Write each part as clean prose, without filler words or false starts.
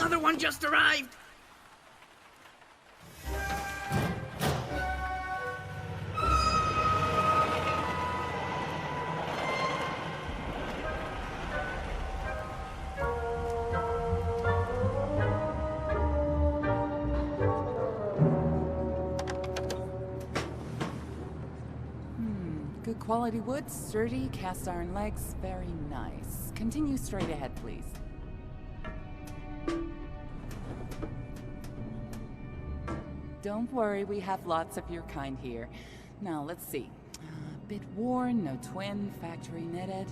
Another one just arrived! Good quality wood, sturdy, cast iron legs, very nice. Continue straight ahead, please. Don't worry, we have lots of your kind here. Now, let's see. A bit worn, no twin, factory knitted.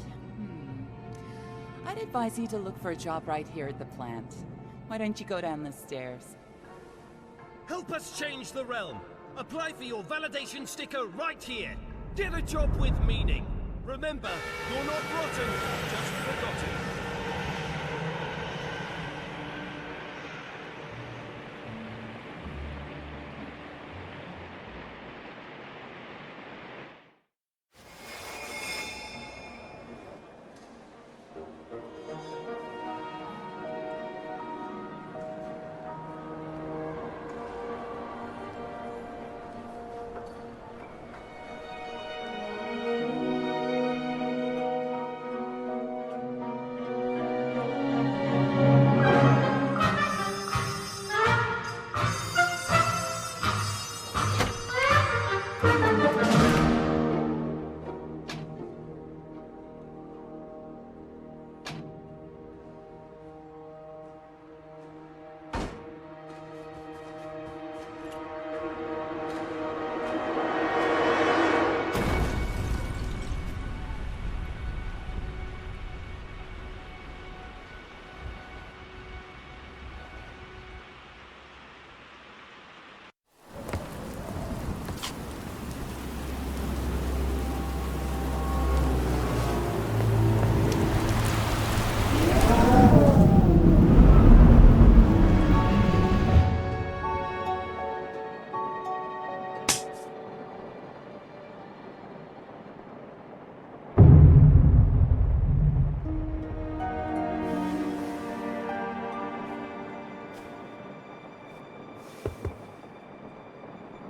I'd advise you to look for a job right here at the plant. Why don't you go down the stairs? Help us change the realm. Apply for your validation sticker right here. Get a job with meaning. Remember, you're not rotten, just forgotten.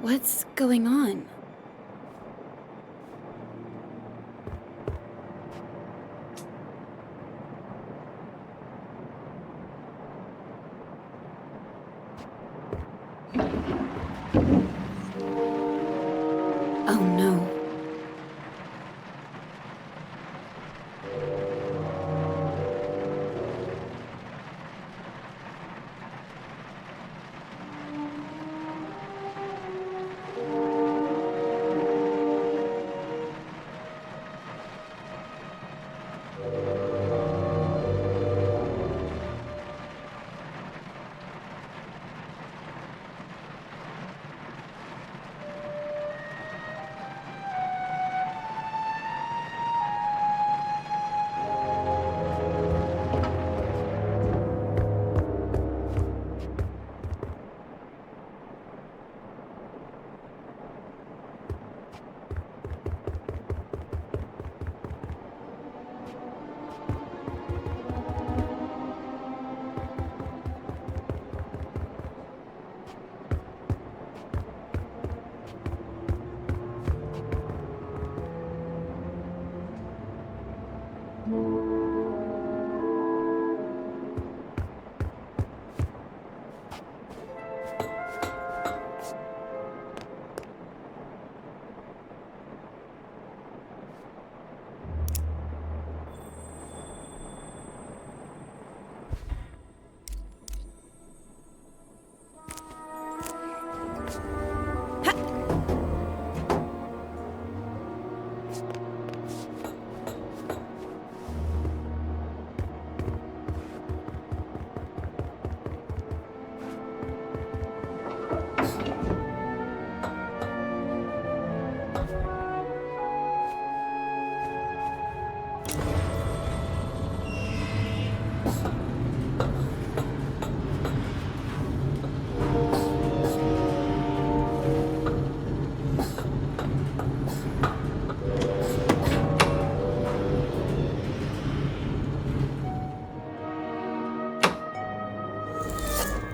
What's going on? Oh no.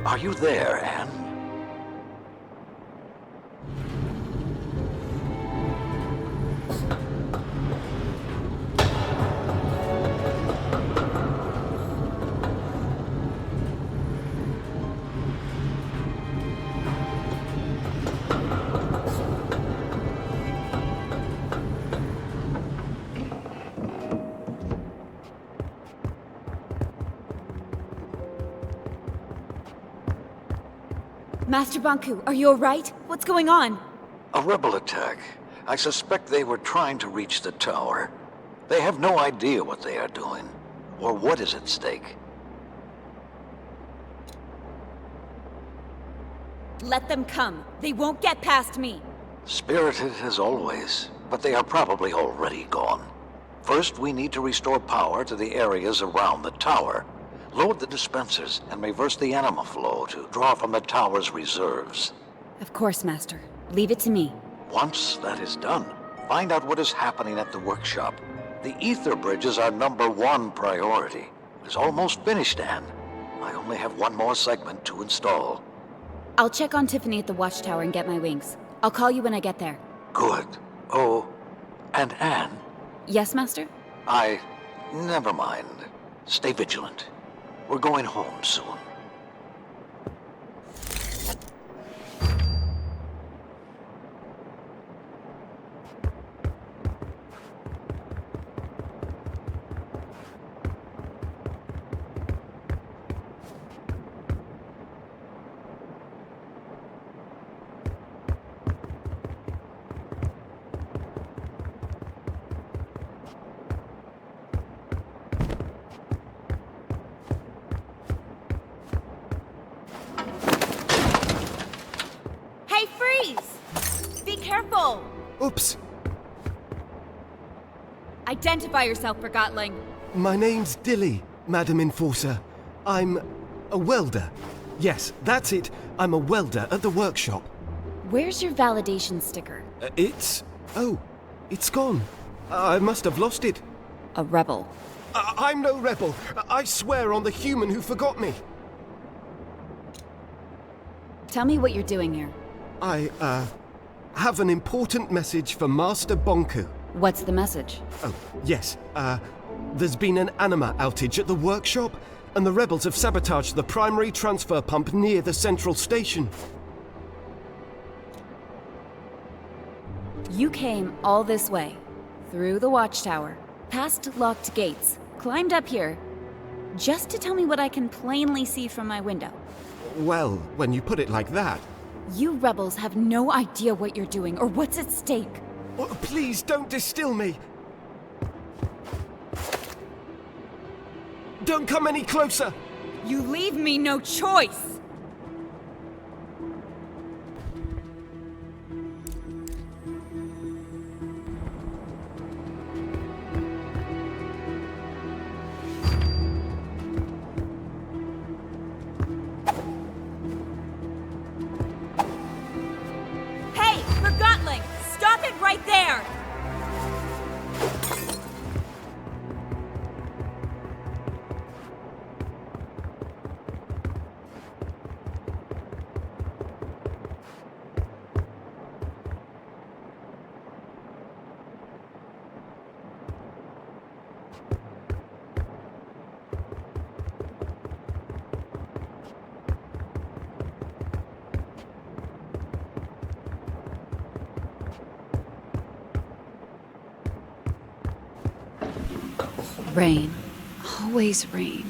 Are you there, Anne? Master Banku, are you alright? What's going on? A rebel attack. I suspect they were trying to reach the tower. They have no idea what they are doing, or what is at stake. Let them come. They won't get past me. Spirited as always, but they are probably already gone. First, we need to restore power to the areas around the tower. Load the dispensers and reverse the anima flow to draw from the tower's reserves. Of course, Master. Leave it to me. Once that is done, find out what is happening at the workshop. The ether bridge is our #1 priority. It's almost finished, Anne. I only have one more segment to install. I'll check on Tiffany at the watchtower and get my wings. I'll call you when I get there. Good. Oh, and Anne, Yes, Master? never mind. Stay vigilant. We're going home soon. Hey, freeze! Be careful! Oops. Identify yourself, Forgotton. My name's Dilly, Madam Enforcer. I'm a welder. Yes, that's it. I'm a welder at the workshop. Where's your validation sticker? Oh, it's gone. I must have lost it. A rebel. I'm no rebel. I swear on the human who forgot me. Tell me what you're doing here. I have an important message for Master Bonku. What's the message? Oh, yes. There's been an anima outage at the workshop, and the rebels have sabotaged the primary transfer pump near the central station. You came all this way, through the watchtower, past locked gates, climbed up here, just to tell me what I can plainly see from my window. Well, when you put it like that. You rebels have no idea what you're doing or what's at stake. Oh, please don't distill me. Don't come any closer. You leave me no choice! Hey, Forgotton! Stop it right there! Rain. Always rain.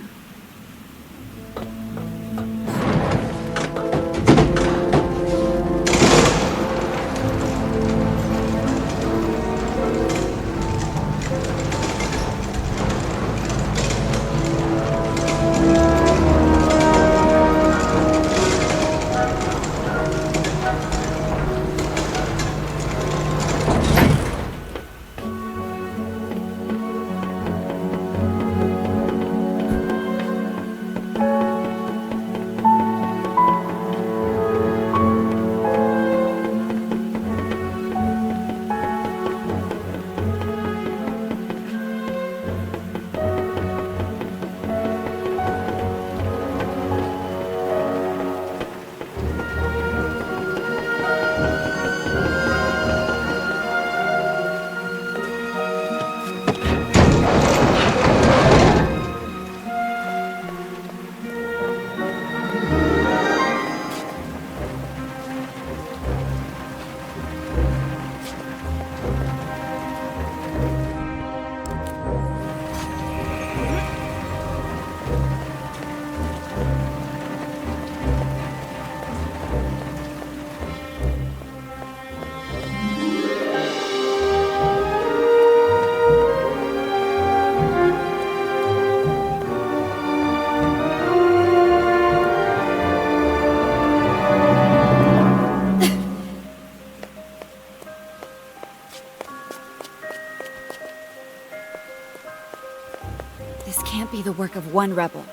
track of one rebel.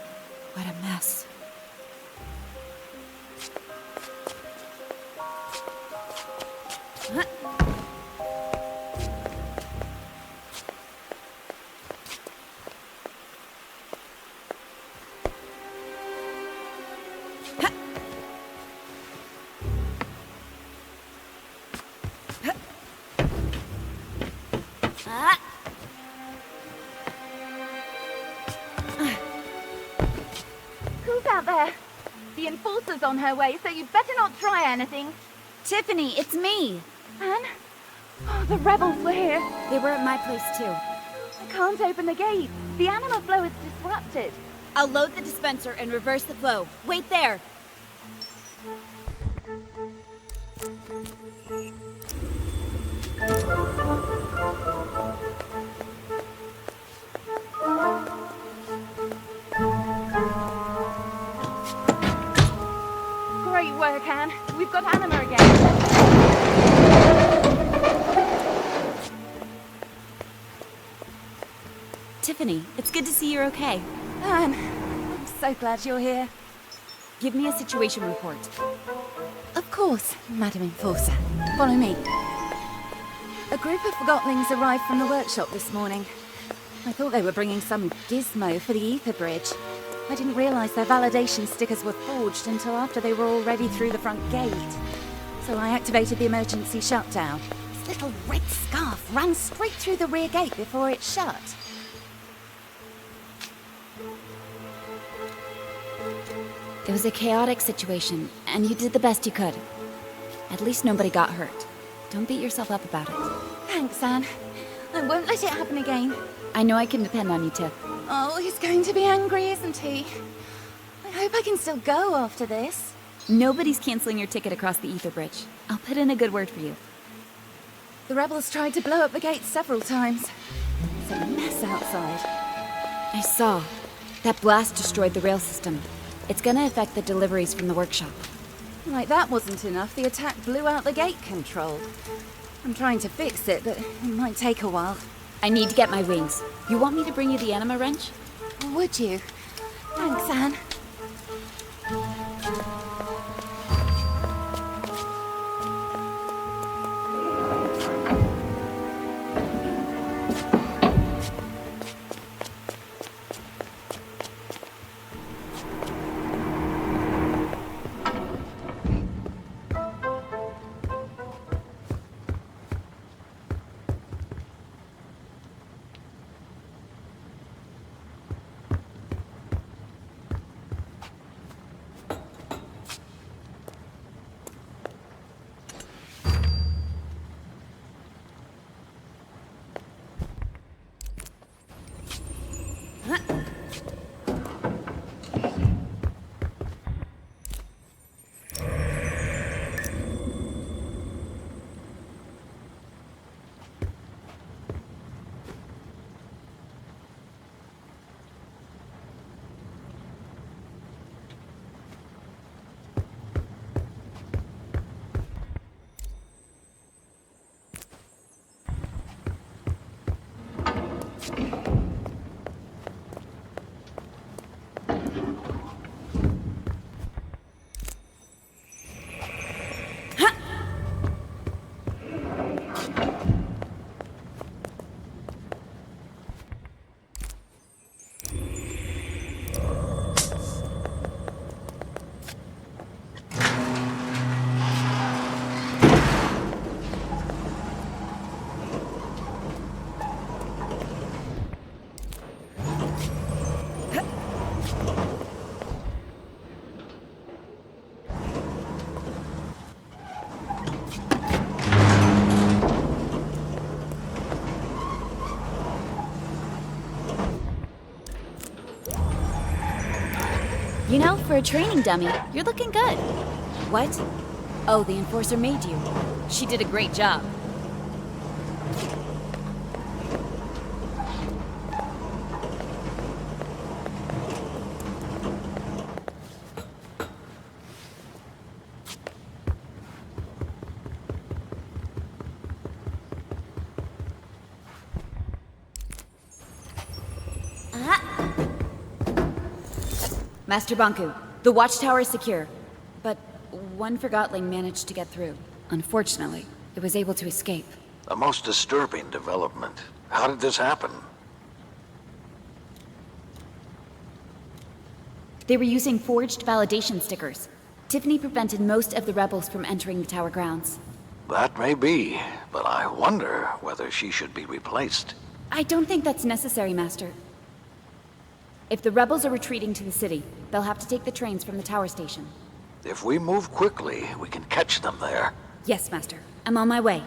What a mess. Who's out there? The Enforcer's on her way, so you'd better not try anything. Tiffany, it's me! Anne? Oh, the rebels were here. They were at my place too. I can't open the gate. The anima flow is disrupted. I'll load the dispenser and reverse the flow. Wait there! Great work, Anne. We've got anima again. Tiffany, it's good to see you're okay. Anne, I'm so glad you're here. Give me a situation report. Of course, Madam Enforcer. Follow me. A group of Forgottlings arrived from the workshop this morning. I thought they were bringing some gizmo for the ether bridge. I didn't realize their validation stickers were forged until after they were already through the front gate. So I activated the emergency shutdown. This little red scarf ran straight through the rear gate before it shut. It was a chaotic situation, and you did the best you could. At least nobody got hurt. Don't beat yourself up about it. Thanks, Anne. I won't let it happen again. I know I can depend on you, Tiff. Oh, he's going to be angry, isn't he? I hope I can still go after this. Nobody's canceling your ticket across the ether bridge. I'll put in a good word for you. The rebels tried to blow up the gate several times. It's a mess outside. I saw. That blast destroyed the rail system. It's gonna affect the deliveries from the workshop. Like that wasn't enough, the attack blew out the gate control. I'm trying to fix it, but it might take a while. I need to get my wings. You want me to bring you the anima wrench? Would you? Thanks, Anne. You know, for a training dummy, you're looking good. What? Oh, the Enforcer made you. She did a great job. Master Banku, the watchtower is secure. But one Forgotling managed to get through. Unfortunately, it was able to escape. A most disturbing development. How did this happen? They were using forged validation stickers. Tiffany prevented most of the rebels from entering the tower grounds. That may be, but I wonder whether she should be replaced. I don't think that's necessary, Master. If the rebels are retreating to the city, they'll have to take the trains from the tower station. If we move quickly, we can catch them there. Yes, Master. I'm on my way.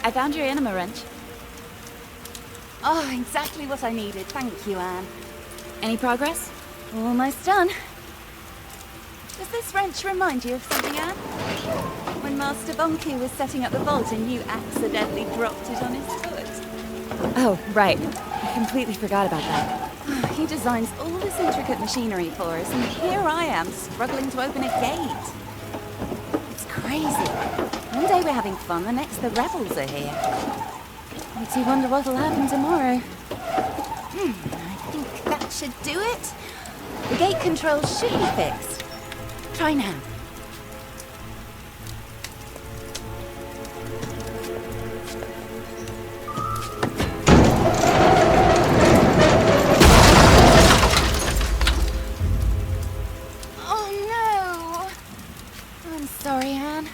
I found your anima wrench. Oh, exactly what I needed. Thank you, Anne. Any progress? Almost done. Does this wrench remind you of something, Anne? When Master Bonku was setting up the vault and you accidentally dropped it on his foot. Oh, right. I completely forgot about that. He designs all this intricate machinery for us, and here I am, struggling to open a gate. It's crazy. One day we're having fun, the next the rebels are here. I do wonder what'll happen tomorrow. I think that should do it. The gate controls should be fixed. Try now. Oh no! I'm sorry, Anne.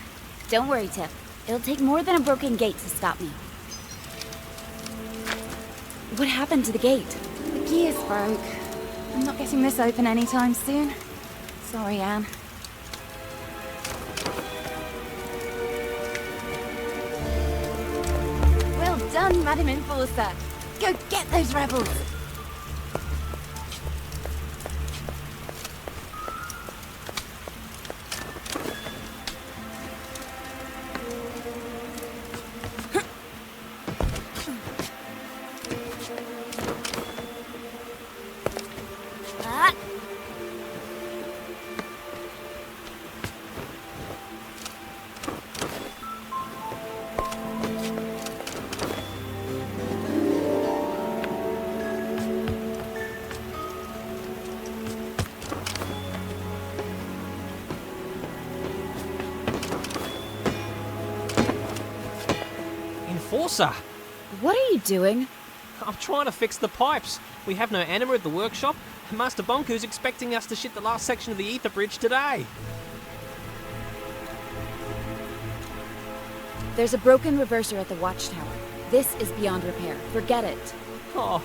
Don't worry, Tiff. It'll take more than a broken gate to stop me. What happened to the gate? The gears broke. I'm not getting this open anytime soon. Sorry, Anne. Well done, Madam Enforcer. Go get those rebels. Enforcer! What are you doing? I'm trying to fix the pipes. We have no anima at the workshop, and Master Bonku's expecting us to ship the last section of the ether bridge today. There's a broken reverser at the watchtower. This is beyond repair. Forget it. Oh,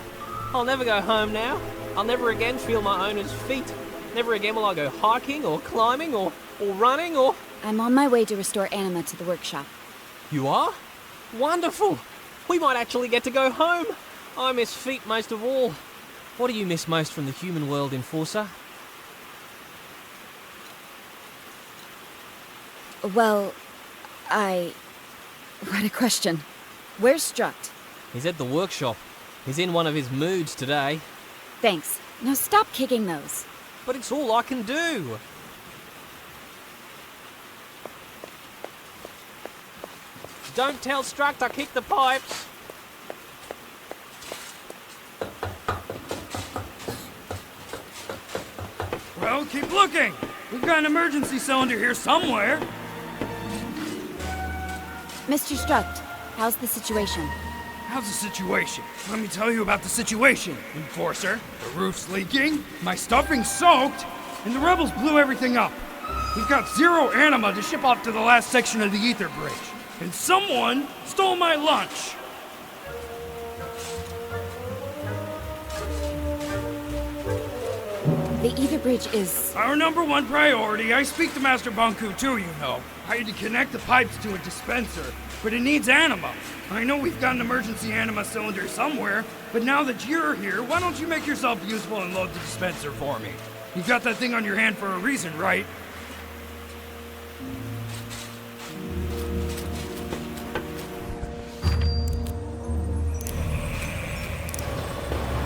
I'll never go home now. I'll never again feel my owner's feet. Never again will I go hiking or climbing or running or... I'm on my way to restore anima to the workshop. You are? Wonderful! We might actually get to go home! I miss feet most of all. What do you miss most from the human world, Enforcer? Well, What a question. Where's Struct? He's at the workshop. He's in one of his moods today. Thanks. Now stop kicking those. But it's all I can do. Don't tell Struct I kicked the pipes. Well, keep looking. We've got an emergency cylinder here somewhere. Mr. Struct, how's the situation? How's the situation? Let me tell you about the situation, Enforcer. The roof's leaking, my stuffing's soaked, and the rebels blew everything up. We've got 0 anima to ship off to the last section of the ether bridge. And someone stole my lunch. The ether bridge is... Our #1 priority. I speak to Master Banku too, you know. I had to connect the pipes to a dispenser, but it needs anima. I know we've got an emergency anima cylinder somewhere, but now that you're here, why don't you make yourself useful and load the dispenser for me? You got that thing on your hand for a reason, right?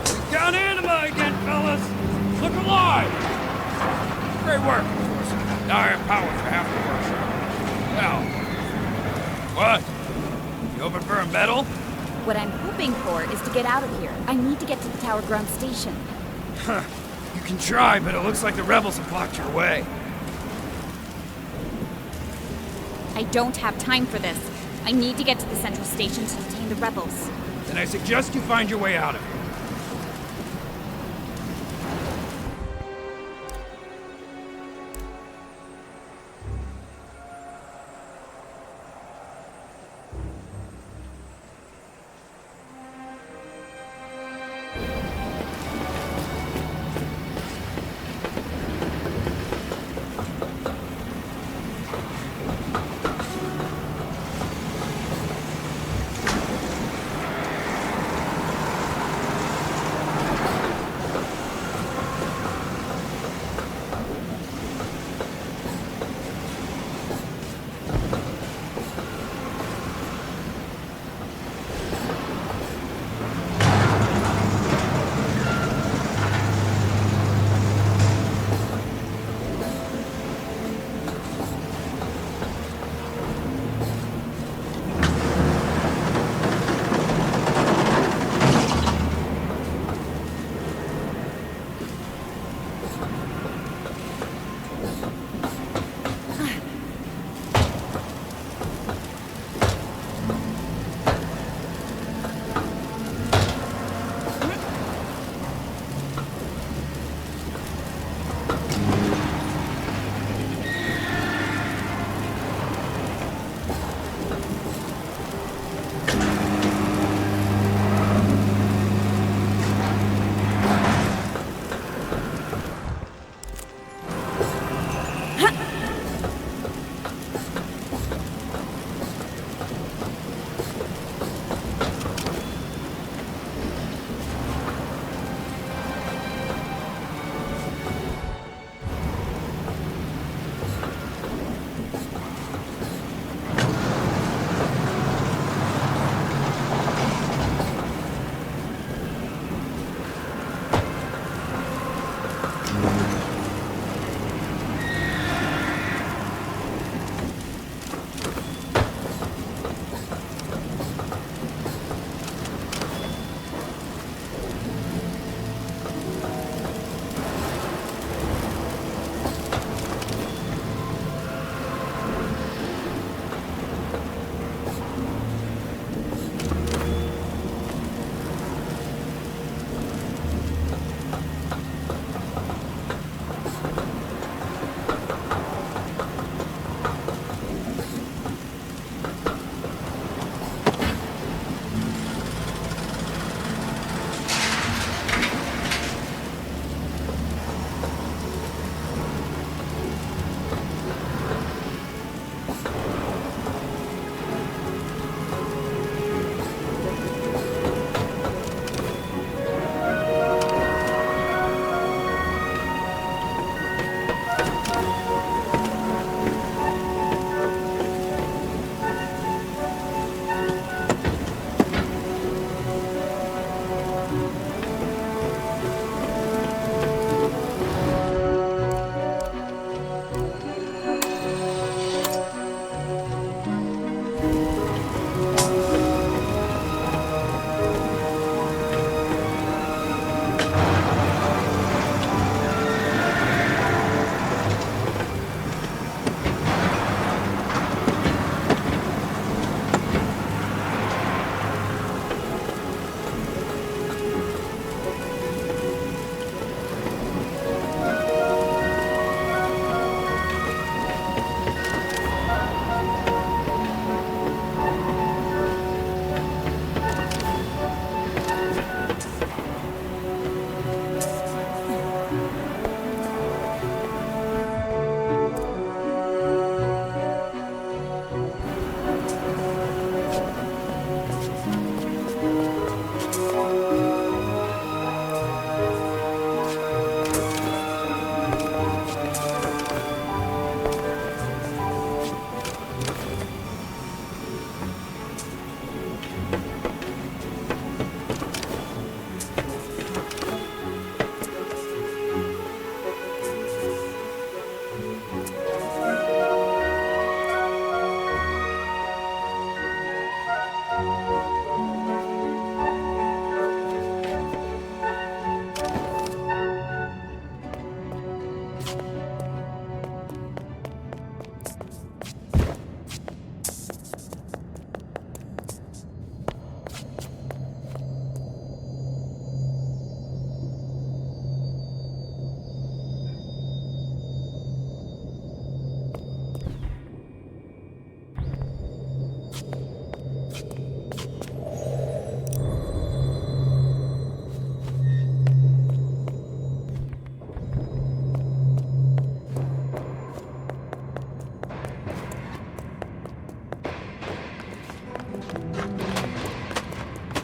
We've got anima again, fellas! Look alive! Great work, Enforcer. Now I have power for half the workshop. Well, what? You open for a medal? What I'm hoping for is to get out of here. I need to get to the Tower Ground Station. Huh. You can try, but it looks like the rebels have blocked your way. I don't have time for this. I need to get to the central station to detain the rebels. Then I suggest you find your way out of here.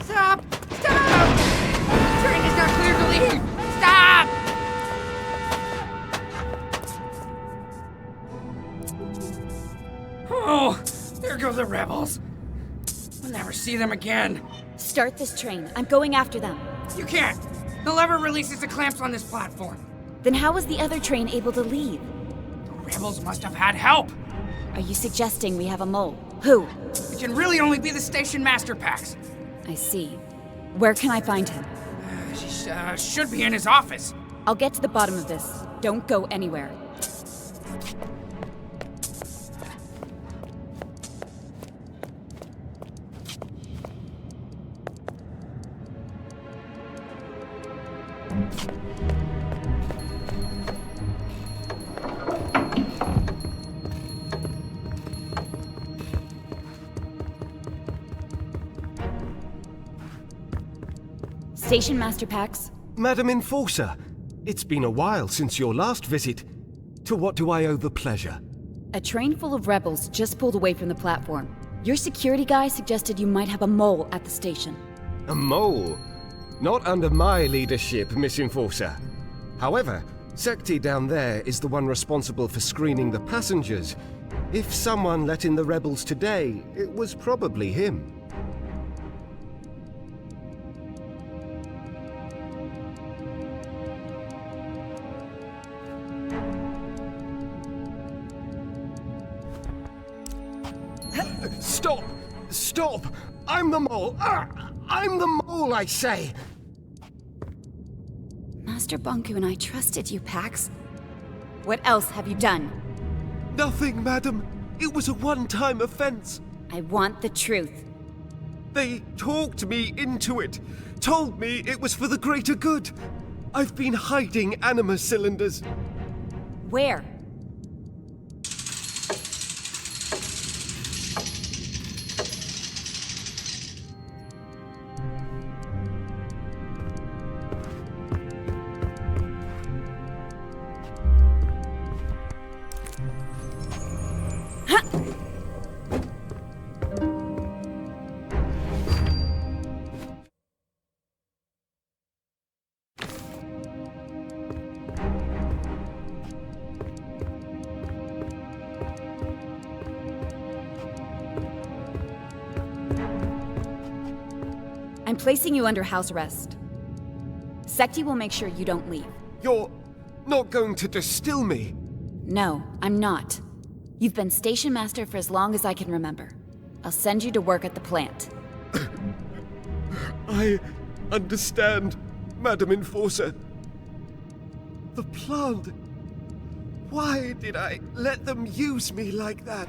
Stop! Stop! The train is not clear to leave! Stop! Oh, there go the rebels. We'll never see them again. Start this train. I'm going after them. You can't. The lever releases the clamps on this platform. Then how was the other train able to leave? The rebels must have had help. Are you suggesting we have a mole? Who? It can really only be the station master, Pax. I see. Where can I find him? She should be in his office. I'll get to the bottom of this. Don't go anywhere. Station Master Pax. Madam Enforcer, it's been a while since your last visit. To what do I owe the pleasure? A train full of rebels just pulled away from the platform. Your security guy suggested you might have a mole at the station. A mole? Not under my leadership, Miss Enforcer. However, Sekti down there is the one responsible for screening the passengers. If someone let in the rebels today, it was probably him. Stop! Stop! I'm the mole! I'm the mole, I say! Master Banku and I trusted you, Pax. What else have you done? Nothing, madam. It was a one-time offense. I want the truth. They talked me into it. Told me it was for the greater good. I've been hiding anima cylinders. Where? I'm placing you under house arrest. Sekti will make sure you don't leave. You're not going to distill me? No, I'm not. You've been station master for as long as I can remember. I'll send you to work at the plant. I understand, Madam Enforcer. The plant. Why did I let them use me like that?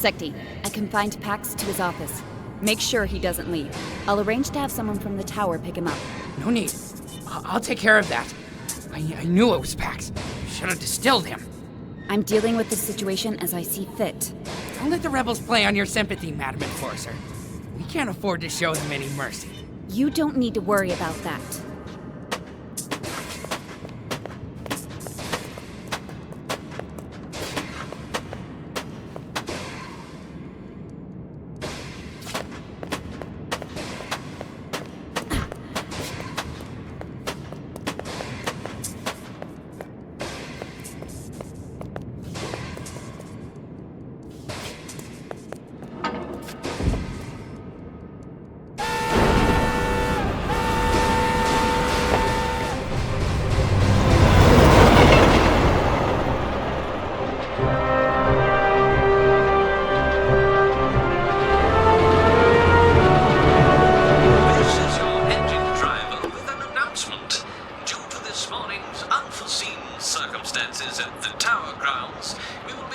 Sekti, I confined Pax to his office. Make sure he doesn't leave. I'll arrange to have someone from the tower pick him up. No need. I'll take care of that. I knew it was Pax. Should have distilled him. I'm dealing with this situation as I see fit. Don't let the rebels play on your sympathy, Madam Enforcer. We can't afford to show them any mercy. You don't need to worry about that.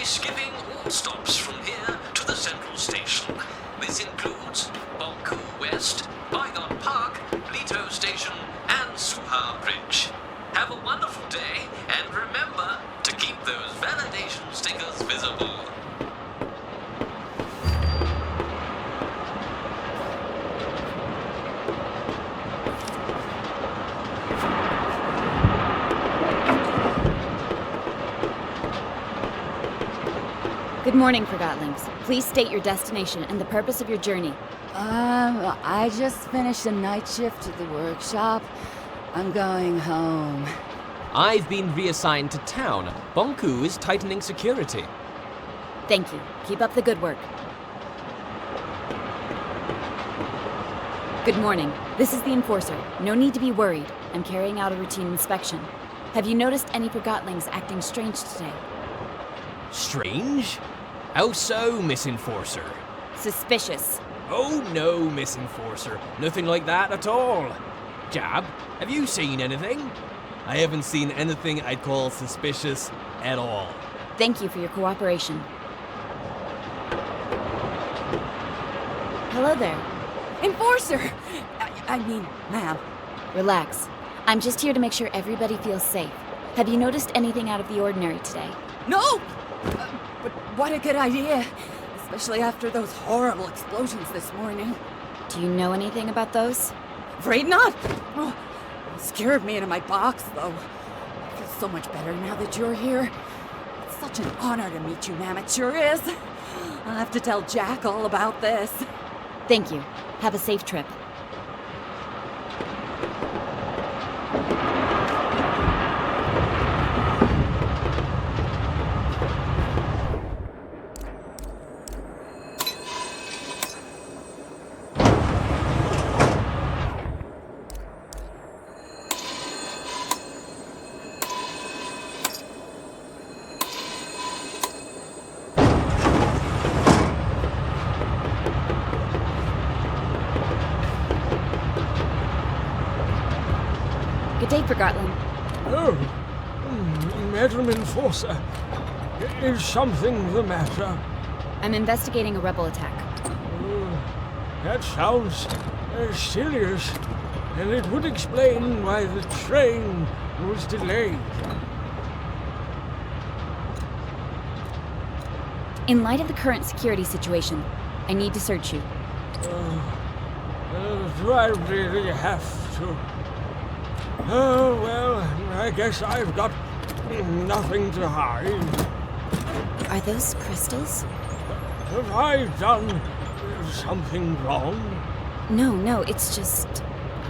skipping all stops from here to the central station. This includes Bonku West, Bygone Park, Leto Station, and Suha Bridge. Have a wonderful day, and remember to keep those validation stickers visible. Good morning, Forgottlings. Please state your destination and the purpose of your journey. I just finished a night shift at the workshop. I'm going home. I've been reassigned to town. Bonku is tightening security. Thank you. Keep up the good work. Good morning. This is the Enforcer. No need to be worried. I'm carrying out a routine inspection. Have you noticed any Forgottlings acting strange today? Strange? How so, Miss Enforcer? Suspicious. Oh no, Miss Enforcer. Nothing like that at all. Jab, have you seen anything? I haven't seen anything I'd call suspicious at all. Thank you for your cooperation. Hello there. Enforcer! I mean, ma'am. Relax. I'm just here to make sure everybody feels safe. Have you noticed anything out of the ordinary today? No! But what a good idea. Especially after those horrible explosions this morning. Do you know anything about those? Afraid not. Oh, it scared me into my box, though. I feel so much better now that you're here. It's such an honor to meet you, ma'am. It sure is. I'll have to tell Jack all about this. Thank you. Have a safe trip. Good day, Forgotton. Oh, Madam Enforcer, is something the matter? I'm investigating a rebel attack. That sounds serious, and it would explain why the train was delayed. In light of the current security situation, I need to search you. Do I really have to? Oh, well, I guess I've got nothing to hide. Are those crystals? Have I done something wrong? No, it's just...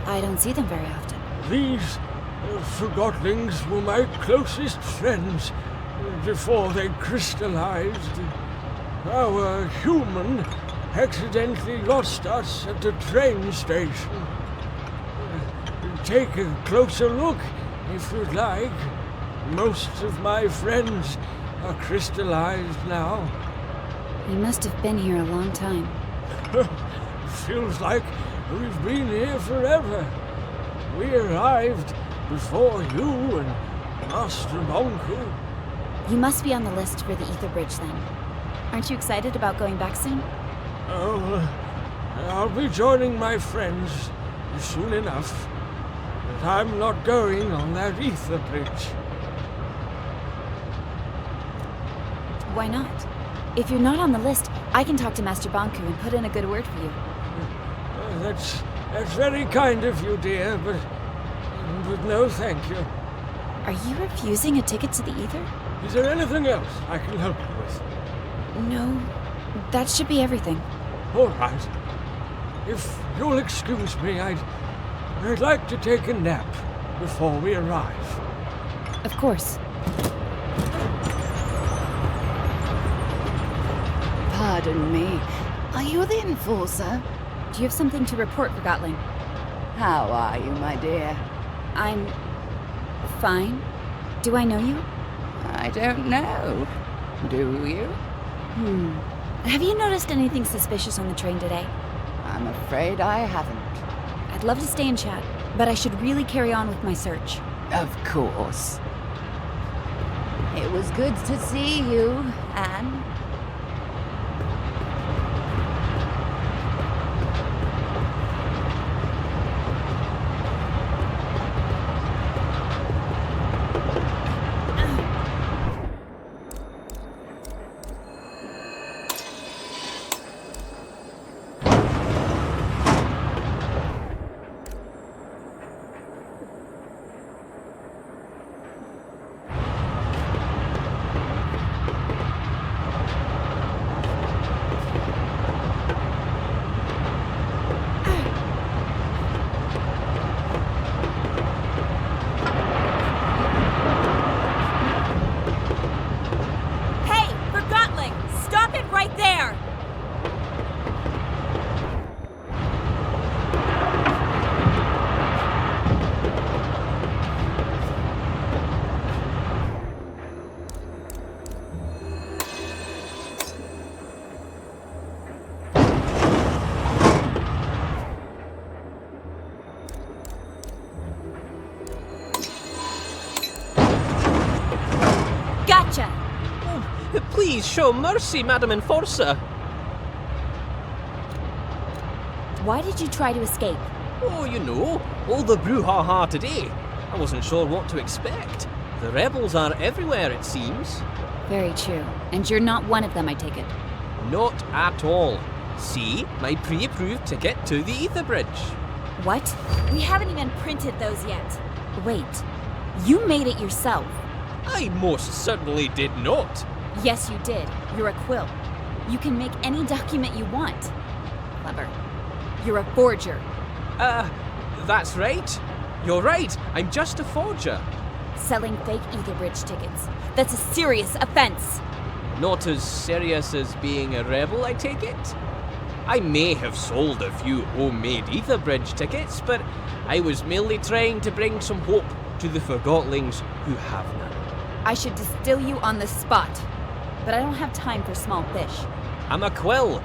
I don't see them very often. These Forgottlings were my closest friends before they crystallized. Our human accidentally lost us at the train station. Take a closer look, if you'd like. Most of my friends are crystallized now. You must have been here a long time. Feels like we've been here forever. We arrived before you and Master Bonku. You must be on the list for the Ether Bridge then. Aren't you excited about going back soon? Oh, I'll be joining my friends soon enough. But I'm not going on that Ether Bridge. Why not? If you're not on the list, I can talk to Master Bonku and put in a good word for you. That's very kind of you, dear, but no thank you. Are you refusing a ticket to the Ether? Is there anything else I can help you with? No, that should be everything. All right. If you'll excuse me, I'd like to take a nap before we arrive. Of course. Pardon me. Are you the Enforcer? Do you have something to report, Forgottling? How are you, my dear? I'm... fine. Do I know you? I don't know. Do you? Have you noticed anything suspicious on the train today? I'm afraid I haven't. I'd love to stay and chat, but I should really carry on with my search. Of course. It was good to see you. Anne? Hey, Forgotton! Stop it right there! Gotcha! Please show mercy, Madam Enforcer. Why did you try to escape? Oh, you know, all the brouhaha today. I wasn't sure what to expect. The rebels are everywhere, it seems. Very true. And you're not one of them, I take it. Not at all. See, my pre-approved ticket to the Ether Bridge. What? We haven't even printed those yet. Wait, you made it yourself. I most certainly did not. Yes, you did. You're a quill. You can make any document you want. Clever. You're a forger. That's right. You're right. I'm just a forger. Selling fake Etherbridge tickets. That's a serious offense. Not as serious as being a rebel, I take it? I may have sold a few homemade Etherbridge tickets, but I was merely trying to bring some hope to the Forgottlings who have none. I should distill you on the spot, but I don't have time for small fish. I'm a quill.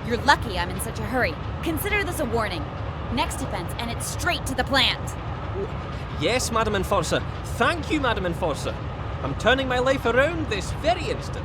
You're lucky I'm in such a hurry. Consider this a warning. Next offense, and it's straight to the plant. Yes, Madam Enforcer. Thank you, Madam Enforcer. I'm turning my life around this very instant.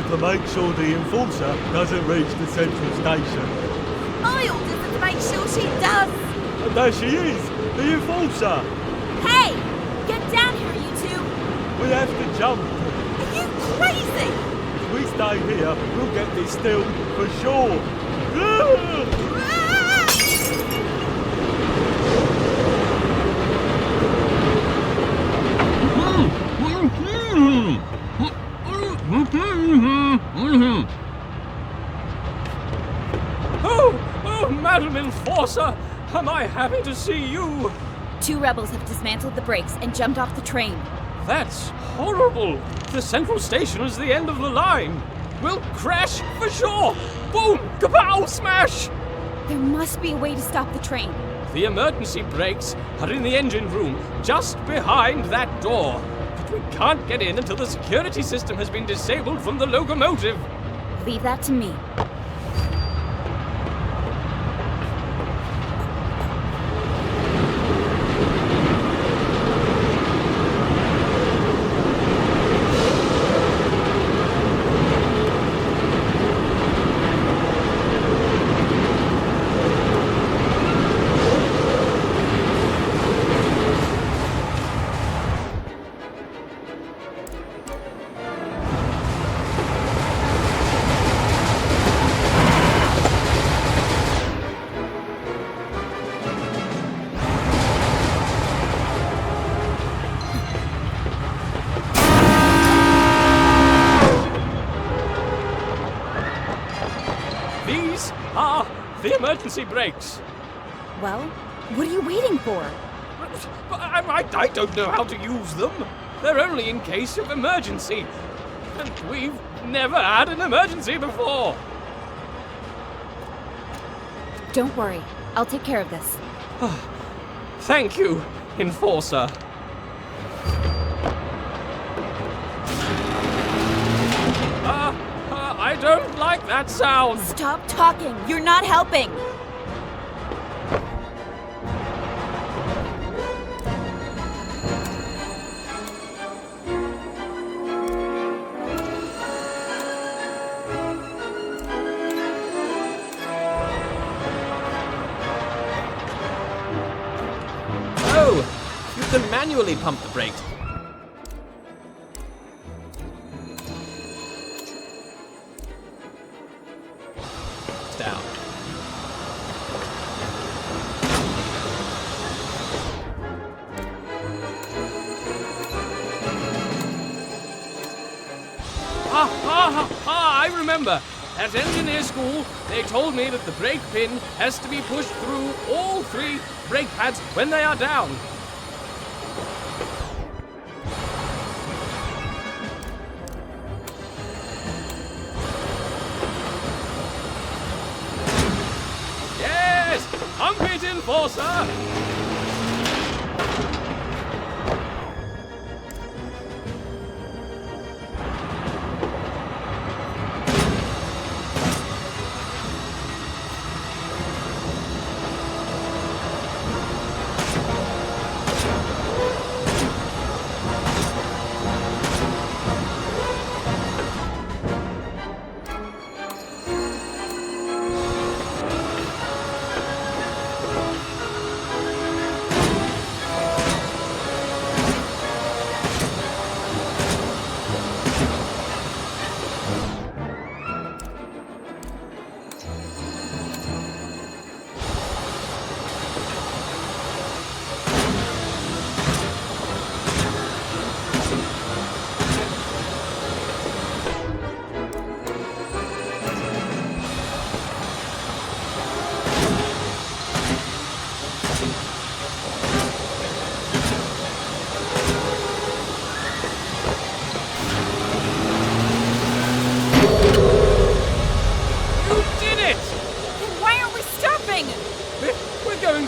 To make sure the Enforcer doesn't reach the central station. My orders are to make sure she does. And there she is, the Enforcer. Hey! Get down here, you two! We have to jump. Are you crazy? If we stay here, we'll get distilled for sure. Oh, Madam Enforcer! Am I happy to see you? 2 rebels have dismantled the brakes and jumped off the train. That's horrible! The central station is the end of the line. We'll crash for sure! Boom! Kapow! Smash! There must be a way to stop the train. The emergency brakes are in the engine room, just behind that door. But we can't get in until the security system has been disabled from the locomotive. Leave that to me. The emergency brakes! Well, what are you waiting for? I don't know how to use them. They're only in case of emergency. And we've never had an emergency before. Don't worry. I'll take care of this. Thank you, Enforcer. I don't like that sound. Stop talking. You're not helping. Oh, you can manually pump the brakes. Down. I remember. At engineer school, they told me that the brake pin has to be pushed through all 3 brake pads when they are down. Yes! Pump it, Enforcer!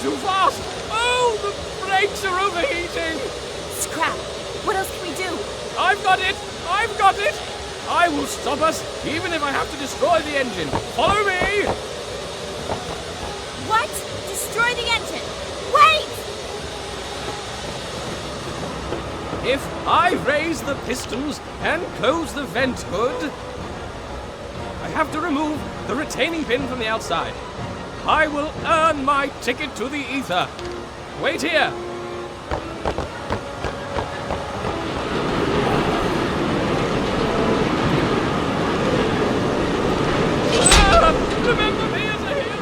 Too fast! Oh, the brakes are overheating! Scrap! What else can we do? I've got it! I've got it! I will stop us, even if I have to destroy the engine. Follow me! What? Destroy the engine? Wait! If I raise the pistons and close the vent hood, I have to remove the retaining pin from the outside. I will earn my ticket to the ether. Wait here. Remember me as a hero.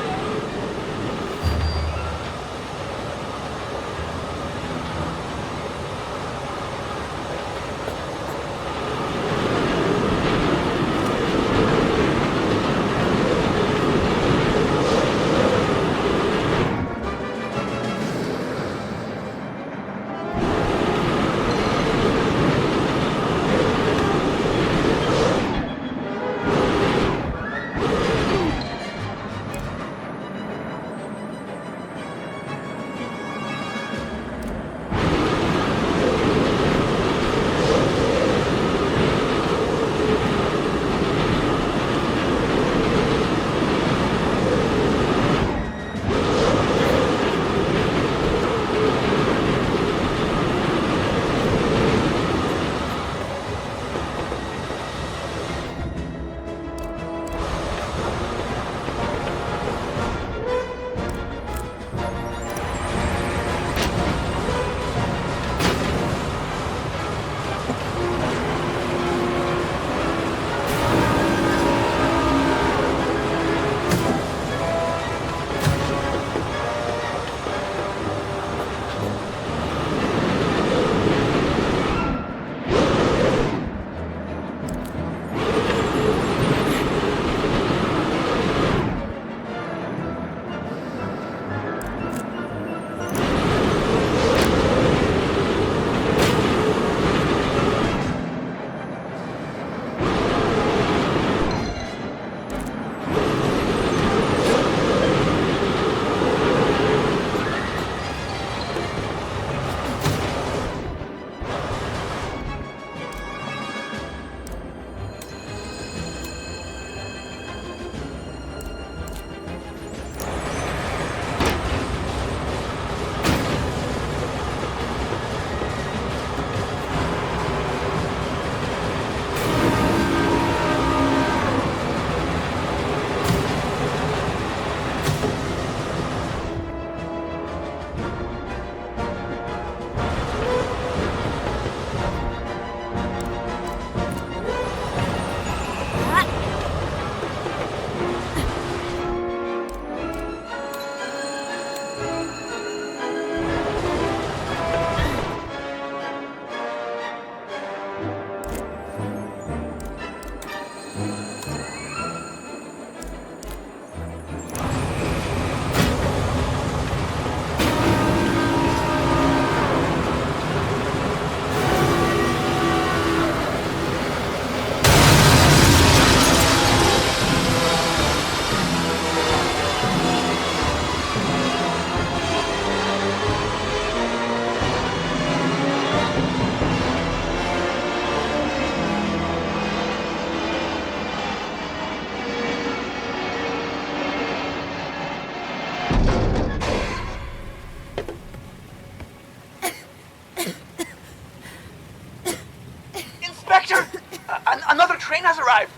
train has arrived.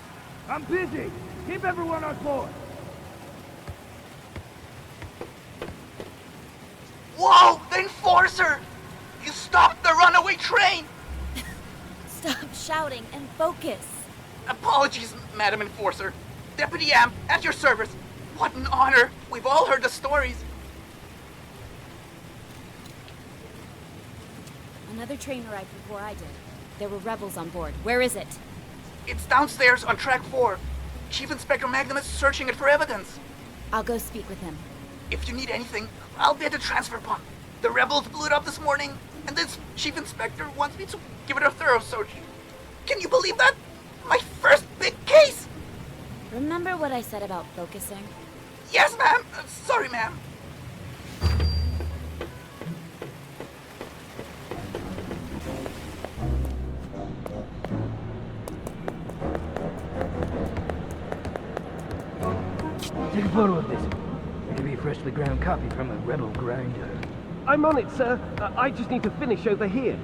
I'm busy. Keep everyone on board. Whoa, the Enforcer! You stopped the runaway train! Stop shouting and focus. Apologies, Madam Enforcer. Deputy Amp, at your service. What an honor. We've all heard the stories. Another train arrived before I did. There were rebels on board. Where is it? It's downstairs on track 4. Chief Inspector Magnum is searching it for evidence. I'll go speak with him. If you need anything, I'll be at the transfer pump. The rebels blew it up this morning, and this Chief Inspector wants me to give it a thorough search. Can you believe that? My first big case! Remember what I said about focusing? Yes, ma'am. Sorry, ma'am. Take a photo of this. It could be a freshly ground copy from a rebel grinder. I'm on it, sir. I just need to finish over here.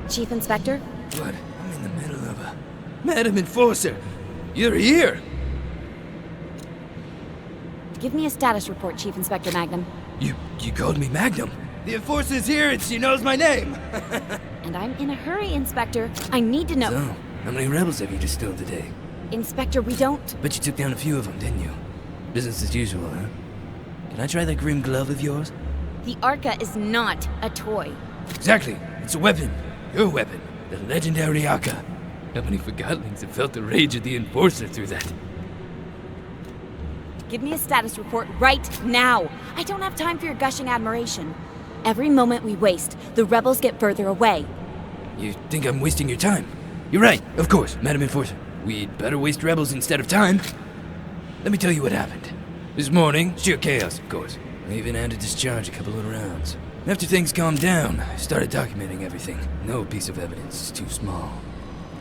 Chief Inspector? What? I'm in the middle of a... Madam Enforcer! You're here! Give me a status report, Chief Inspector Magnum. You called me Magnum? The Enforcer's here and she knows my name! And I'm in a hurry, Inspector. I need to know... So, how many rebels have you distilled today? Inspector, we don't... But you took down a few of them, didn't you? Business as usual, huh? Can I try that grim glove of yours? The Arca is not a toy. Exactly. It's a weapon. Your weapon. The legendary Arca. How many Forgottlings have felt the rage of the Enforcer through that? Give me a status report right now. I don't have time for your gushing admiration. Every moment we waste, the rebels get further away. You think I'm wasting your time? You're right, of course, Madam Enforcer. We'd better waste rebels instead of time. Let me tell you what happened. This morning, sheer chaos, of course. I even had to discharge a couple of rounds. After things calmed down, I started documenting everything. No piece of evidence is too small.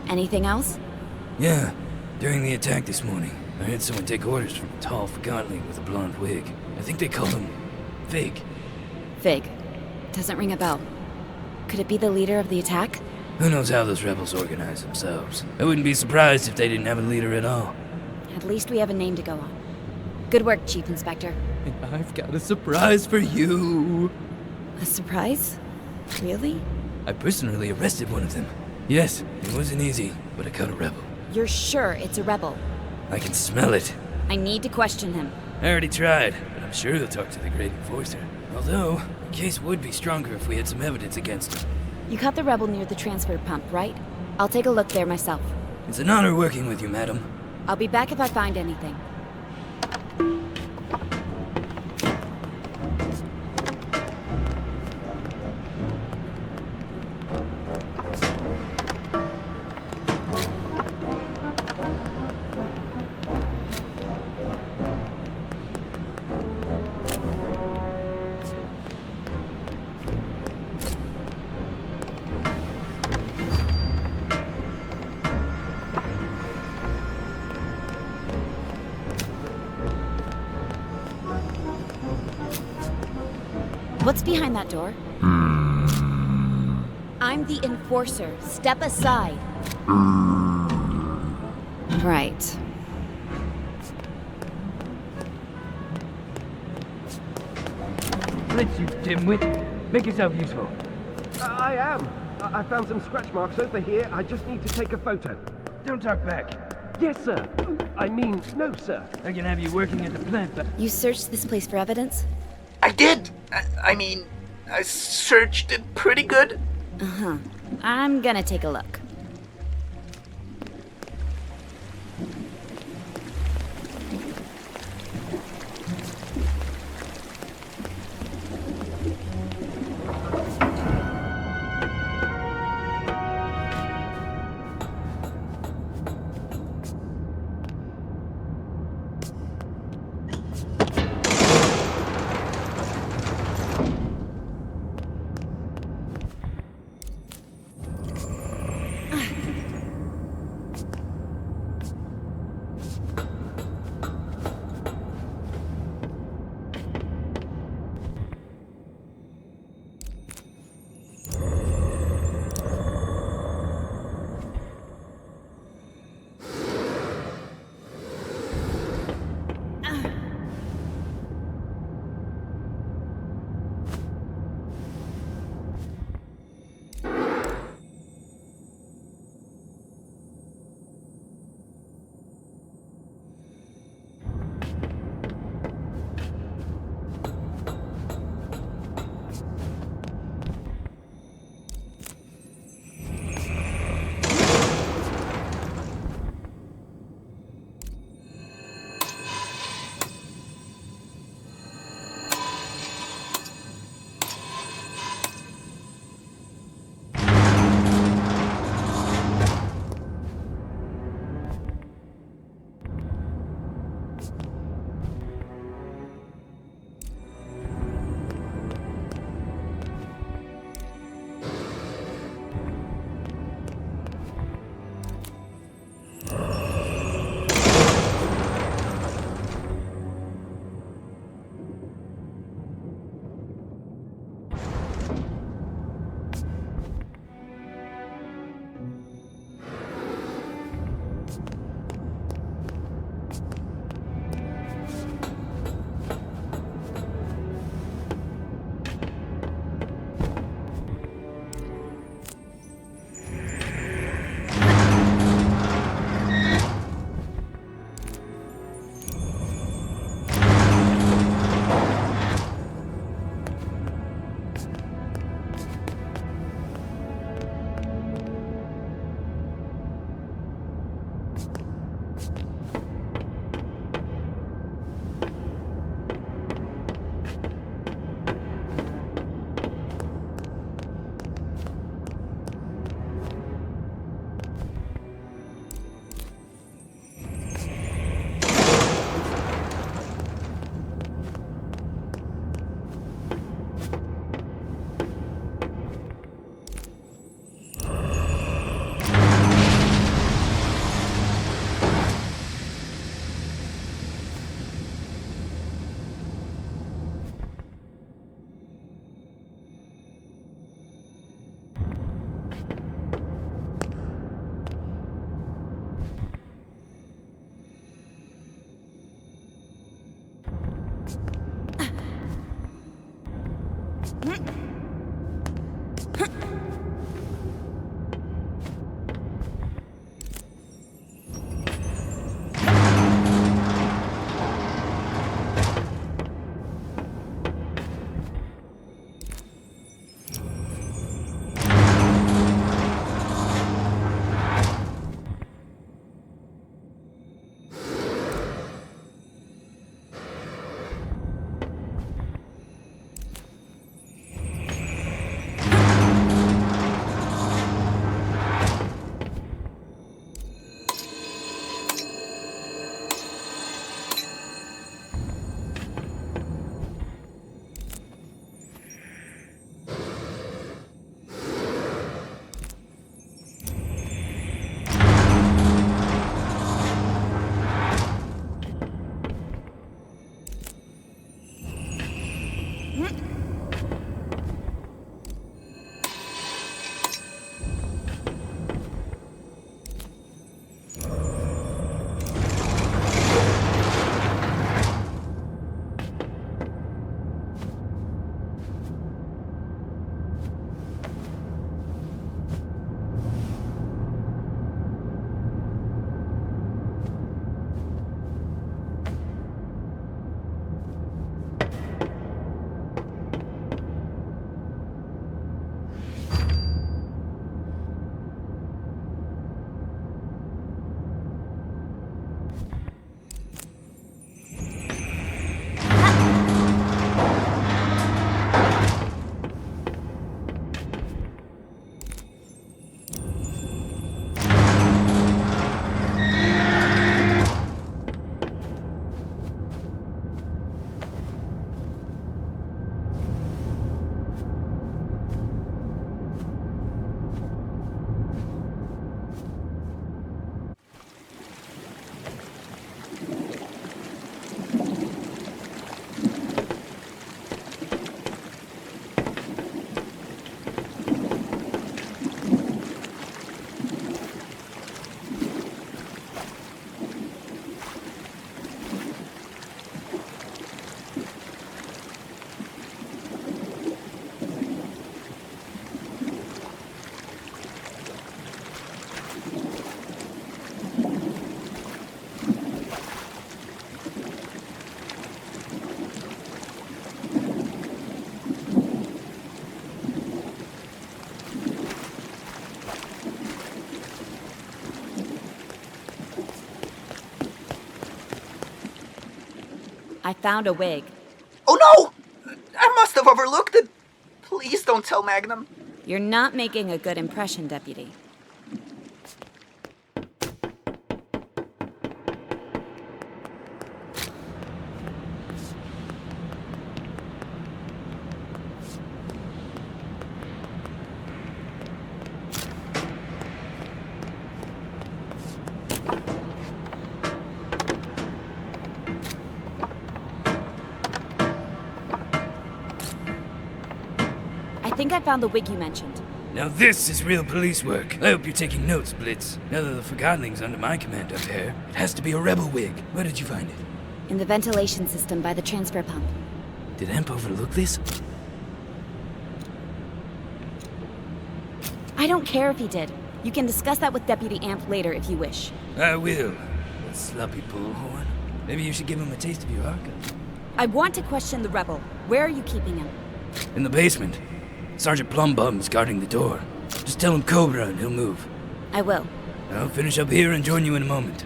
Anything else? Yeah. During the attack this morning, I heard someone take orders from a tall Forgottling with a blonde wig. I think they call him Fig. Fig. Doesn't ring a bell. Could it be the leader of the attack? Who knows how those rebels organize themselves? I wouldn't be surprised if they didn't have a leader at all. At least we have a name to go on. Good work, Chief Inspector. And I've got a surprise for you. A surprise? Really? I personally arrested one of them. Yes, it wasn't easy, but I caught a rebel. You're sure it's a rebel? I can smell it. I need to question him. I already tried, but I'm sure he'll talk to the Great Enforcer. Although, the case would be stronger if we had some evidence against him. You caught the rebel near the transfer pump, right? I'll take a look there myself. It's an honor working with you, madam. I'll be back if I find anything. What's behind that door? I'm the Enforcer. Step aside. Right. Blitz, you dimwit. Make yourself useful. I am. I found some scratch marks over here. I just need to take a photo. Don't talk back. Yes, sir. I mean, no, sir. I can have you working at the plant, but... You searched this place for evidence? I did. I searched it pretty good. Uh-huh. I'm gonna take a look. I found a wig. Oh no! I must have overlooked it. Please don't tell Magnum. You're not making a good impression, Deputy. I think I found the wig you mentioned. Now this is real police work. I hope you're taking notes, Blitz. Now that the Forgottoning's under my command up here, it has to be a rebel wig. Where did you find it? In the ventilation system by the transfer pump. Did Amp overlook this? I don't care if he did. You can discuss that with Deputy Amp later if you wish. I will. That sloppy bullhorn. Maybe you should give him a taste of your archive. I want to question the rebel. Where are you keeping him? In the basement. Sergeant Plumbum's guarding the door. Just tell him Cobra and he'll move. I will. I'll finish up here and join you in a moment.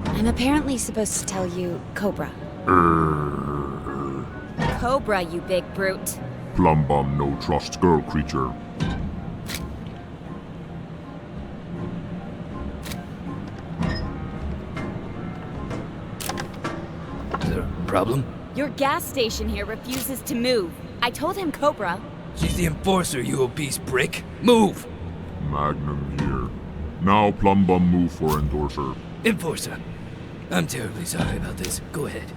I'm apparently supposed to tell you Cobra. Cobra, you big brute. Plumbum no trust girl creature. Is there a problem? Your gas station here refuses to move. I told him Cobra. She's the enforcer, you obese prick. Move! Magnum here. Now Plumbum move for endorser. Enforcer. I'm terribly sorry about this. Go ahead.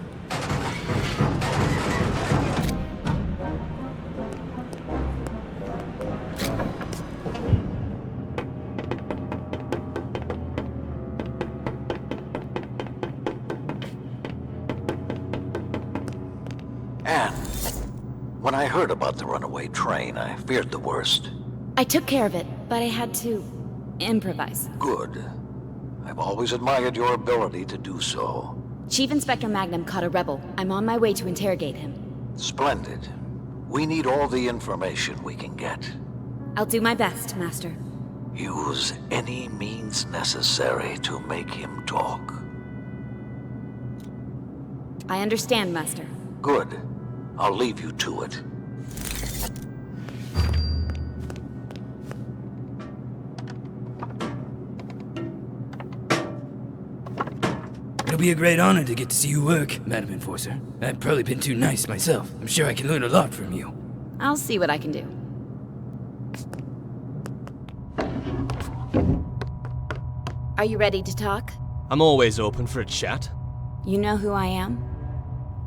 Anne, when I heard about the runaway train, I feared the worst. I took care of it, but I had to improvise. Good. I've always admired your ability to do so. Chief Inspector Magnum caught a rebel. I'm on my way to interrogate him. Splendid. We need all the information we can get. I'll do my best, Master. Use any means necessary to make him talk. I understand, Master. Good. I'll leave you to it. It'll be a great honor to get to see you work, Madam Enforcer. I've probably been too nice myself. I'm sure I can learn a lot from you. I'll see what I can do. Are you ready to talk? I'm always open for a chat. You know who I am?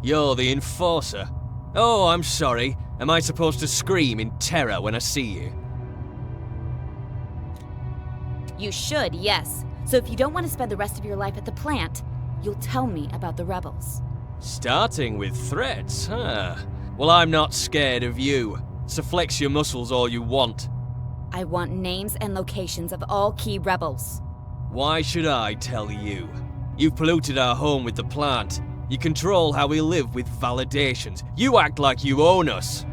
You're the Enforcer. Oh, I'm sorry. Am I supposed to scream in terror when I see you? You should, yes. So if you don't want to spend the rest of your life at the plant, you'll tell me about the rebels. Starting with threats, huh? Well, I'm not scared of you. So flex your muscles all you want. I want names and locations of all key rebels. Why should I tell you? You've polluted our home with the plant. You control how we live with validations. You act like you own us.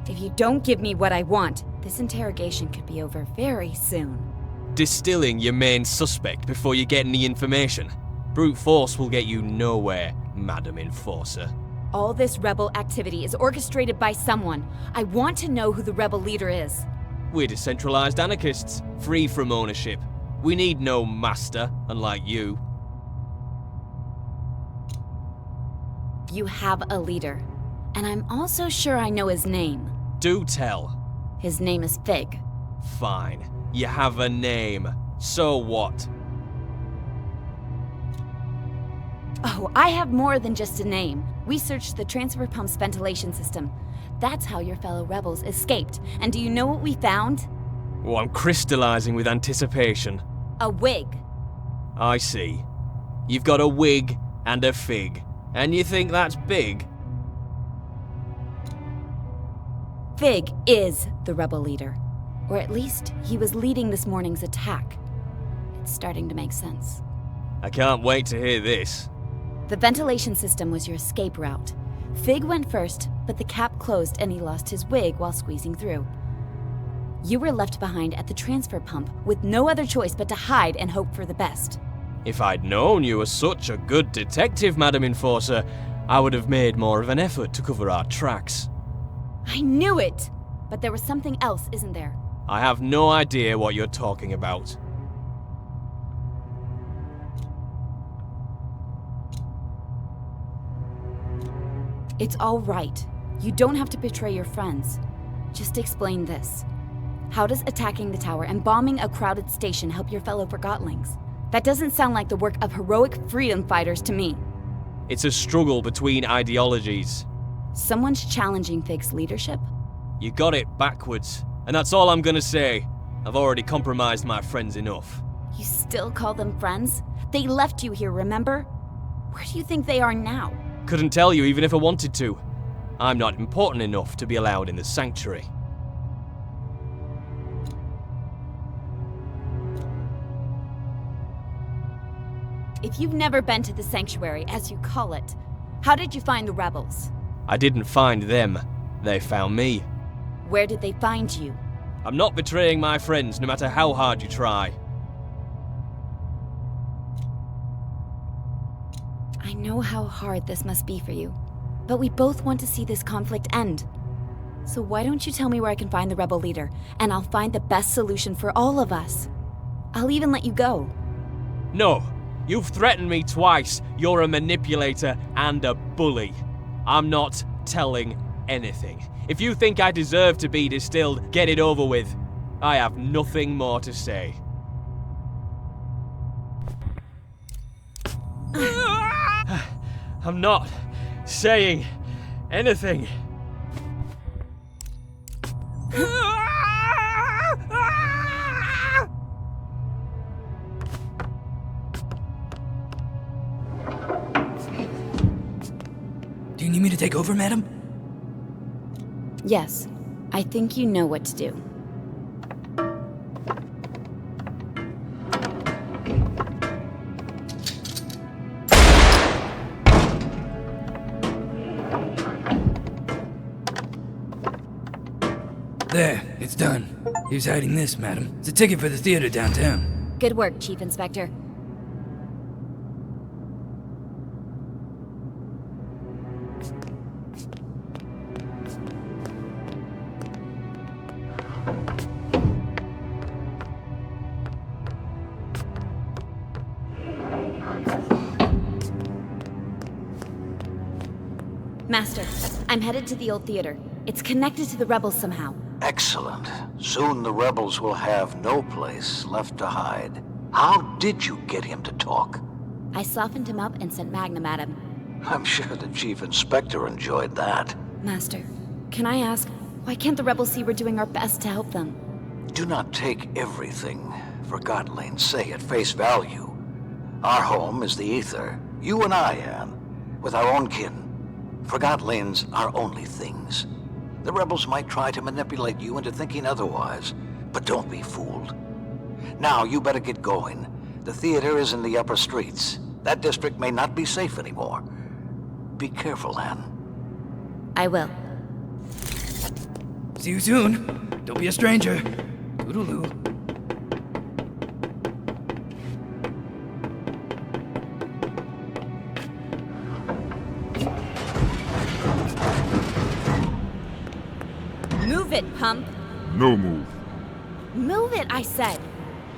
If you don't give me what I want, this interrogation could be over very soon. Distilling your main suspect before you get any information. Brute force will get you nowhere, Madam Enforcer. All this rebel activity is orchestrated by someone. I want to know who the rebel leader is. We're decentralized anarchists, free from ownership. We need no master, unlike you. You have a leader, and I'm also sure I know his name. Do tell. His name is Fig. Fine. You have a name. So what? Oh, I have more than just a name. We searched the transfer pump's ventilation system. That's how your fellow rebels escaped. And do you know what we found? Oh, I'm crystallizing with anticipation. A wig. I see. You've got a wig and a fig. And you think that's big? Fig is the rebel leader. Or at least, he was leading this morning's attack. It's starting to make sense. I can't wait to hear this. The ventilation system was your escape route. Fig went first, but the cap closed and he lost his wig while squeezing through. You were left behind at the transfer pump with no other choice but to hide and hope for the best. If I'd known you were such a good detective, Madam Enforcer, I would have made more of an effort to cover our tracks. I knew it! But there was something else, isn't there? I have no idea what you're talking about. It's all right. You don't have to betray your friends. Just explain this. How does attacking the tower and bombing a crowded station help your fellow Forgottlings? That doesn't sound like the work of heroic freedom fighters to me. It's a struggle between ideologies. Someone's challenging Fig's leadership? You got it backwards, and that's all I'm gonna say. I've already compromised my friends enough. You still call them friends? They left you here, remember? Where do you think they are now? Couldn't tell you even if I wanted to. I'm not important enough to be allowed in the sanctuary. If you've never been to the sanctuary, as you call it, how did you find the rebels? I didn't find them. They found me. Where did they find you? I'm not betraying my friends, no matter how hard you try. I know how hard this must be for you, but we both want to see this conflict end. So why don't you tell me where I can find the rebel leader, and I'll find the best solution for all of us. I'll even let you go. No. You've threatened me twice. You're a manipulator and a bully. I'm not telling anything. If you think I deserve to be distilled, get it over with. I have nothing more to say. I'm not saying anything. you need me to take over, madam? Yes, I think you know what to do. There, it's done. Here's hiding this, madam. It's a ticket for the theater downtown. Good work, Chief Inspector. Master, I'm headed to the old theater. It's connected to the rebels somehow. Excellent. Soon the rebels will have no place left to hide. How did you get him to talk? I softened him up and sent Magnum at him. I'm sure the Chief Inspector enjoyed that. Master, can I ask, why can't the rebels see we're doing our best to help them? Do not take everything Forgottlings say at face value. Our home is the Ether. You and I, Anne, with our own kin. Forgottlings are only things. The rebels might try to manipulate you into thinking otherwise, but don't be fooled. Now, you better get going. The theater is in the upper streets. That district may not be safe anymore. Be careful, Anne. I will. See you soon. Don't be a stranger. Toodaloo. Move it, pump. No move. Move it, I said.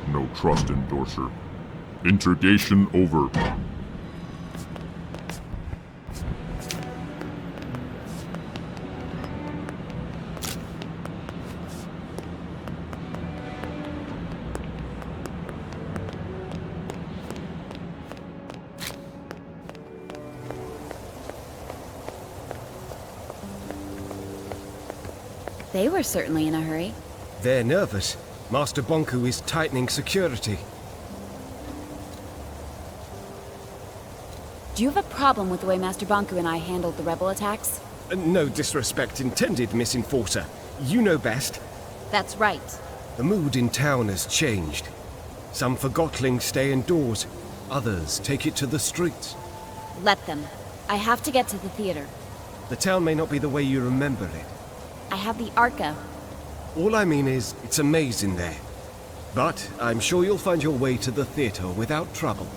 No trust, endorser. Interrogation over. They were certainly in a hurry. They're nervous. Master Bonku is tightening security. Do you have a problem with the way Master Bonku and I handled the rebel attacks? No disrespect intended, Miss Enforcer. You know best. That's right. The mood in town has changed. Some Forgottlings stay indoors. Others take it to the streets. Let them. I have to get to the theater. The town may not be the way you remember it. I have the Arca. All I mean is, it's amazing there. But I'm sure you'll find your way to the theater without trouble.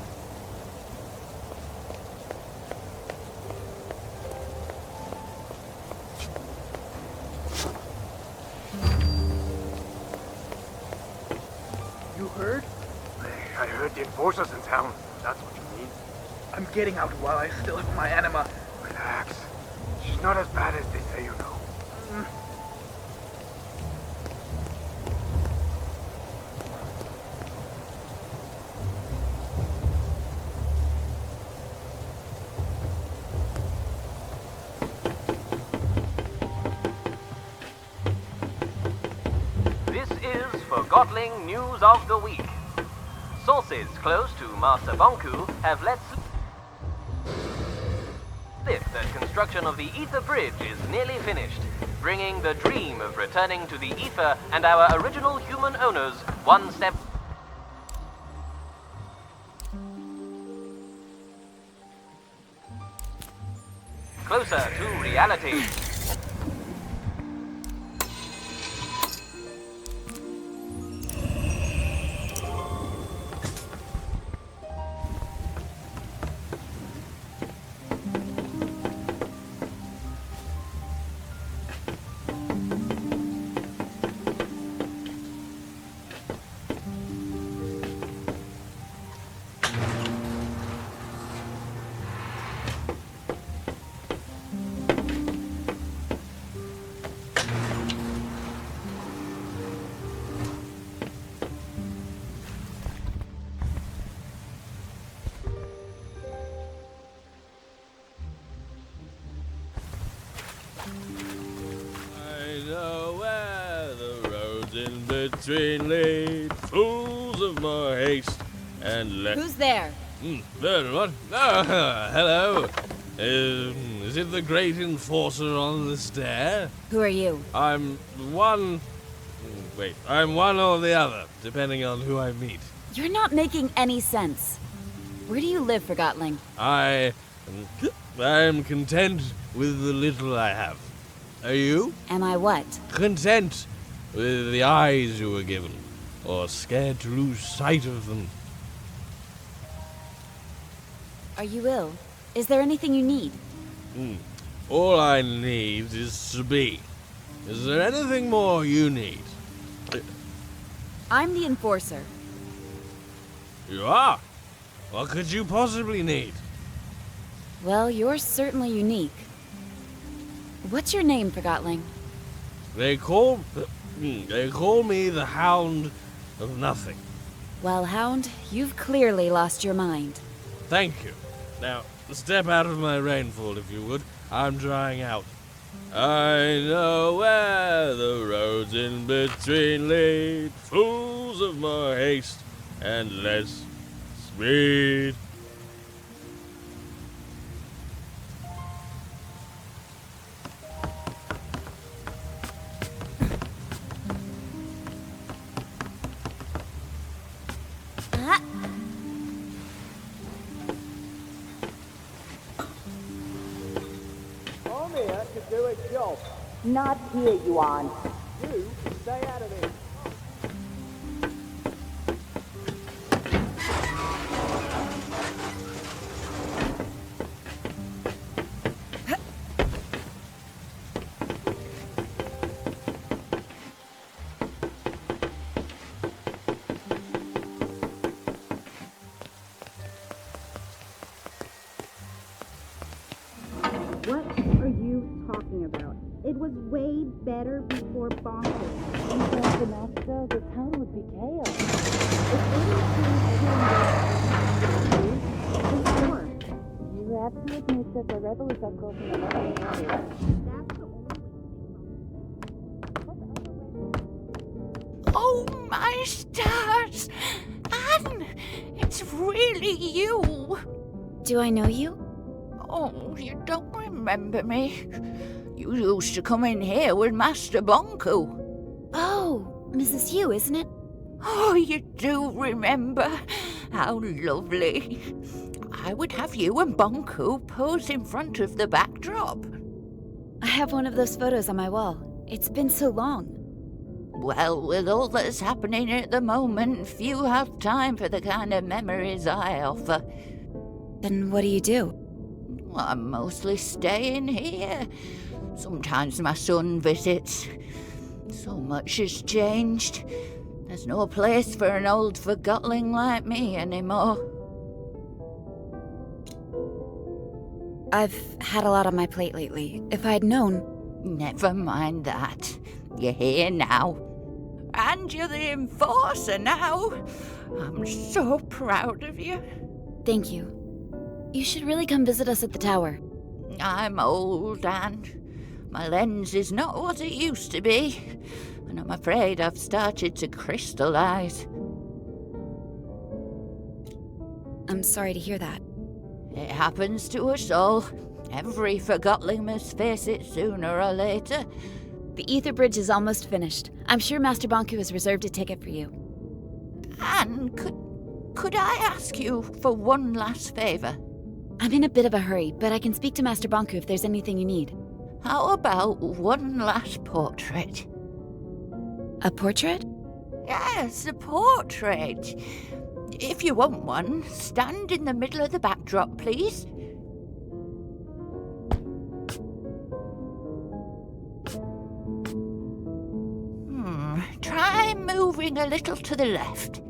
You heard? I heard the enforcers in town. That's what you mean. I'm getting out while I still have my anima. Relax. She's not as bad as they say, you know. Forgottling news of the week. Sources close to Master Bonku have let slip that construction of the Ether Bridge is nearly finished, bringing the dream of returning to the Ether and our original human owners one step closer to reality. Between lead, fools of my haste, and Who's there? What? Oh, hello. Is it the great enforcer on the stair? Who are you? I'm one or the other, depending on who I meet. You're not making any sense. Where do you live, Forgotling? I'm content with the little I have. Are you? Am I what? Content with the eyes you were given, or scared to lose sight of them. Are you ill? Is there anything you need? All I need is to be. Is there anything more you need? I'm the enforcer. You are? What could you possibly need? Well, you're certainly unique. What's your name, Forgotling? They call me the Hound of Nothing. Well, Hound, you've clearly lost your mind. Thank you. Now, step out of my rainfall, if you would. I'm drying out. I know where the roads in between lead, fools of more haste and less speed. I'm here to do a job. Not here, Yuan. You stay out of this. What are you talking about? It was way better before Bonker. Without the master, the town would be chaos. If anything more, you have to admit that the rebels are causing a lot of trouble. That's the only Oh, my stars! Anne! It's really you! Do I know you? Oh, you don't remember me? You used to come in here with Master Bonku. Oh, Mrs. Hugh, isn't it? Oh, you do remember? How lovely. I would have you and Bonku pose in front of the backdrop. I have one of those photos on my wall. It's been so long. Well, with all that's happening at the moment, few have time for the kind of memories I offer. Then what do you do? I'm mostly staying here. Sometimes my son visits. So much has changed. There's no place for an old Forgotling like me anymore. I've had a lot on my plate lately. If I'd known... Never mind that. You're here now. And you're the enforcer now. I'm so proud of you. Thank you. You should really come visit us at the tower. I'm old, and my lens is not what it used to be, and I'm afraid I've started to crystallize. I'm sorry to hear that. It happens to us all. Every Forgotling must face it sooner or later. The Ether Bridge is almost finished. I'm sure Master Bonku has reserved a ticket for you. Anne, could I ask you for one last favour? I'm in a bit of a hurry, but I can speak to Master Bonku if there's anything you need. How about one last portrait? A portrait? Yes, a portrait. If you want one, stand in the middle of the backdrop, please. Try moving a little to the left.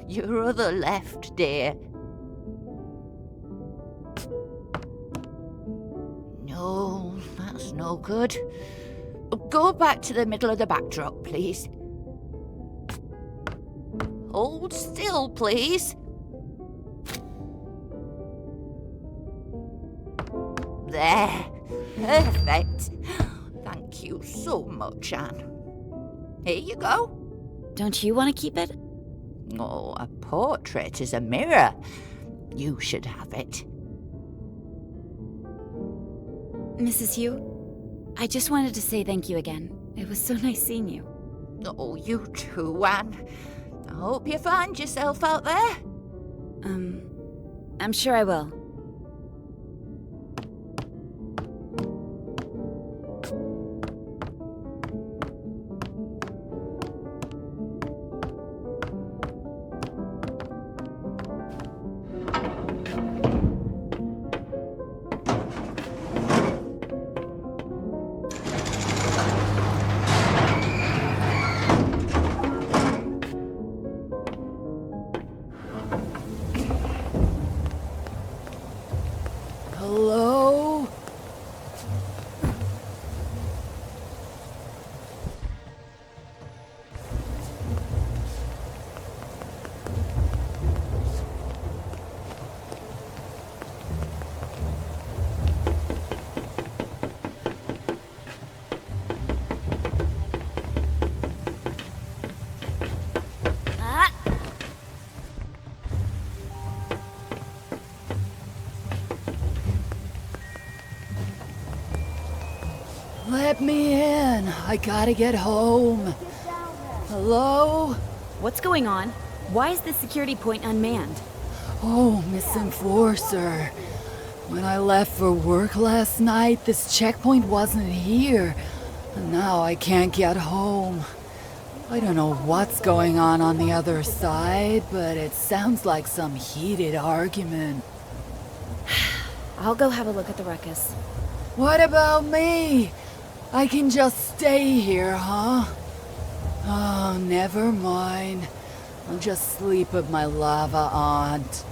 Your other left, dear. No, that's no good. Go back to the middle of the backdrop, please. Hold still, please. There. Perfect. Thank you so much, Anne. Here you go. Don't you want to keep it? Oh, a portrait is a mirror. You should have it. Mrs. Hugh, I just wanted to say thank you again. It was so nice seeing you. Oh, you too, Anne. I hope you find yourself out there. I'm sure I will. Hello? Let me in. I gotta get home. Hello? What's going on? Why is this security point unmanned? Oh, Miss Enforcer. When I left for work last night, this checkpoint wasn't here. And now I can't get home. I don't know what's going on the other side, but it sounds like some heated argument. I'll go have a look at the ruckus. What about me? I can just stay here, huh? Oh, never mind. I'll just sleep with my lava aunt.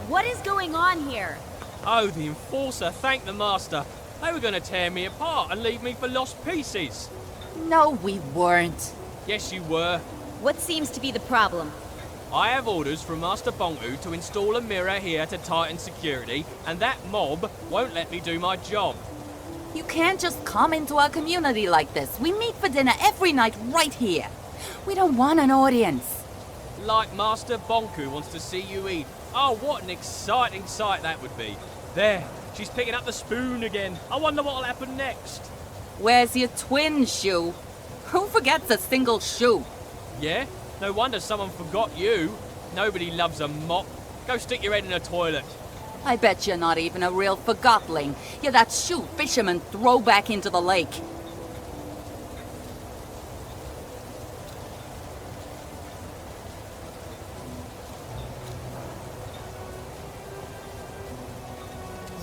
What is going on here? Oh, the Enforcer, thank the Master. They were going to tear me apart and leave me for lost pieces. No, we weren't. Yes, you were. What seems to be the problem? I have orders from Master Bonku to install a mirror here to tighten security, and that mob won't let me do my job. You can't just come into our community like this. We meet for dinner every night right here. We don't want an audience. Like Master Bonku wants to see you eat. Oh, what an exciting sight that would be. There, she's picking up the spoon again. I wonder what'll happen next. Where's your twin shoe? Who forgets a single shoe? Yeah? No wonder someone forgot you. Nobody loves a mop. Go stick your head in a toilet. I bet you're not even a real Forgotling. You're that shoe fishermen throw back into the lake.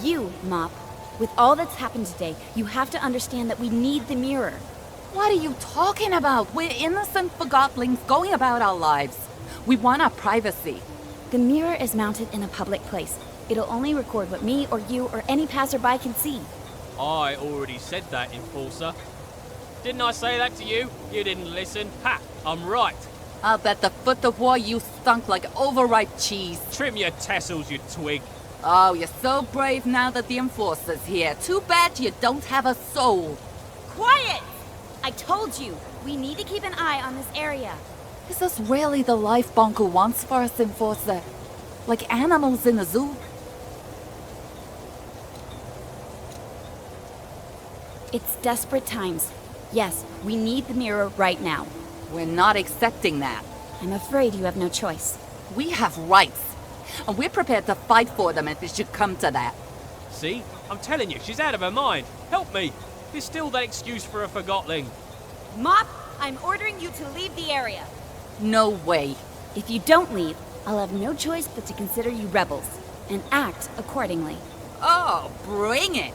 You, Mop, with all that's happened today, you have to understand that we need the mirror. What are you talking about? We're innocent Forgotlings going about our lives. We want our privacy. The mirror is mounted in a public place. It'll only record what me or you or any passerby can see. I already said that, Enforcer. Didn't I say that to you? You didn't listen. Ha! I'm right. I'll bet the foot of war you stunk like overripe cheese. Trim your tassels, you twig. Oh, you're so brave now that the Enforcer's here. Too bad you don't have a soul. Quiet! I told you, we need to keep an eye on this area. Is this really the life Bonku wants for us, Enforcer? Like animals in a zoo? It's desperate times. Yes, we need the mirror right now. We're not accepting that. I'm afraid you have no choice. We have rights. And we're prepared to fight for them if it should come to that. See? I'm telling you, she's out of her mind. Help me. There's still that excuse for a Forgotling. Mop, I'm ordering you to leave the area. No way. If you don't leave, I'll have no choice but to consider you rebels and act accordingly. Oh, bring it.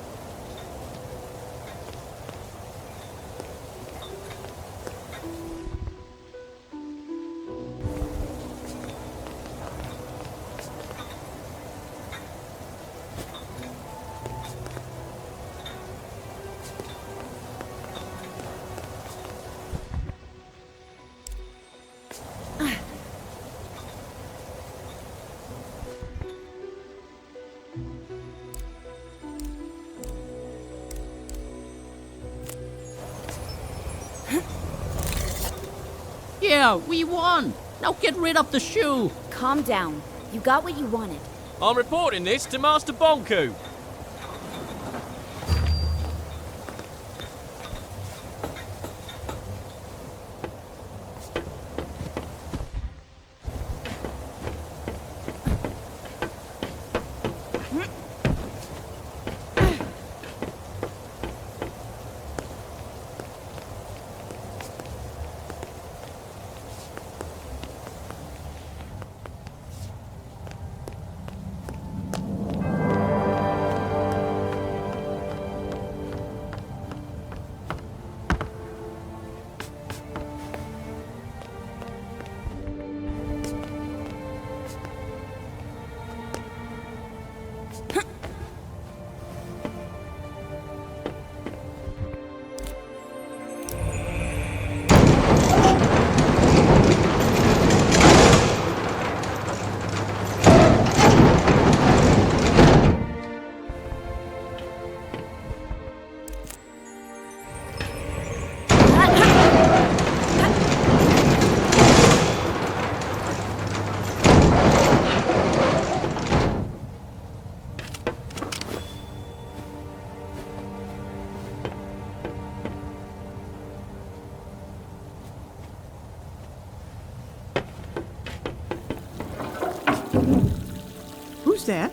Yeah, we won. Now get rid of the shoe. Calm down. You got what you wanted. I'm reporting this to Master Bonku. Who's that?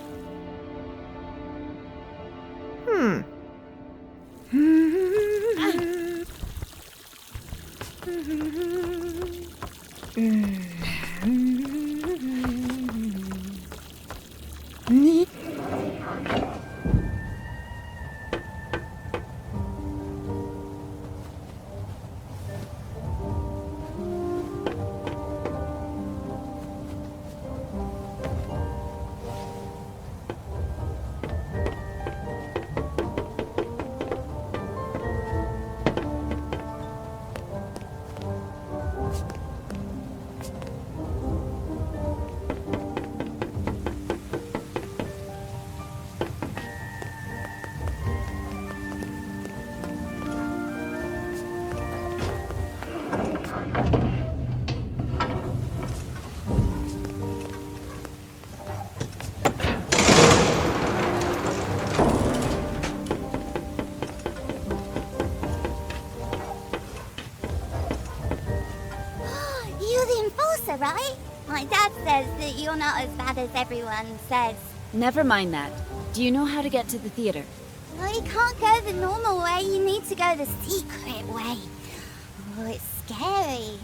You're the enforcer, right? My dad says that you're not as bad as everyone says. Never mind that. Do you know how to get to the theater? Well, you can't go the normal way. You need to go the secret way. Oh, it's scary.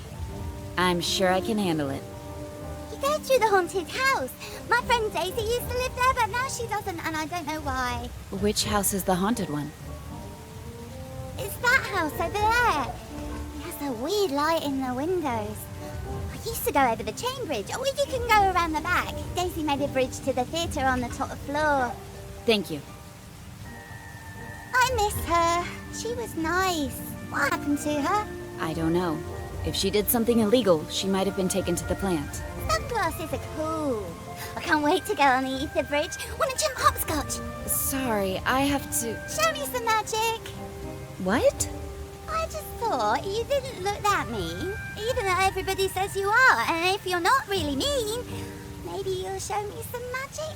I'm sure I can handle it. You go through the haunted house. My friend Daisy used to live there, but now she doesn't, and I don't know why. Which house is the haunted one? It's that house over there. It has a weird light in the windows. I used to go over the chain bridge, or you can go around the back. Daisy made a bridge to the theatre on the top floor. Thank you. I miss her. She was nice. What happened to her? I don't know. If she did something illegal, she might have been taken to the plant. Sunglasses are cool. I can't wait to go on the ether bridge. Wanna jump hopscotch? Sorry, I have to... Show me some magic. What? I just thought you didn't look that mean, even though everybody says you are. And if you're not really mean, maybe you'll show me some magic.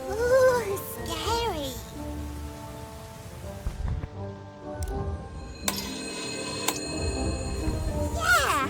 Ooh, scary. Yeah!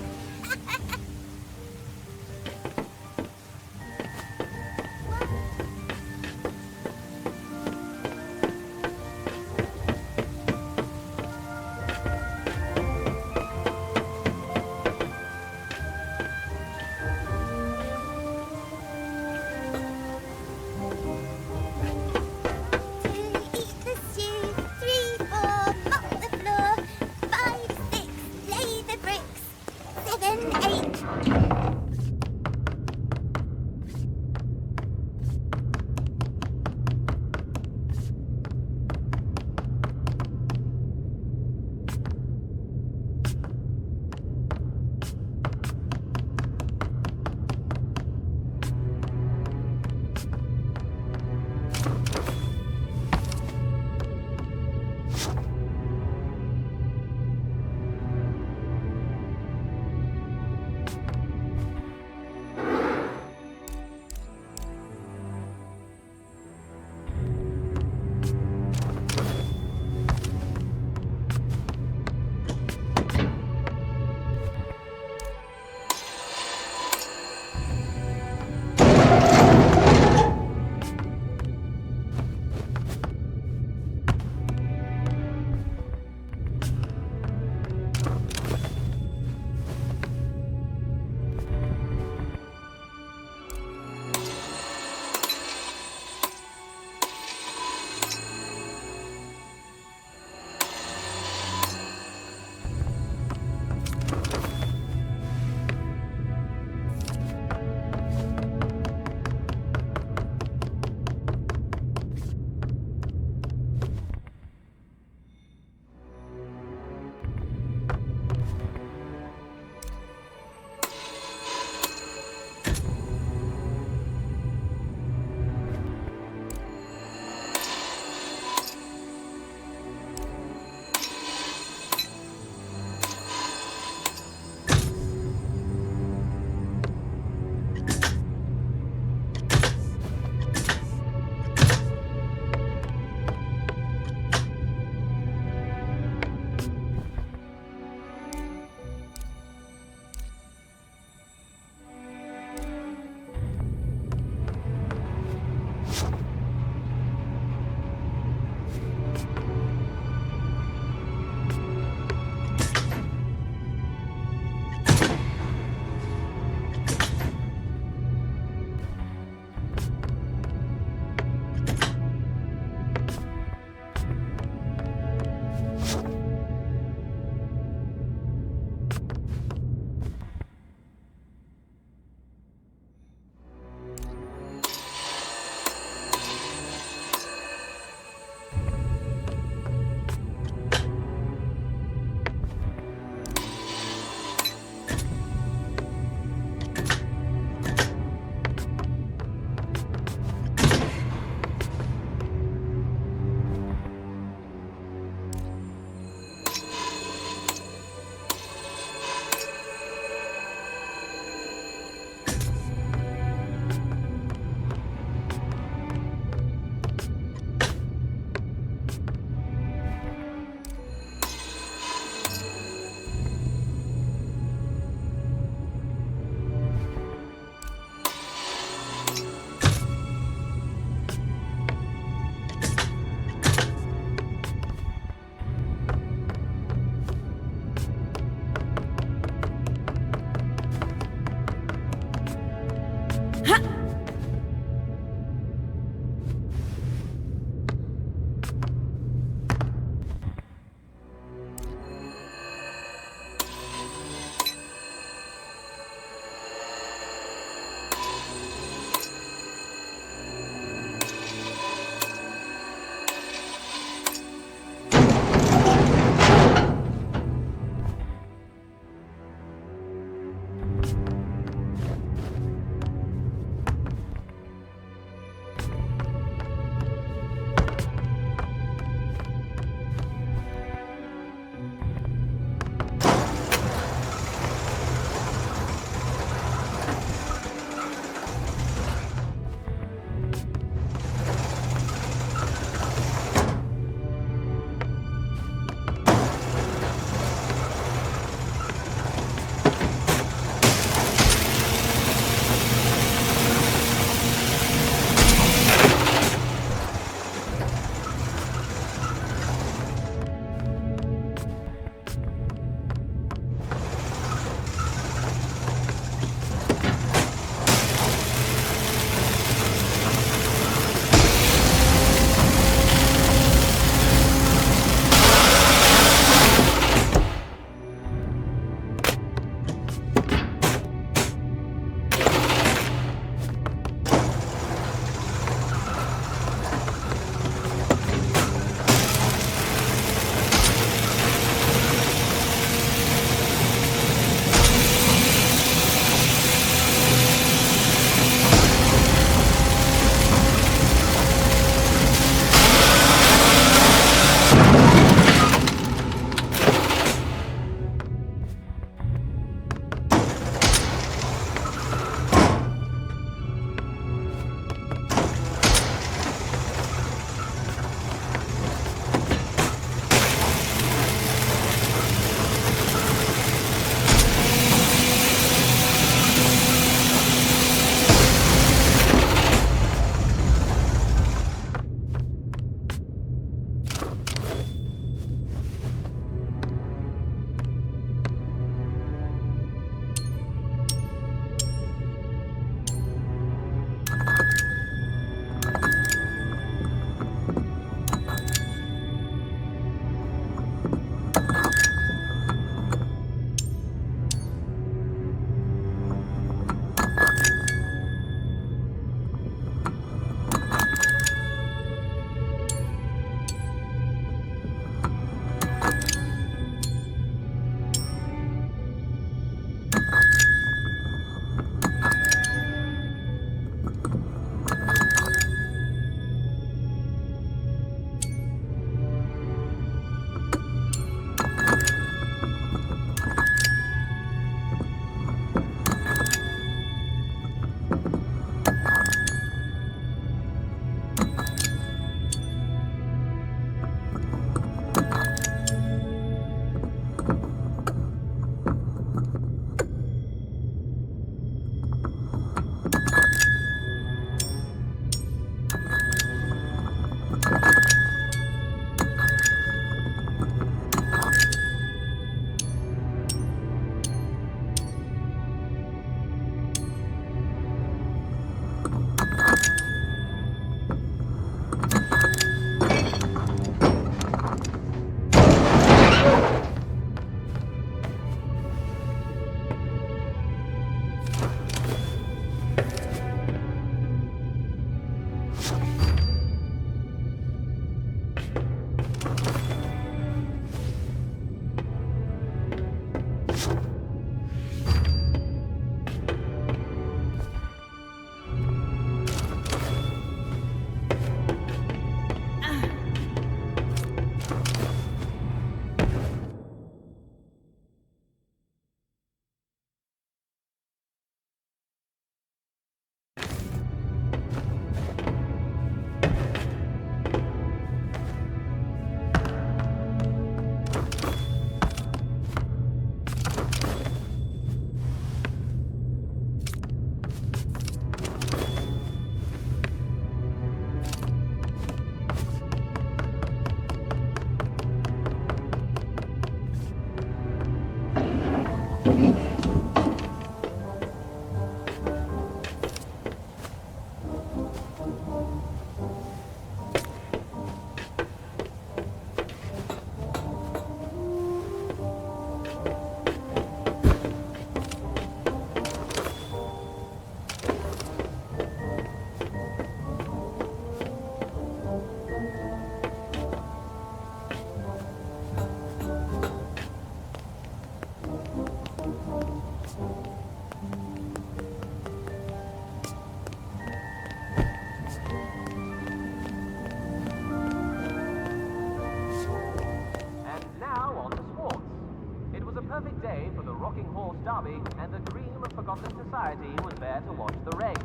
perfect day for the Rocking Horse Derby, and the cream of Forgotton society was there to watch the race.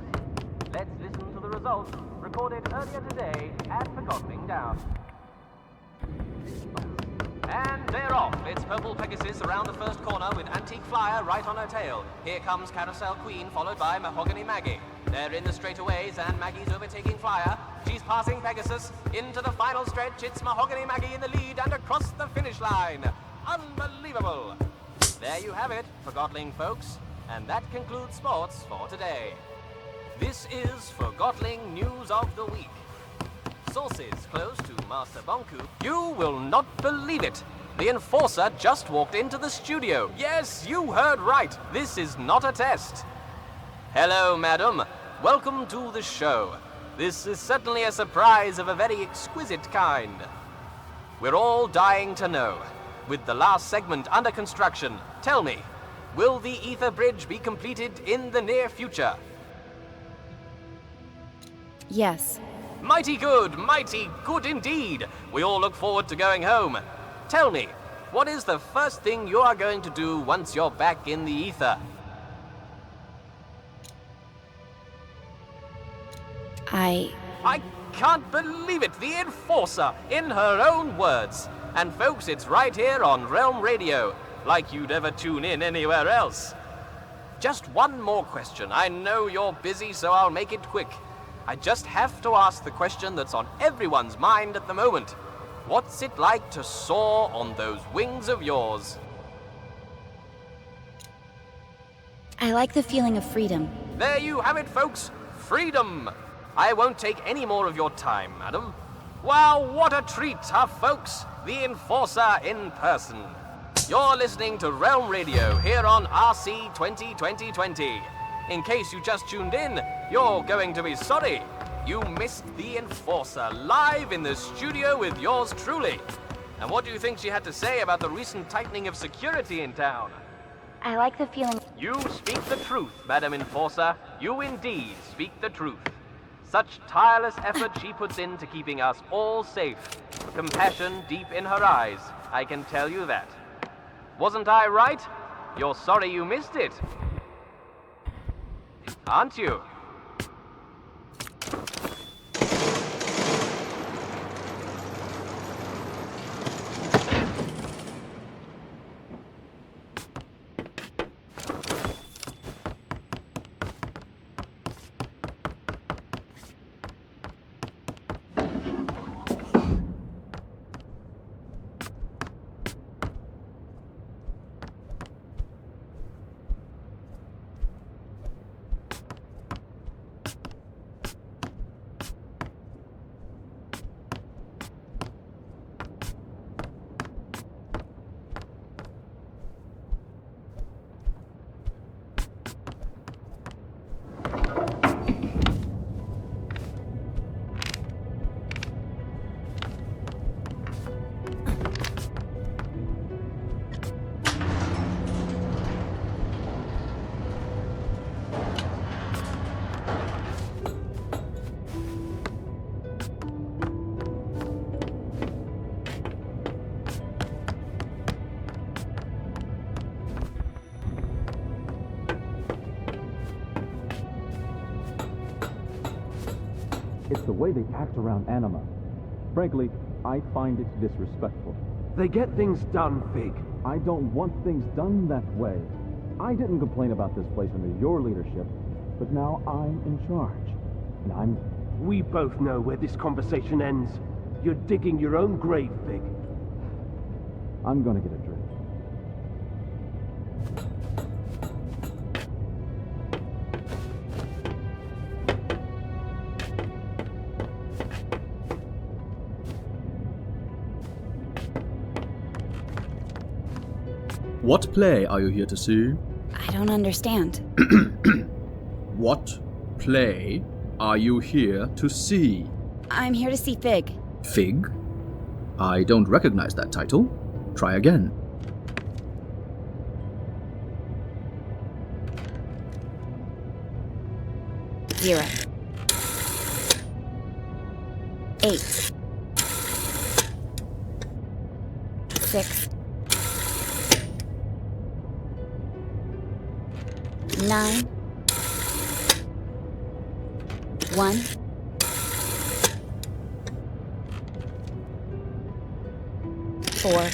Let's listen to the results, recorded earlier today at Forgotton Down. And they're off. It's Purple Pegasus around the first corner with Antique Flyer right on her tail. Here comes Carousel Queen, followed by Mahogany Maggie. They're in the straightaways, and Maggie's overtaking Flyer. She's passing Pegasus. Into the final stretch, it's Mahogany Maggie in the lead and across the finish line. Unbelievable! There you have it, Forgotling folks. And that concludes sports for today. This is Forgotling News of the Week. Sources close to Master Bonku. You will not believe it. The Enforcer just walked into the studio. Yes, you heard right. This is not a test. Hello, madam. Welcome to the show. This is certainly a surprise of a very exquisite kind. We're all dying to know. With the last segment under construction, tell me, will the Ether Bridge be completed in the near future? Yes. Mighty good indeed. We all look forward to going home. Tell me, what is the first thing you are going to do once you're back in the ether? I can't believe it. The Enforcer, in her own words. And folks, it's right here on Realm Radio, like you'd ever tune in anywhere else. Just one more question. I know you're busy, so I'll make it quick. I just have to ask the question that's on everyone's mind at the moment. What's it like to soar on those wings of yours? I like the feeling of freedom. There you have it, folks. Freedom. I won't take any more of your time, madam. Wow, what a treat, huh, folks? The Enforcer in person. You're listening to Realm Radio here on RC 2020. In case you just tuned in, you're going to be sorry. You missed the Enforcer live in the studio with yours truly. And what do you think she had to say about the recent tightening of security in town? I like the feeling. You speak the truth, Madam Enforcer. You indeed speak the truth. Such tireless effort she puts into keeping us all safe. Compassion deep in her eyes, I can tell you that. Wasn't I right? You're sorry you missed it, aren't you? It's the way they act around Anima. Frankly, I find it disrespectful. They get things done, Fig. I don't want things done that way. I didn't complain about this place under your leadership, but now I'm in charge. And We both know where this conversation ends. You're digging your own grave, Fig. I'm gonna get a drink. What play are you here to see? I don't understand. What play are you here to see? I'm here to see Fig. Fig? I don't recognize that title. Try again. Zero. 8. 6. 9, 1, 4,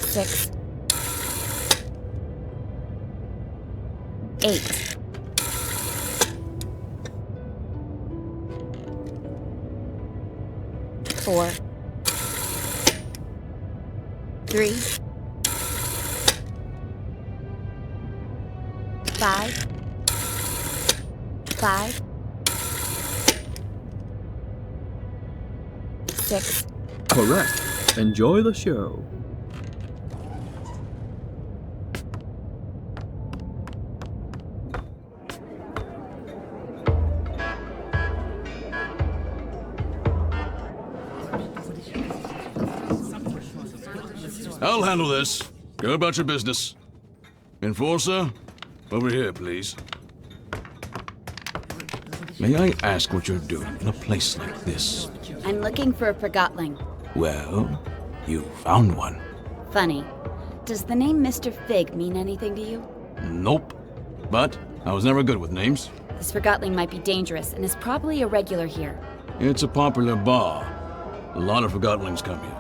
6, 8, 4, 3, 5, 5, 6. Correct. Enjoy the show. I'll handle this. Go about your business. Enforcer, over here, please. May I ask what you're doing in a place like this? I'm looking for a Forgotling. Well, you found one. Funny. Does the name Mr. Fig mean anything to you? Nope. But I was never good with names. This Forgotling might be dangerous and is probably a regular here. It's a popular bar. A lot of Forgottlings come here.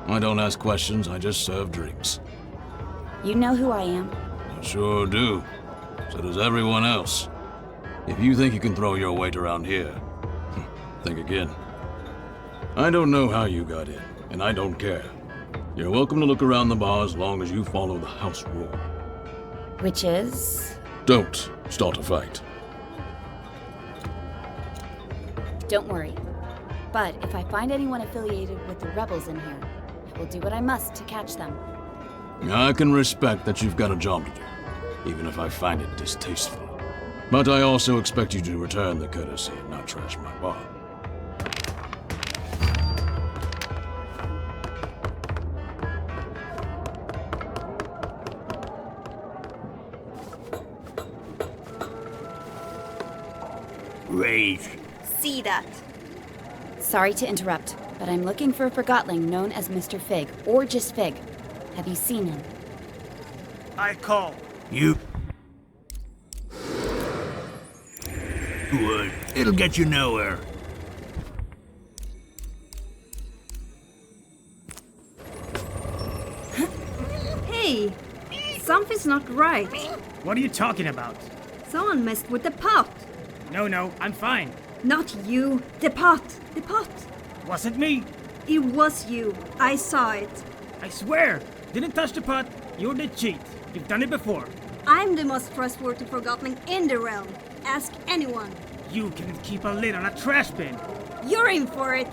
I don't ask questions, I just serve drinks. You know who I am? I sure do. So does everyone else. If you think you can throw your weight around here, think again. I don't know how you got in, and I don't care. You're welcome to look around the bar as long as you follow the house rule. Which is? Don't start a fight. Don't worry. But if I find anyone affiliated with the rebels in here, I will do what I must to catch them. I can respect that you've got a job to do, even if I find it distasteful. But I also expect you to return the courtesy and not trash my bar. Rage. See that. Sorry to interrupt, but I'm looking for a Forgotling known as Mr. Fig, or just Fig. Have you seen him? I call. You. Would. It'll get you nowhere. Hey, something's not right. What are you talking about? Someone messed with the pot. No, I'm fine. Not you. The pot. The pot. Wasn't me. It was you. I saw it. I swear. Didn't touch the pot. You did cheat. You've done it before. I'm the most trustworthy Forgotling in the realm. Ask anyone. You can keep a lid on a trash bin. You're in for it.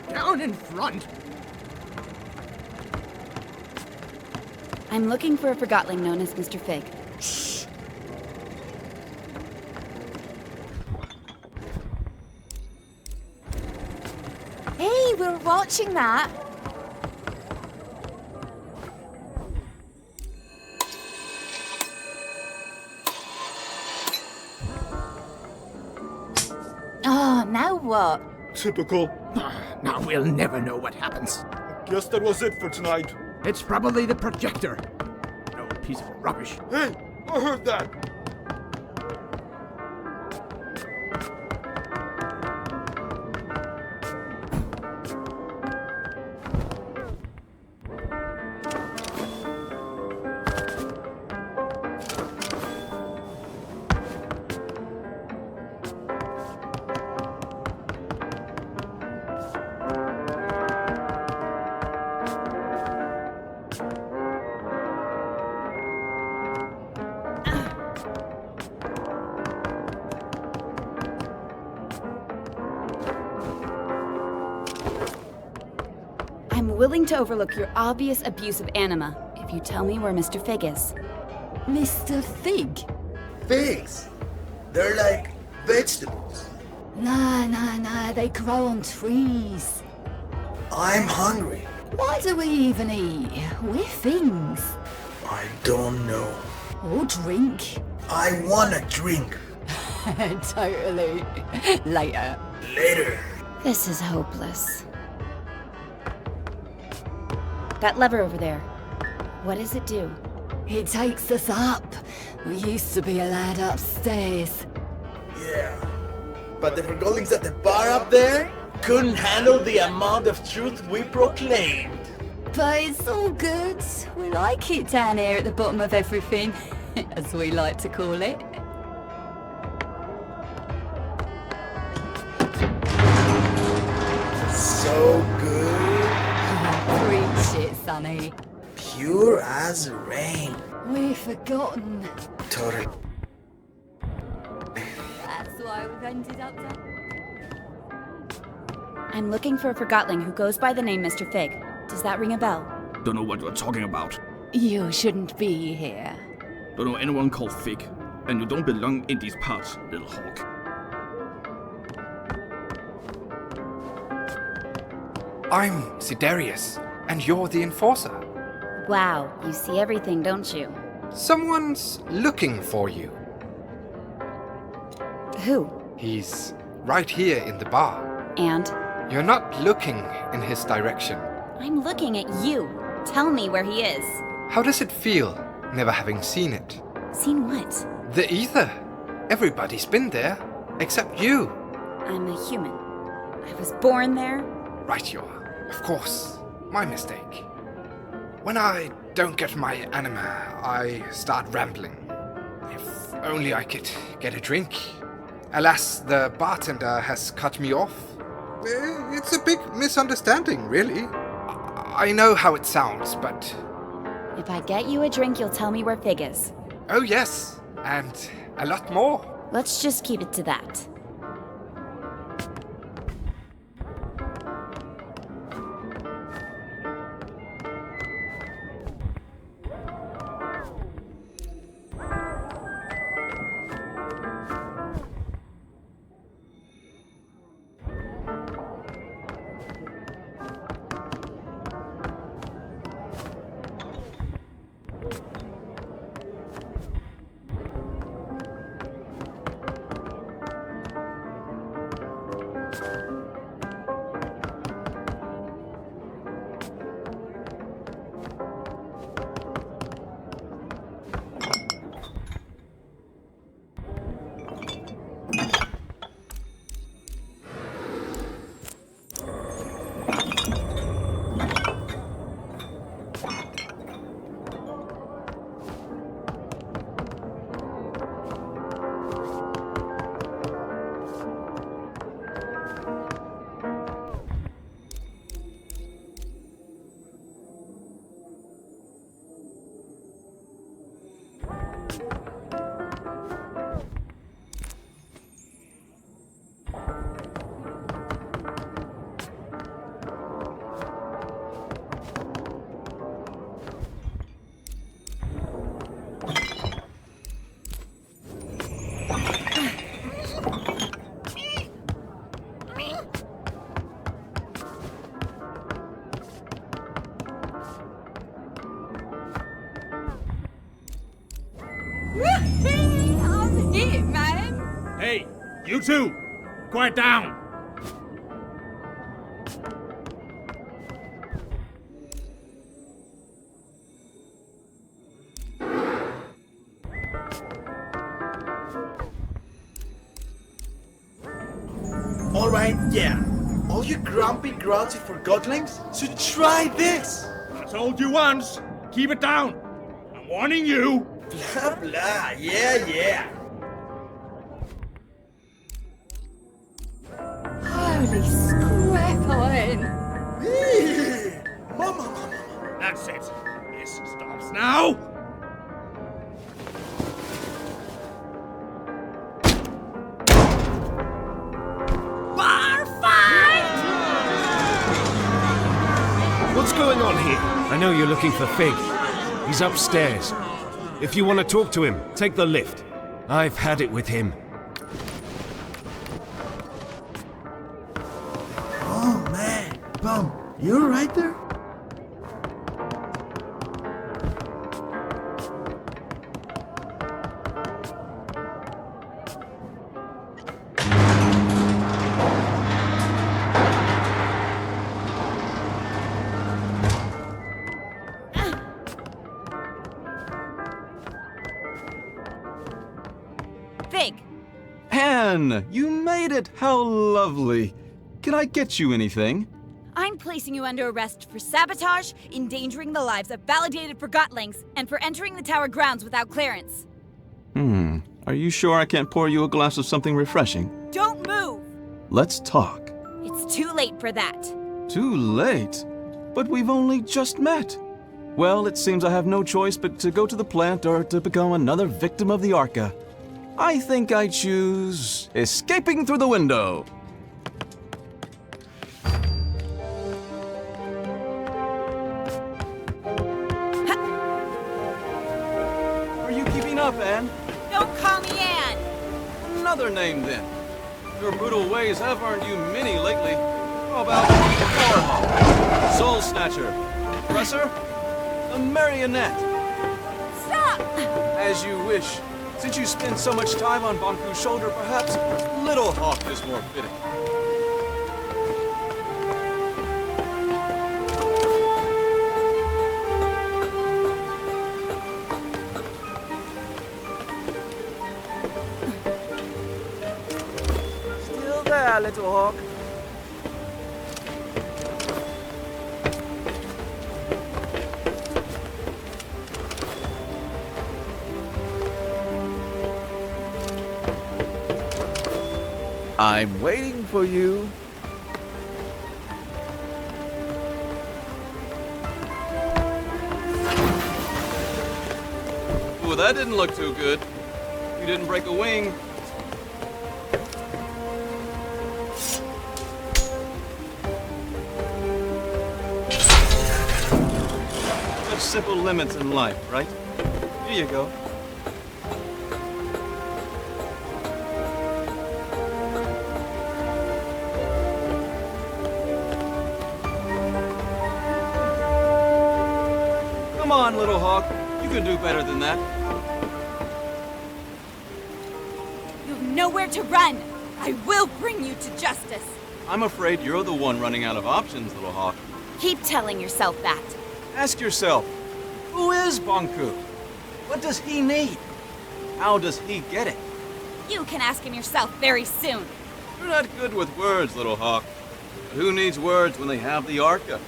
Down in front. I'm looking for a Forgotling known as Mr. Fig. touching that! Oh, now what? Typical. Now we'll never know what happens. Guess that was it for tonight. It's probably the projector. No piece of rubbish. Hey, I heard that. I'm willing to overlook your obvious abuse of anima if you tell me where Mr. Fig is. Mr. Fig? Figs? They're like vegetables. Nah, they grow on trees. I'm hungry. Why do we even eat? We're things. I don't know. Or drink. I wanna drink. Totally. Later. Later. This is hopeless. That lever over there, what does it do? It takes us up. We used to be allowed upstairs. Yeah. But the Forgottons at the bar up there couldn't handle the amount of truth we proclaimed. But it's all good. We like it down here at the bottom of everything, as we like to call it. So good. Preach it, Sonny. Pure as rain. We're forgotten. Totally. That's why we've ended up down. I'm looking for a Forgotling who goes by the name Mr. Fig. Does that ring a bell? Don't know what you're talking about. You shouldn't be here. Don't know anyone called Fig. And you don't belong in these parts, little hawk. I'm Sidarius, and you're the Enforcer. Wow, you see everything, don't you? Someone's looking for you. Who? He's right here in the bar. And? You're not looking in his direction. I'm looking at you. Tell me where he is. How does it feel, never having seen it? Seen what? The ether. Everybody's been there, except you. I'm a human. I was born there. Right you are. Of course. My mistake. When I don't get my anima, I start rambling. If only I could get a drink. Alas, the bartender has cut me off. It's a big misunderstanding, really. I know how it sounds, but... If I get you a drink, you'll tell me where Fig is. Oh yes, and a lot more. Let's just keep it to that. I'm hit, man. Hey, you two! Quiet down! Alright, yeah. All you grumpy, grouchy Forgottlings should try this! I told you once! Keep it down! I'm warning you! Blah blah, yeah. Holy scrappling! Mama. That's it. This stops now! Bar fight! What's going on here? I know you're looking for Fig. He's upstairs. If you want to talk to him, take the lift. I've had it with him. Oh man, Bum, you right there? Fig! Anne, you made it! How lovely! Can I get you anything? I'm placing you under arrest for sabotage, endangering the lives of validated Forgottlings, and for entering the tower grounds without clearance. Are you sure I can't pour you a glass of something refreshing? Don't move! Let's talk. It's too late for that. Too late? But we've only just met. Well, it seems I have no choice but to go to the plant or to become another victim of the Arca. I think I choose escaping through the window. Are you keeping up, Anne? Don't call me Anne! Another name, then. Your brutal ways have earned you many lately. How about Warhawk, Soul Snatcher, Oppressor, a Marionette? Stop! As you wish. Since you spend so much time on Banku's shoulder, perhaps Little Hawk is more fitting. Still there, Little Hawk. I'm waiting for you. Well, that didn't look too good. You didn't break a wing. Such simple limits in life, right? Here you go. Come on, Little Hawk. You can do better than that. You have nowhere to run! I will bring you to justice! I'm afraid you're the one running out of options, Little Hawk. Keep telling yourself that. Ask yourself, who is Banku? What does he need? How does he get it? You can ask him yourself very soon. You're not good with words, Little Hawk. But who needs words when they have the Arca?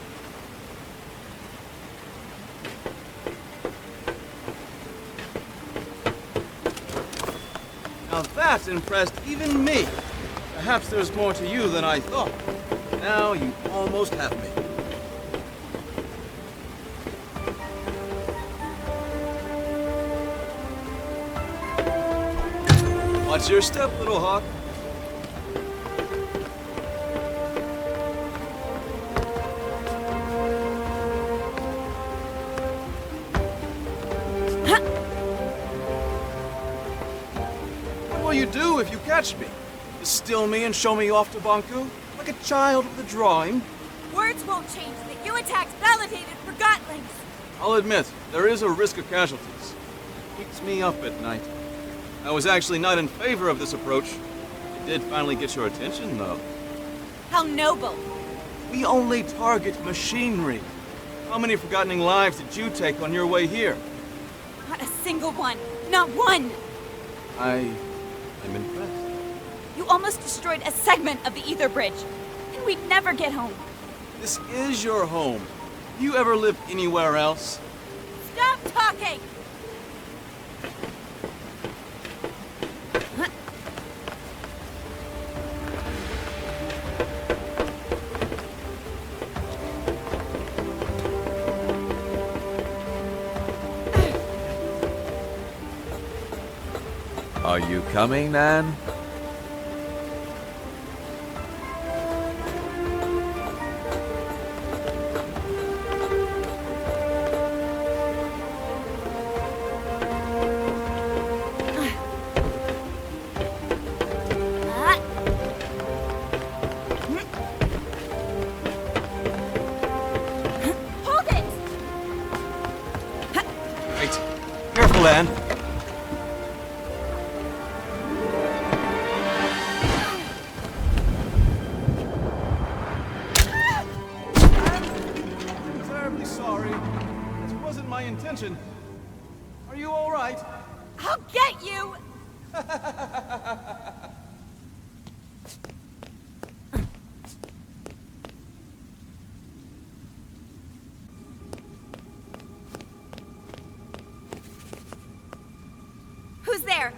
Now that impressed even me. Perhaps there's more to you than I thought. Now you almost have me. Watch your step, Little Hawk. What will you do if you catch me? Still me and show me off to Banku? Like a child with a drawing? Words won't change that you attacked validated Forgottlings. I'll admit, there is a risk of casualties. keeps me up at night. I was actually not in favor of this approach. It did finally get your attention, though. How noble! We only target machinery. How many Forgottening lives did you take on your way here? Not a single one. Not one! I am impressed. You almost destroyed a segment of the ether bridge. And we'd never get home. This is your home. You ever lived anywhere else? Stop talking! Are you coming, Nan? Hold it! Wait. Careful, Anne. I'm terribly sorry. This wasn't my intention. Are you all right? I'll get you! Who's there?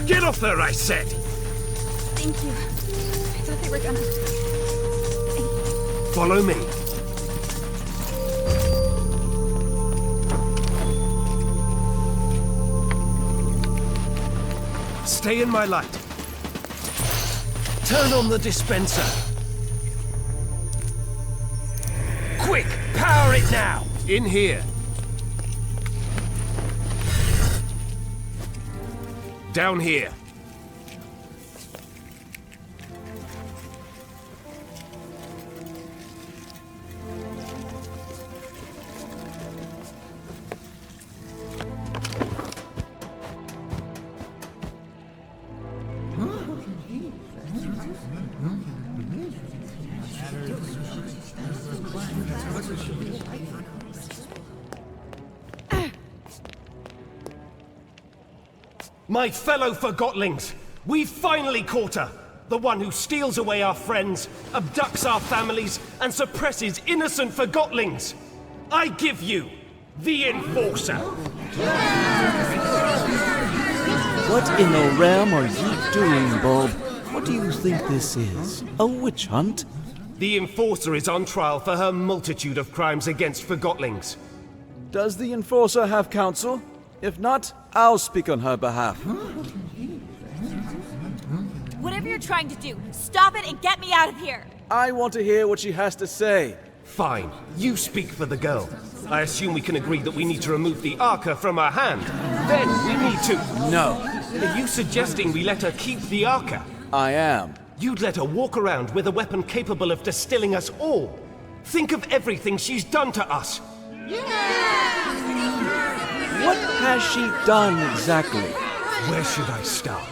Get off her, I said! Thank you. I thought they were gonna... Follow me. Stay in my light. Turn on the dispenser. Quick! Power it now! In here. Down here. My fellow Forgotlings, we've finally caught her! The one who steals away our friends, abducts our families, and suppresses innocent Forgotlings! I give you the Enforcer! What in the realm are you doing, Bob? What do you think this is? A witch hunt? The Enforcer is on trial for her multitude of crimes against Forgotlings. Does the Enforcer have counsel? If not, I'll speak on her behalf. Whatever you're trying to do, stop it and get me out of here! I want to hear what she has to say. Fine. You speak for the girl. I assume we can agree that we need to remove the Arca from her hand. Then we need to... No. Are you suggesting we let her keep the Arca? I am. You'd let her walk around with a weapon capable of distilling us all. Think of everything she's done to us. What has she done exactly? Where should I start?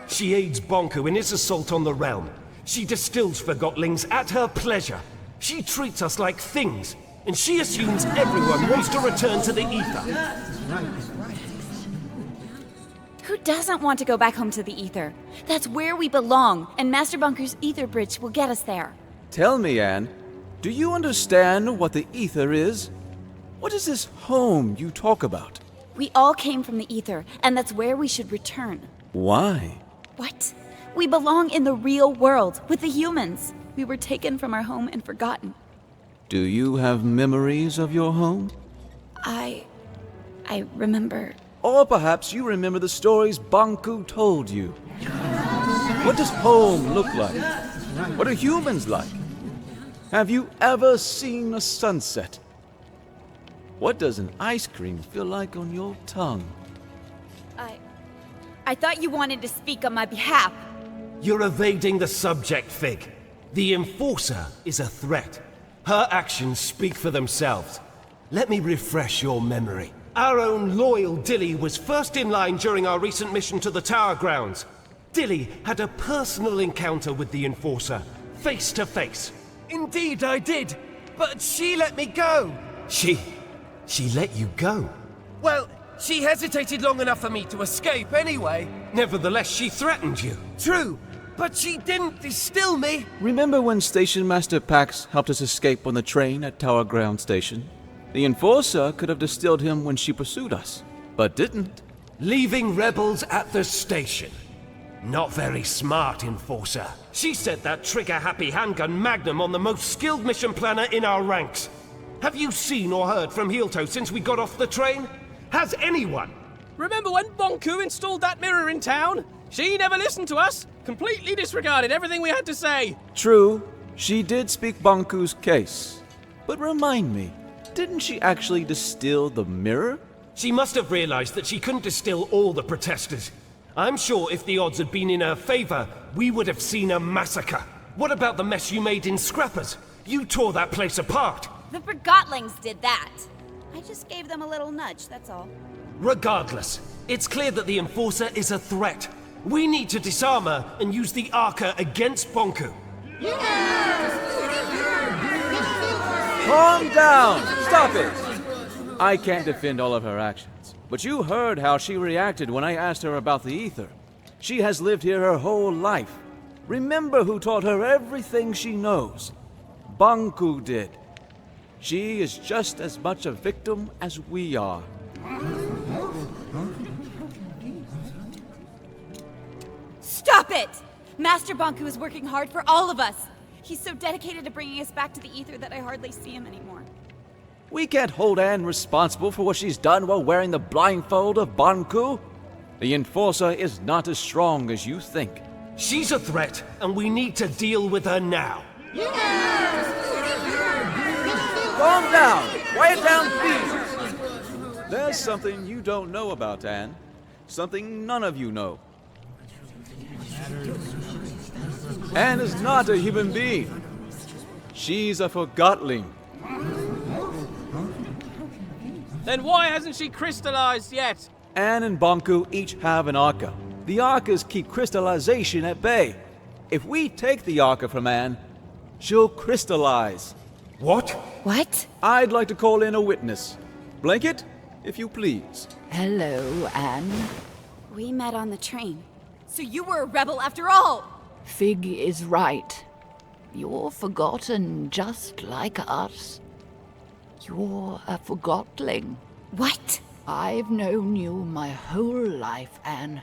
She aids Bonku in his assault on the realm. She distills Forgotlings at her pleasure. She treats us like things, and she assumes everyone wants to return to the ether. Who doesn't want to go back home to the ether? That's where we belong, and Master Bunker's ether bridge will get us there. Tell me, Anne, do you understand what the ether is? What is this home you talk about? We all came from the ether, and that's where we should return. Why? What? We belong in the real world, with the humans. We were taken from our home and forgotten. Do you have memories of your home? I remember... Or perhaps you remember the stories Bonku told you. What does home look like? What are humans like? Have you ever seen a sunset? What does an ice cream feel like on your tongue? I thought you wanted to speak on my behalf. You're evading the subject, Fig. The Enforcer is a threat. Her actions speak for themselves. Let me refresh your memory. Our own loyal Dilly was first in line during our recent mission to the Tower Grounds. Dilly had a personal encounter with the Enforcer, face to face. Indeed I did, but she let me go. She let you go? Well, she hesitated long enough for me to escape anyway. Nevertheless, she threatened you. True, but she didn't distill me. Remember when Station Master Pax helped us escape on the train at Tower Ground Station? The Enforcer could have distilled him when she pursued us, but didn't. Leaving rebels at the station. Not very smart, Enforcer. She set that trigger-happy handgun Magnum on the most skilled mission planner in our ranks. Have you seen or heard from Heelto since we got off the train? Has anyone? Remember when Bonku installed that mirror in town? She never listened to us. Completely disregarded everything we had to say. True, she did speak Bonku's case. But remind me, didn't she actually distill the mirror? She must have realized that she couldn't distill all the protesters. I'm sure if the odds had been in her favor, we would have seen a massacre. What about the mess you made in Scrappers? You tore that place apart. The Forgotlings did that. I just gave them a little nudge, that's all. Regardless, it's clear that the Enforcer is a threat. We need to disarm her and use the Arca against Bonku. Calm down! Stop it! I can't defend all of her actions, but you heard how she reacted when I asked her about the ether. She has lived here her whole life. Remember who taught her everything she knows. Bonku did. She is just as much a victim as we are. Stop it! Master Bonku is working hard for all of us. He's so dedicated to bringing us back to the ether that I hardly see him anymore. We can't hold Anne responsible for what she's done while wearing the blindfold of Bonku. The Enforcer is not as strong as you think. She's a threat, and we need to deal with her now. Calm down! Quiet down, please! There's something you don't know about Anne. Something none of you know. Anne is not a human being. She's a Forgotling. Then why hasn't she crystallized yet? Anne and Bonku each have an Arca. The Arcas keep crystallization at bay. If we take the Arca from Anne, she'll crystallize. What? What? I'd like to call in a witness. Blanket, if you please. Hello, Anne. We met on the train. So you were a rebel after all! Fig is right. You're forgotten just like us. You're a Forgotling. What? I've known you my whole life, Anne.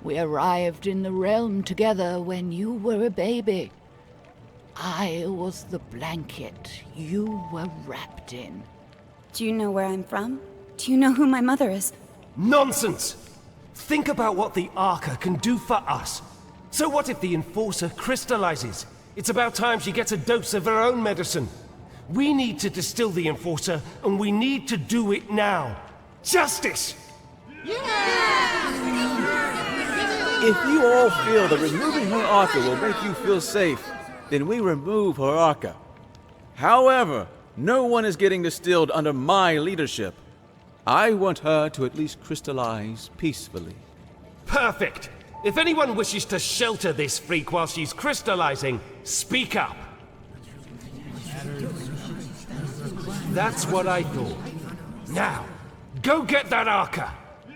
We arrived in the realm together when you were a baby. I was the blanket you were wrapped in. Do you know where I'm from? Do you know who my mother is? Nonsense! Think about what the Arca can do for us. So what if the Enforcer crystallizes? It's about time she gets a dose of her own medicine. We need to distill the Enforcer, and we need to do it now. Justice! If you all feel that removing her Arca will make you feel safe, then we remove her Arca. However, no one is getting distilled under my leadership. I want her to at least crystallize peacefully. Perfect! If anyone wishes to shelter this freak while she's crystallizing, speak up. That's what I thought. Now, go get that Arca!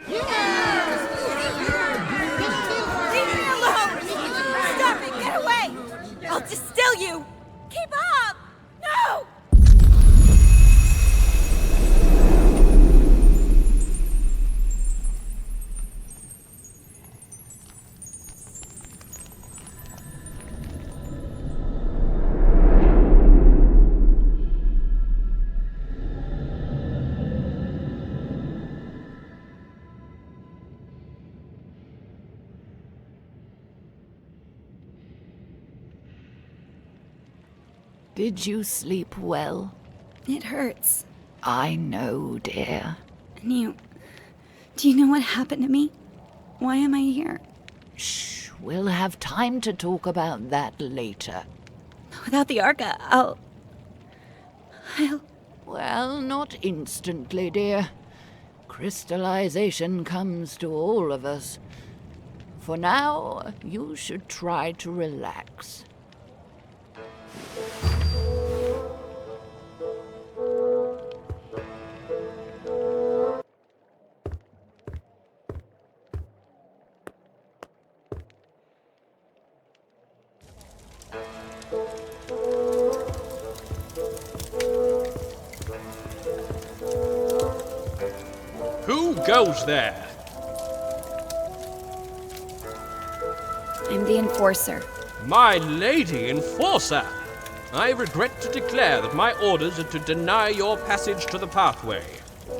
Leave me alone! Stop it! Get away! I'll distill you! Keep up! No! Did you sleep well? It hurts. I know, dear. And do you know what happened to me? Why am I here? Shh, we'll have time to talk about that later. Without the Arca, I'll... Well, not instantly, dear. Crystallization comes to all of us. For now, you should try to relax. Who goes there? I'm the Enforcer. My Lady Enforcer! I regret to declare that my orders are to deny your passage to the pathway.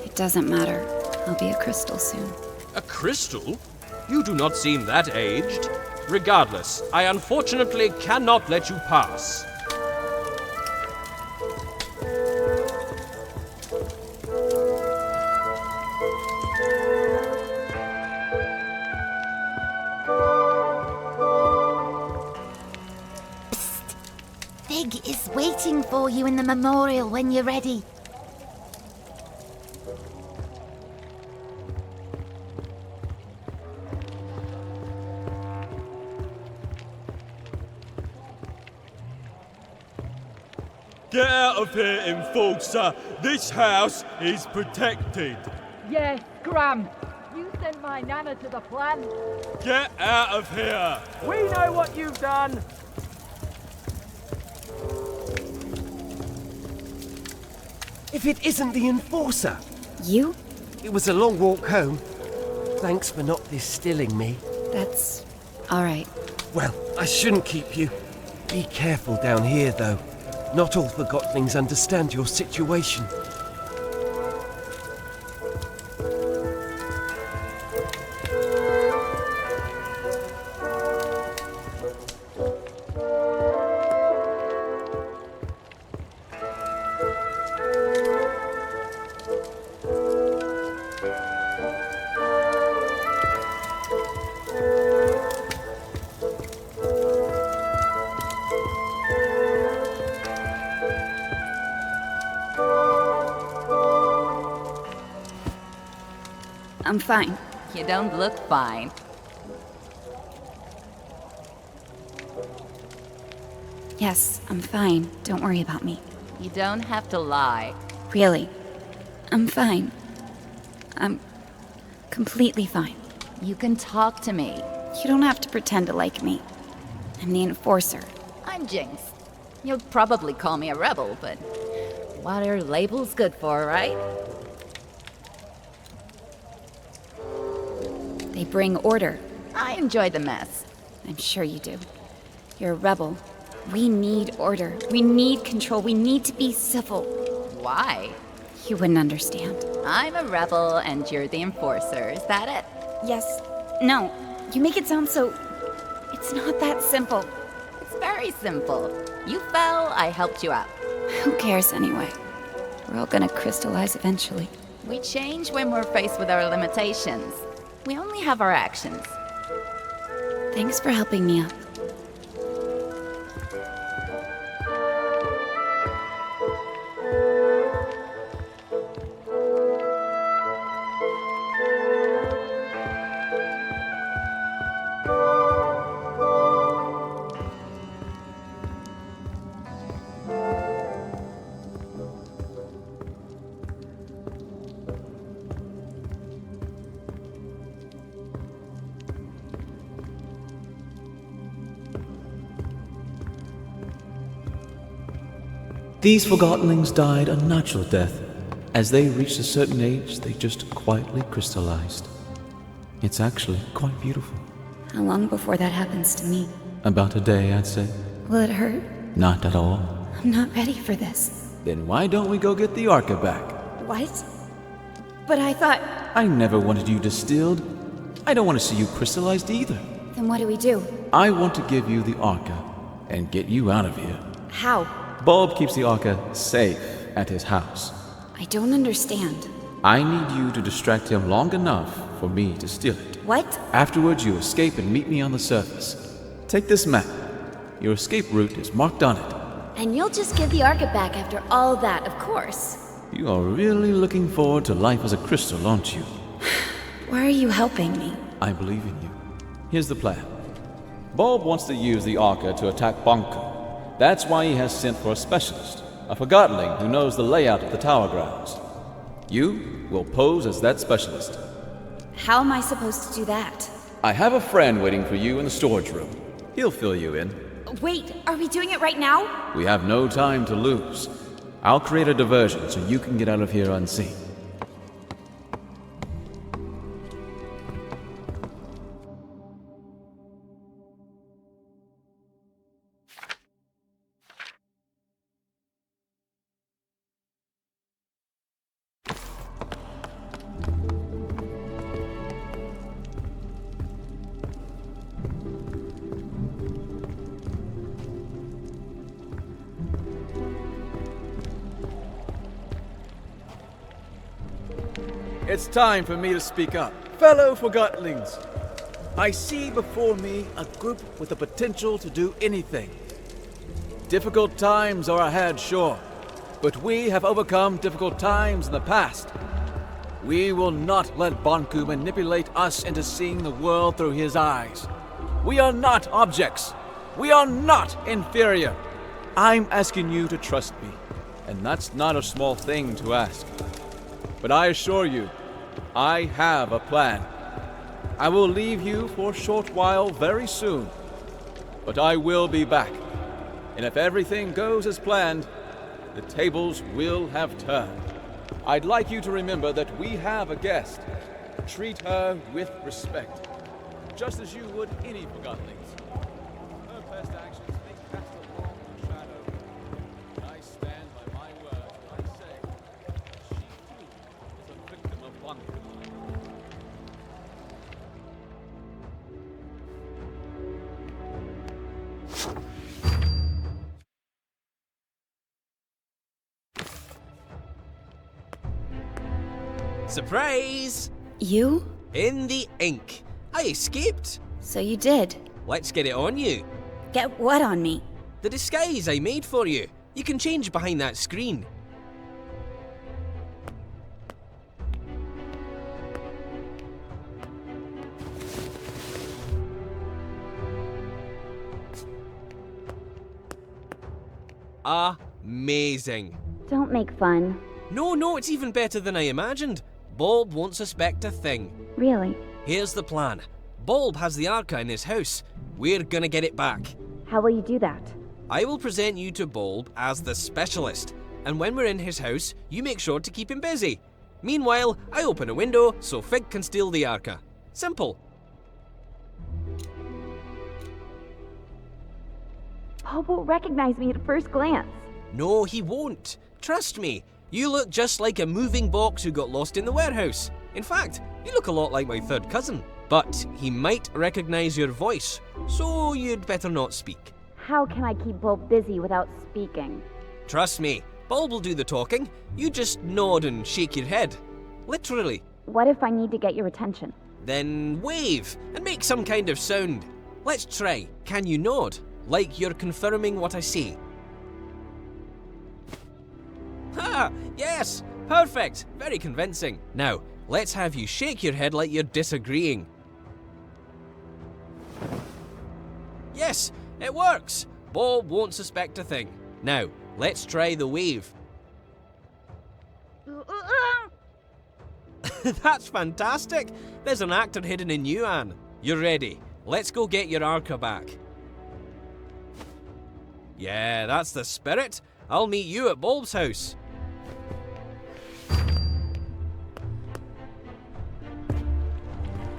It doesn't matter. I'll be a crystal soon. A crystal? You do not seem that aged. Regardless, I unfortunately cannot let you pass. Fig is waiting for you in the memorial when you're ready. Get out of here, Enforcer! This house is protected! Yes, Graham. You sent my nana to the plant. Get out of here! We know what you've done! If it isn't the Enforcer! You? It was a long walk home. Thanks for not distilling me. That's All right. Well, I shouldn't keep you. Be careful down here, though. Not all Forgottlings understand your situation. I'm fine. You don't look fine. Yes, I'm fine. Don't worry about me. You don't have to lie. Really. I'm fine. I'm completely fine. You can talk to me. You don't have to pretend to like me. I'm the enforcer. I'm Jinx. You'll probably call me a rebel, but what are labels good for, right? They bring order. I enjoy the mess. I'm sure you do. You're a rebel. We need order. We need control. We need to be civil. Why? You wouldn't understand. I'm a rebel and you're the enforcer. Is that it? Yes. No. You make it sound so... It's not that simple. It's very simple. You fell, I helped you up. Who cares anyway? We're all gonna crystallize eventually. We change when we're faced with our limitations. We only have our actions. Thanks for helping me up. These Forgottlings died a natural death. As they reached a certain age, they just quietly crystallized. It's actually quite beautiful. How long before that happens to me? About a day, I'd say. Will it hurt? Not at all. I'm not ready for this. Then why don't we go get the Arca back? What? But I thought... I never wanted you distilled. I don't want to see you crystallized either. Then what do we do? I want to give you the Arca and get you out of here. How? Bulb keeps the Arca safe at his house. I don't understand. I need you to distract him long enough for me to steal it. What? Afterwards, you escape and meet me on the surface. Take this map. Your escape route is marked on it. And you'll just give the Arca back after all that, of course. You are really looking forward to life as a crystal, aren't you? Why are you helping me? I believe in you. Here's the plan. Bulb wants to use the Arca to attack Bonku. That's why he has sent for a specialist, a Forgottling who knows the layout of the tower grounds. You will pose as that specialist. How am I supposed to do that? I have a friend waiting for you in the storage room. He'll fill you in. Wait, are we doing it right now? We have no time to lose. I'll create a diversion so you can get out of here unseen. It's time for me to speak up. Fellow Forgottlings, I see before me a group with the potential to do anything. Difficult times are ahead, sure, but we have overcome difficult times in the past. We will not let Bonku manipulate us into seeing the world through his eyes. We are not objects. We are not inferior. I'm asking you to trust me, and that's not a small thing to ask. But I assure you, I have a plan. I will leave you for a short while very soon, but I will be back. And if everything goes as planned, the tables will have turned. I'd like you to remember that we have a guest. Treat her with respect. just as you would any Forgottlings. Her past actions may cast a long shadow. I stand by my word when I say she too is a victim of Longplay. Surprise! You? In the ink. I escaped. So you did. Let's get it on you. Get what on me? The disguise I made for you. You can change behind that screen. Amazing. Don't make fun. No, it's even better than I imagined. Bulb won't suspect a thing. Really? Here's the plan. Bulb has the Arca in his house. We're gonna get it back. How will you do that? I will present you to Bulb as the specialist, and when we're in his house, you make sure to keep him busy. Meanwhile, I open a window so Fig can steal the Arca. Simple. Bulb won't recognize me at first glance. No, he won't. Trust me. You look just like a moving box who got lost in the warehouse. In fact, you look a lot like my third cousin. But he might recognize your voice, so you'd better not speak. How can I keep Bulb busy without speaking? Trust me, Bulb will do the talking. You just nod and shake your head. Literally. What if I need to get your attention? Then wave and make some kind of sound. Let's try. Can you nod? Like you're confirming what I say. Ha! Yes! Perfect! Very convincing. Now, let's have you shake your head like you're disagreeing. Yes! It works! Bulb won't suspect a thing. Now, let's try the wave. That's fantastic! There's an actor hidden in you, Anne. You're ready. Let's go get your Arca back. Yeah, that's the spirit. I'll meet you at Bulb's house.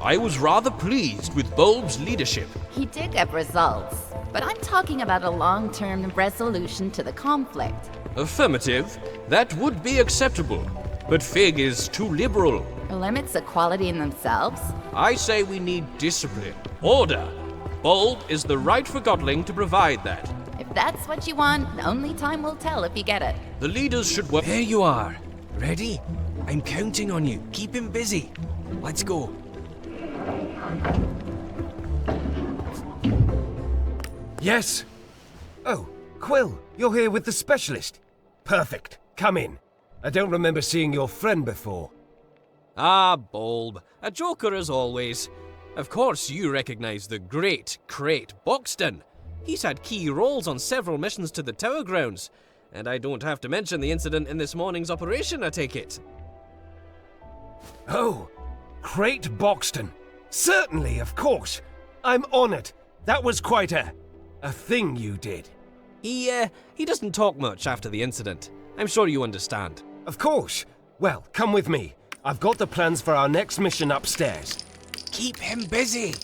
I was rather pleased with Bulb's leadership. He did get results, but I'm talking about a long-term resolution to the conflict. Affirmative. That would be acceptable. But Fig is too liberal. Limits equality in themselves? I say we need discipline. Order. Bulb is the right Forgottling to provide that. If that's what you want, only time will tell if you get it. The leaders should work. There you are. Ready? I'm counting on you. Keep him busy. Let's go. Yes? Oh, Quill, you're here with the specialist. Perfect. Come in. I don't remember seeing your friend before. Ah, Bulb. A joker as always. Of course you recognize the great Crate Boxton. He's had key roles on several missions to the Tower Grounds. And I don't have to mention the incident in this morning's operation, I take it. Oh, Crate Boxton. Certainly, of course. I'm honored. That was quite a thing you did. He doesn't talk much after the incident. I'm sure you understand. Of course. Well, come with me. I've got the plans for our next mission upstairs. Keep him busy.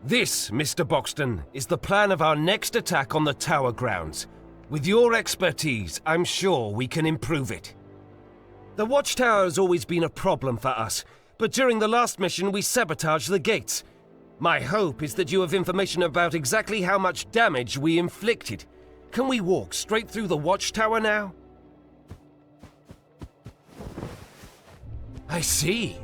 This, Mr. Boxton, is the plan of our next attack on the Tower Grounds. With your expertise, I'm sure we can improve it. The Watchtower has always been a problem for us, but during the last mission we sabotaged the gates. My hope is that you have information about exactly how much damage we inflicted. Can we walk straight through the Watchtower now? I see.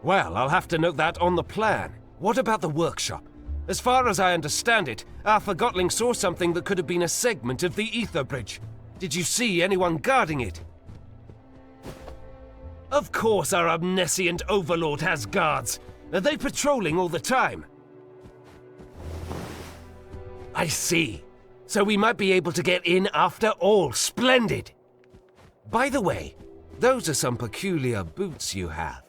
Well, I'll have to note that on the plan. What about the workshop? As far as I understand it, our Forgottling saw something that could have been a segment of the Ether Bridge. Did you see anyone guarding it? Of course our omniscient overlord has guards. Are they patrolling all the time? I see. So we might be able to get in after all. Splendid! By the way, those are some peculiar boots you have.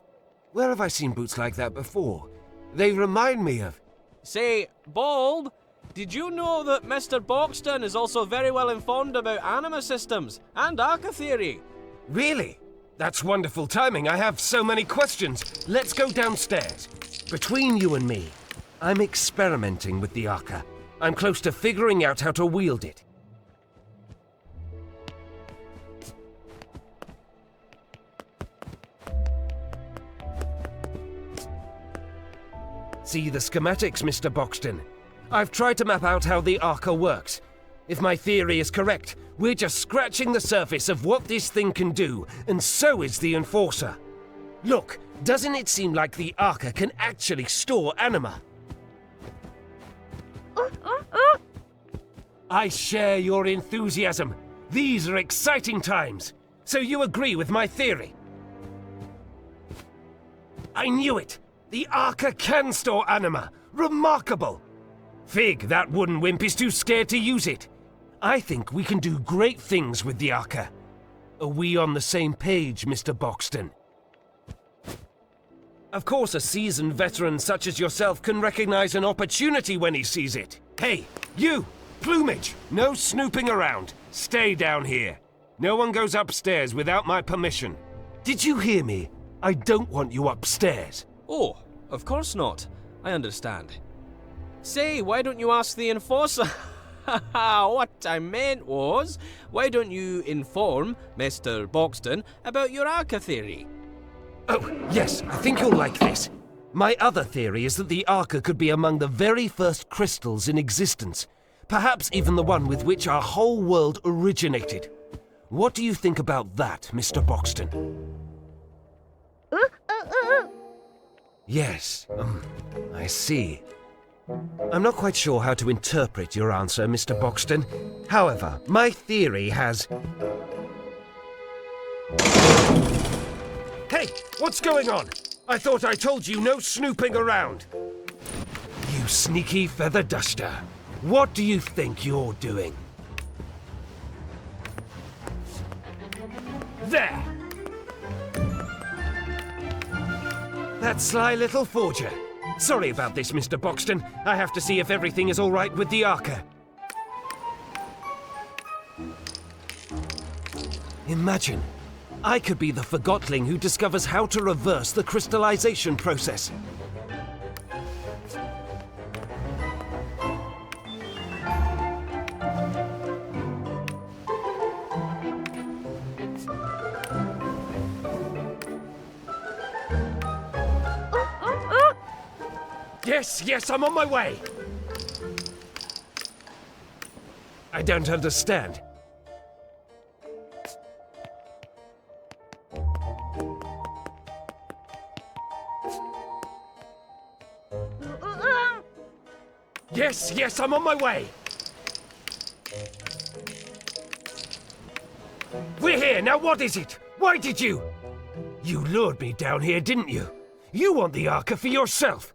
Where have I seen boots like that before? They remind me of... Say, Bulb, Did you know that Mr. Boxton is also very well informed about anima systems and Arca theory? Really? That's wonderful timing. I have so many questions. Let's go downstairs. Between you and me, I'm experimenting with the Arca. I'm close to figuring out how to wield it. See the schematics, Mr. Boxton. I've tried to map out how the Arca works. If my theory is correct, we're just scratching the surface of what this thing can do, and so is the Enforcer. Look, doesn't it seem like the Arca can actually store anima? I share your enthusiasm. These are exciting times. So you agree with my theory? I knew it! The Arca can store anima! Remarkable! Fig, that wooden wimp is too scared to use it. I think we can do great things with the Arca. Are we on the same page, Mr. Boxton? Of course, a seasoned veteran such as yourself can recognize an opportunity when he sees it. Hey, you! Plumage! No snooping around. Stay down here. No one goes upstairs without my permission. Did you hear me? I don't want you upstairs. Oh, of course not. I understand. Say, why don't you ask the Enforcer? What I meant was, why don't you inform Mr. Boxton about your Arca theory? Oh, yes, I think you'll like this. My other theory is that the Arca could be among the very first crystals in existence. Perhaps even the one with which our whole world originated. What do you think about that, Mr. Boxton? Yes, I see. I'm not quite sure how to interpret your answer, Mr. Boxton. However, my theory has... Hey, what's going on? I thought I told you no snooping around. You sneaky feather duster. What do you think you're doing? There! That sly little forger. Sorry about this, Mr. Boxton. I have to see if everything is all right with the Arca. Imagine, I could be the Forgotling who discovers how to reverse the crystallization process. Yes, I'm on my way! I don't understand. Yes, I'm on my way! We're here, now what is it? Why did you? You lured me down here, didn't you? You want the Arca for yourself.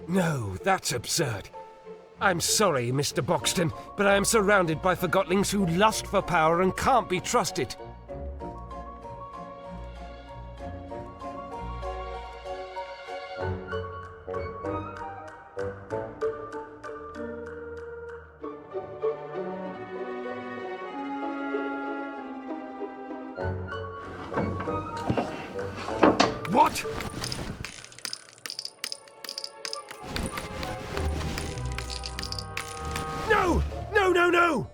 No, that's absurd. I'm sorry, Mr. Boxton, but I am surrounded by Forgotlings who lust for power and can't be trusted. What? No!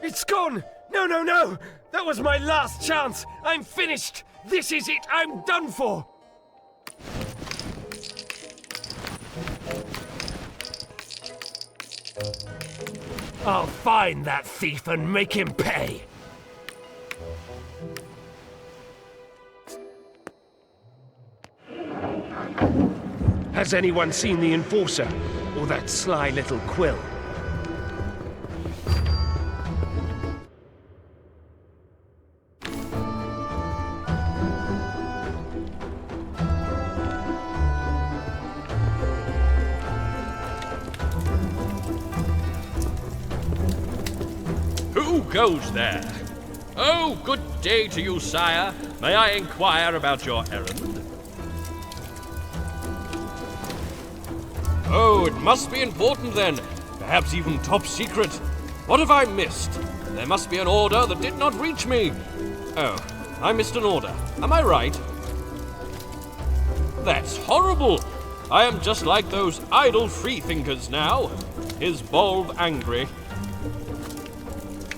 It's gone! No! That was my last chance! I'm finished! This is it! I'm done for! I'll find that thief and make him pay! Has anyone seen the Enforcer? Or that sly little Quill? Who goes there? Oh, good day to you, sire. May I inquire about your errand? Oh, it must be important then. Perhaps even top secret. What have I missed? There must be an order that did not reach me. Oh, I missed an order. Am I right? That's horrible. I am just like those idle freethinkers now. Is Bulb angry?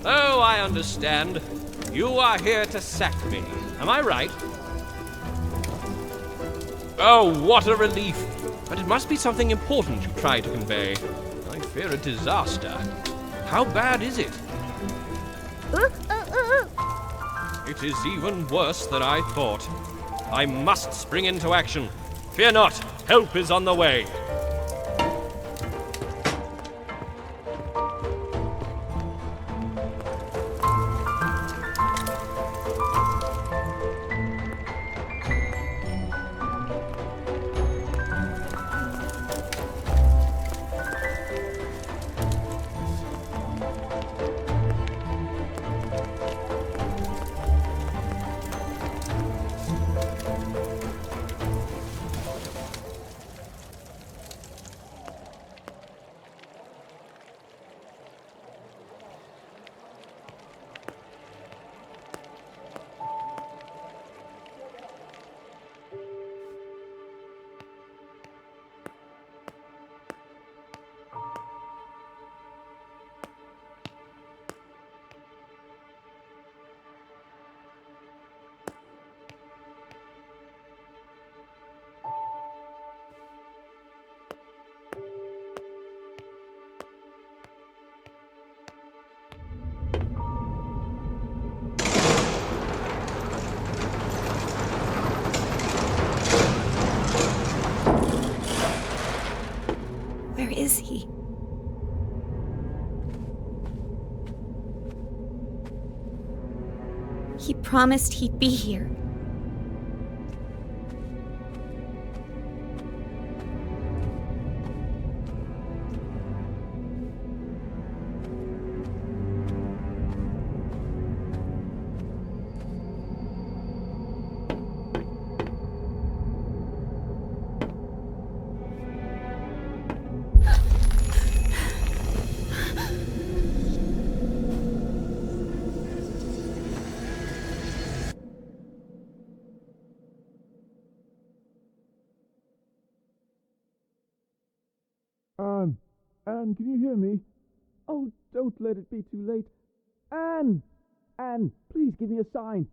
Oh, I understand. You are here to sack me. Am I right? Oh, what a relief. But it must be something important you try to convey. I fear a disaster. How bad is it? It is even worse than I thought. I must spring into action. Fear not, help is on the way. Where is he? He promised he'd be here. Anne, can you hear me? Oh, don't let it be too late. Anne! Anne, please give me a sign.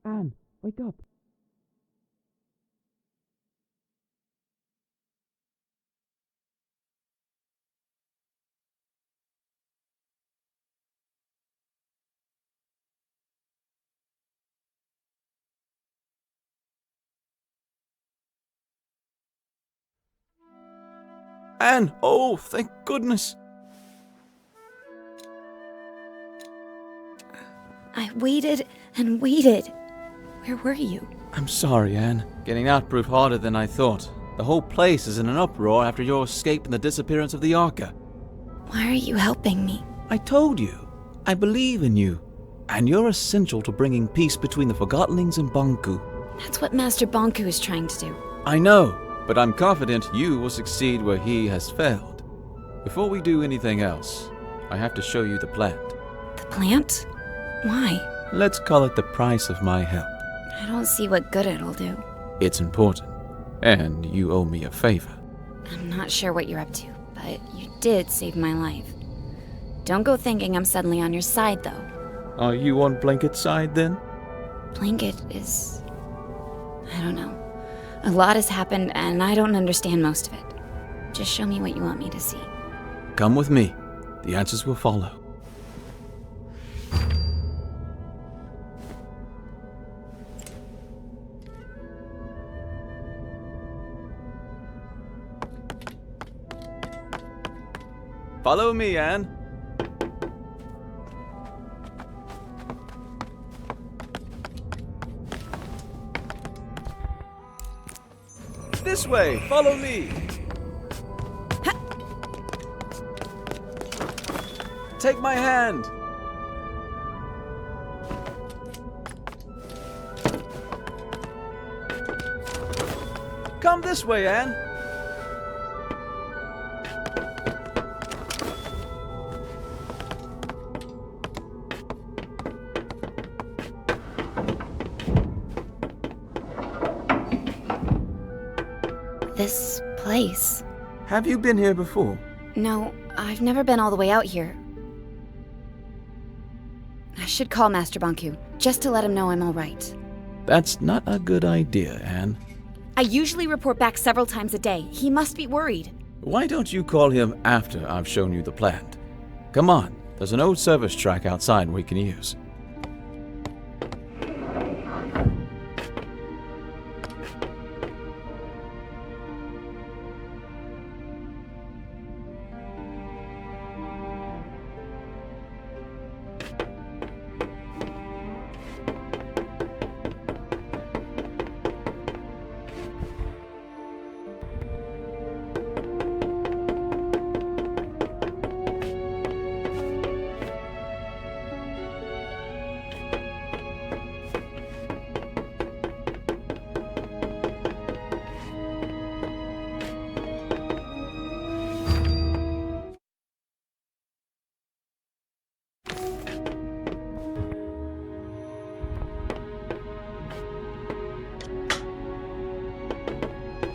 Anne, wake up. Anne! Oh, thank goodness! I waited and waited. Where were you? I'm sorry, Anne. Getting out proved harder than I thought. The whole place is in an uproar after your escape and the disappearance of the Arca. Why are you helping me? I told you. I believe in you. And you're essential to bringing peace between the Forgottlings and Banku. That's what Master Banku is trying to do. I know, but I'm confident you will succeed where he has failed. Before we do anything else, I have to show you the plant. The plant? Why? Let's call it the price of my help. I don't see what good it'll do. It's important, and you owe me a favor. I'm not sure what you're up to, but you did save my life. Don't go thinking I'm suddenly on your side, though. Are you on Blanket's side, then? Blanket is... I don't know. A lot has happened, and I don't understand most of it. Just show me what you want me to see. Come with me. The answers will follow. Follow me, Anne. This way, follow me. Take my hand. Come this way, Anne. This place. Have you been here before? No, I've never been all the way out here. I should call Master Banku, just to let him know I'm alright. That's not a good idea, Anne. I usually report back several times a day. He must be worried. Why don't you call him after I've shown you the plant? Come on, there's an old service track outside we can use.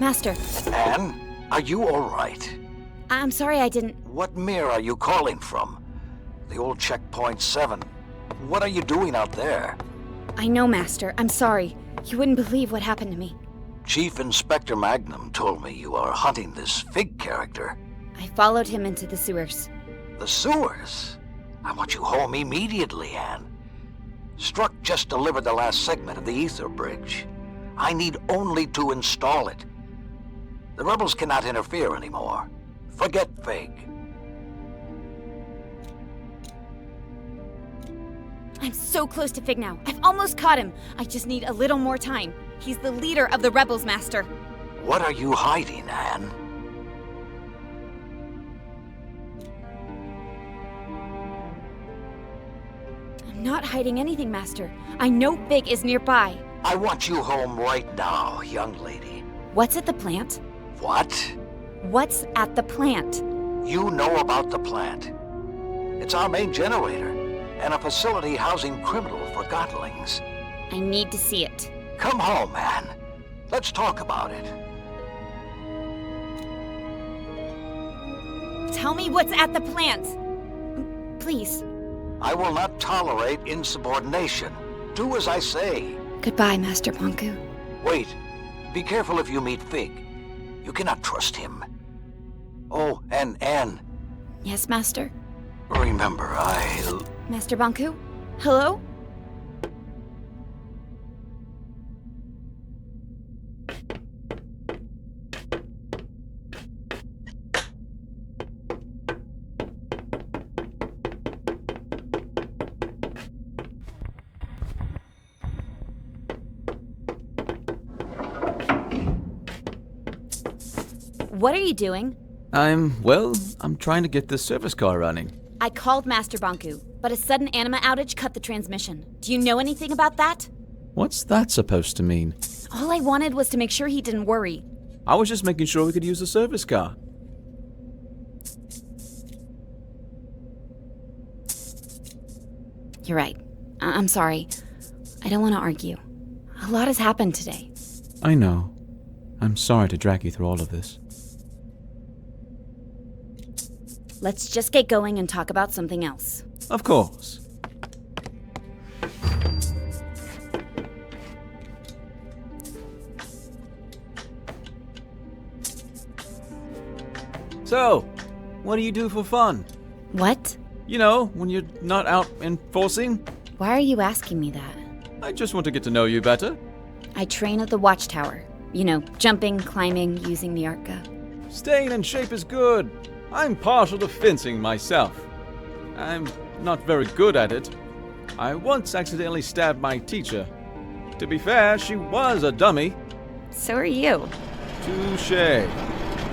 Master. Anne, are you all right? I'm sorry I didn't... What mirror are you calling from? The old Checkpoint 7. What are you doing out there? I know, Master. I'm sorry. You wouldn't believe what happened to me. Chief Inspector Magnum told me you are hunting this Fig character. I followed him into the sewers. The sewers? I want you home immediately, Anne. Struck just delivered the last segment of the Ether Bridge. I need only to install it. The rebels cannot interfere anymore. Forget Fig. I'm so close to Fig now. I've almost caught him. I just need a little more time. He's the leader of the rebels, Master. What are you hiding, Anne? I'm not hiding anything, Master. I know Fig is nearby. I want you home right now, young lady. What's at the plant? What? What's at the plant? You know about the plant. It's our main generator, and a facility housing criminal Forgottlings. I need to see it. Come home, Anne. Let's talk about it. Tell me what's at the plant. Please. I will not tolerate insubordination. Do as I say. Goodbye, Master Banku. Wait. Be careful if you meet Fig. You cannot trust him. Oh, and Anne. Yes, Master? Remember, Master Banku? Hello? What are you doing? I'm trying to get this service car running. I called Master Banku, but a sudden anima outage cut the transmission. Do you know anything about that? What's that supposed to mean? All I wanted was to make sure he didn't worry. I was just making sure we could use the service car. You're right. I'm sorry. I don't want to argue. A lot has happened today. I know. I'm sorry to drag you through all of this. Let's just get going and talk about something else. Of course. So, what do you do for fun? What? You know, when you're not out enforcing. Why are you asking me that? I just want to get to know you better. I train at the watchtower. You know, jumping, climbing, using the Arca. Staying in shape is good. I'm partial to fencing myself. I'm not very good at it. I once accidentally stabbed my teacher. To be fair, she was a dummy. So are you. Touché.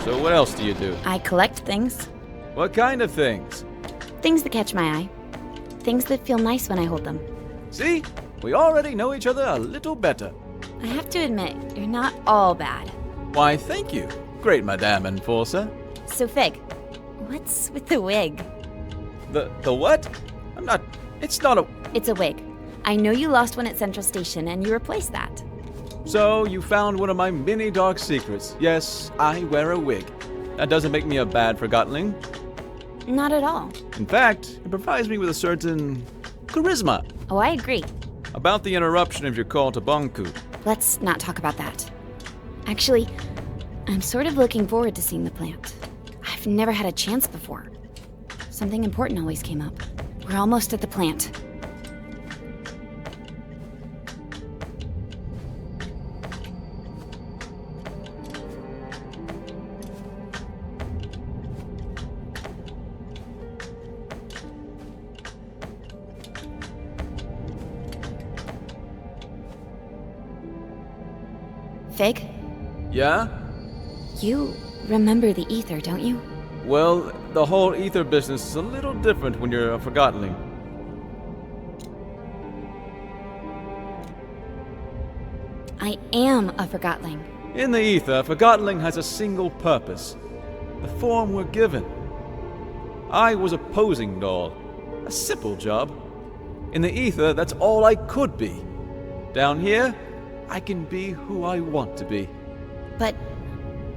So what else do you do? I collect things. What kind of things? Things that catch my eye. Things that feel nice when I hold them. See? We already know each other a little better. I have to admit, you're not all bad. Why, thank you, great Madame Enforcer. So, Fig, what's with the wig? The what? It's not a... It's a wig. I know you lost one at Central Station and you replaced that. So, you found one of my many dark secrets. Yes, I wear a wig. That doesn't make me a bad Forgotling. Not at all. In fact, it provides me with a certain charisma. Oh, I agree. About the interruption of your call to Banku. Let's not talk about that. Actually, I'm sort of looking forward to seeing the plant. I've never had a chance before. Something important always came up. We're almost at the plant. Fig? Yeah? You remember the ether, don't you? Well, the whole ether business is a little different when you're a Forgotling. I am a Forgotling. In the ether, Forgotling has a single purpose. The form we're given. I was a posing doll. A simple job. In the ether, that's all I could be. Down here, I can be who I want to be. But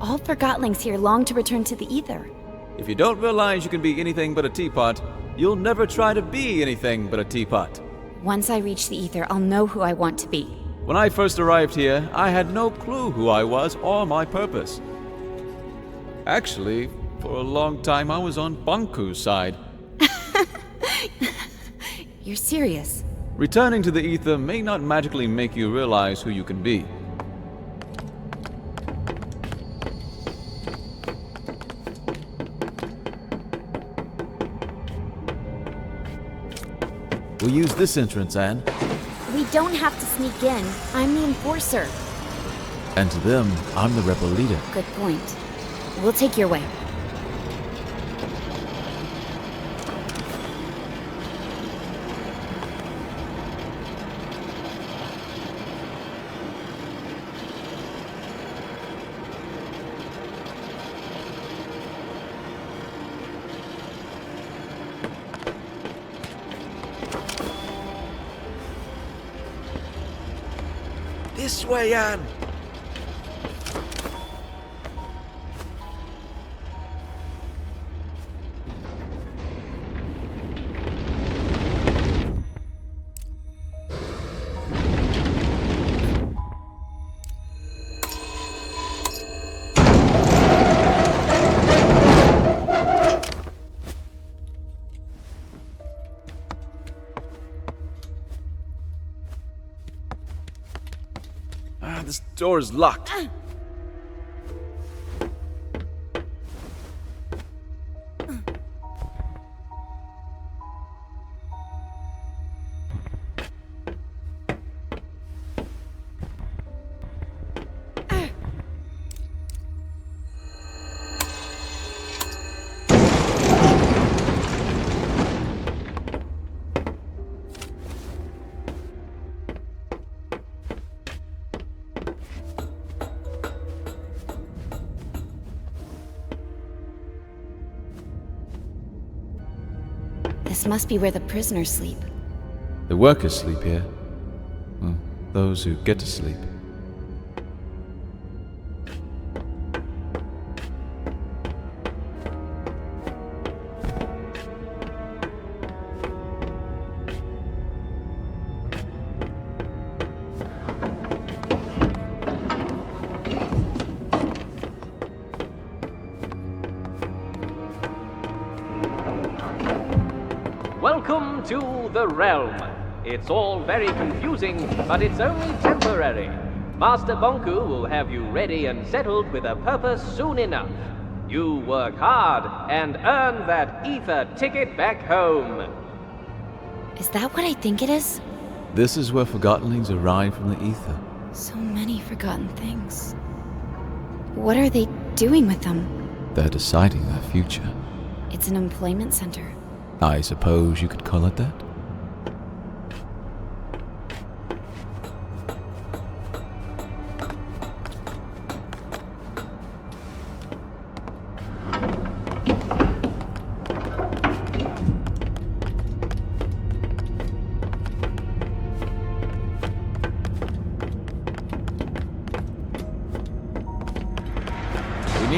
all Forgotlings here long to return to the ether. If you don't realize you can be anything but a teapot, you'll never try to be anything but a teapot. Once I reach the ether, I'll know who I want to be. When I first arrived here, I had no clue who I was or my purpose. Actually, for a long time I was on Banku's side. You're serious? Returning to the ether may not magically make you realize who you can be. We'll use this entrance, Anne. We don't have to sneak in. I'm the enforcer. And to them, I'm the rebel leader. Good point. We'll take your way. This way, Anne! This door is locked. This must be where the prisoners sleep. The workers sleep here. Well, those who get to sleep. Welcome to the realm. It's all very confusing, but it's only temporary. Master Banku will have you ready and settled with a purpose soon enough. You work hard and earn that ether ticket back home. Is that what I think it is? This is where Forgottonlings arrive from the ether. So many forgotten things. What are they doing with them? They're deciding their future. It's an employment center. I suppose you could call it that?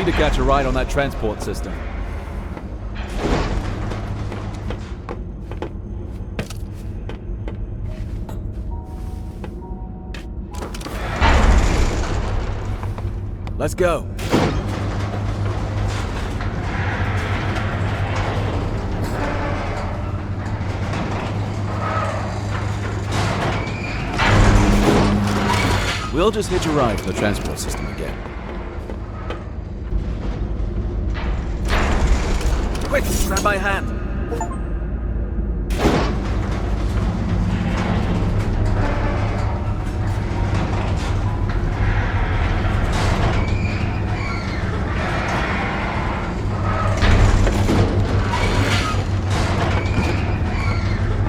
need to catch a ride on that transport system. Let's go. We'll just hitch a ride to the transport system again. Quick, grab my hand.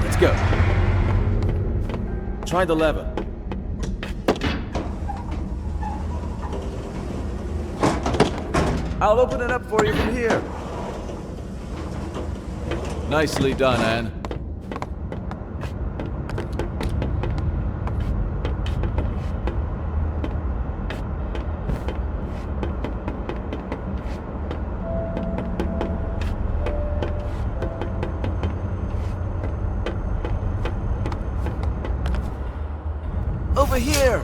Let's go. Try the lever. I'll open it up for you from here. Nicely done, Anne. Over here!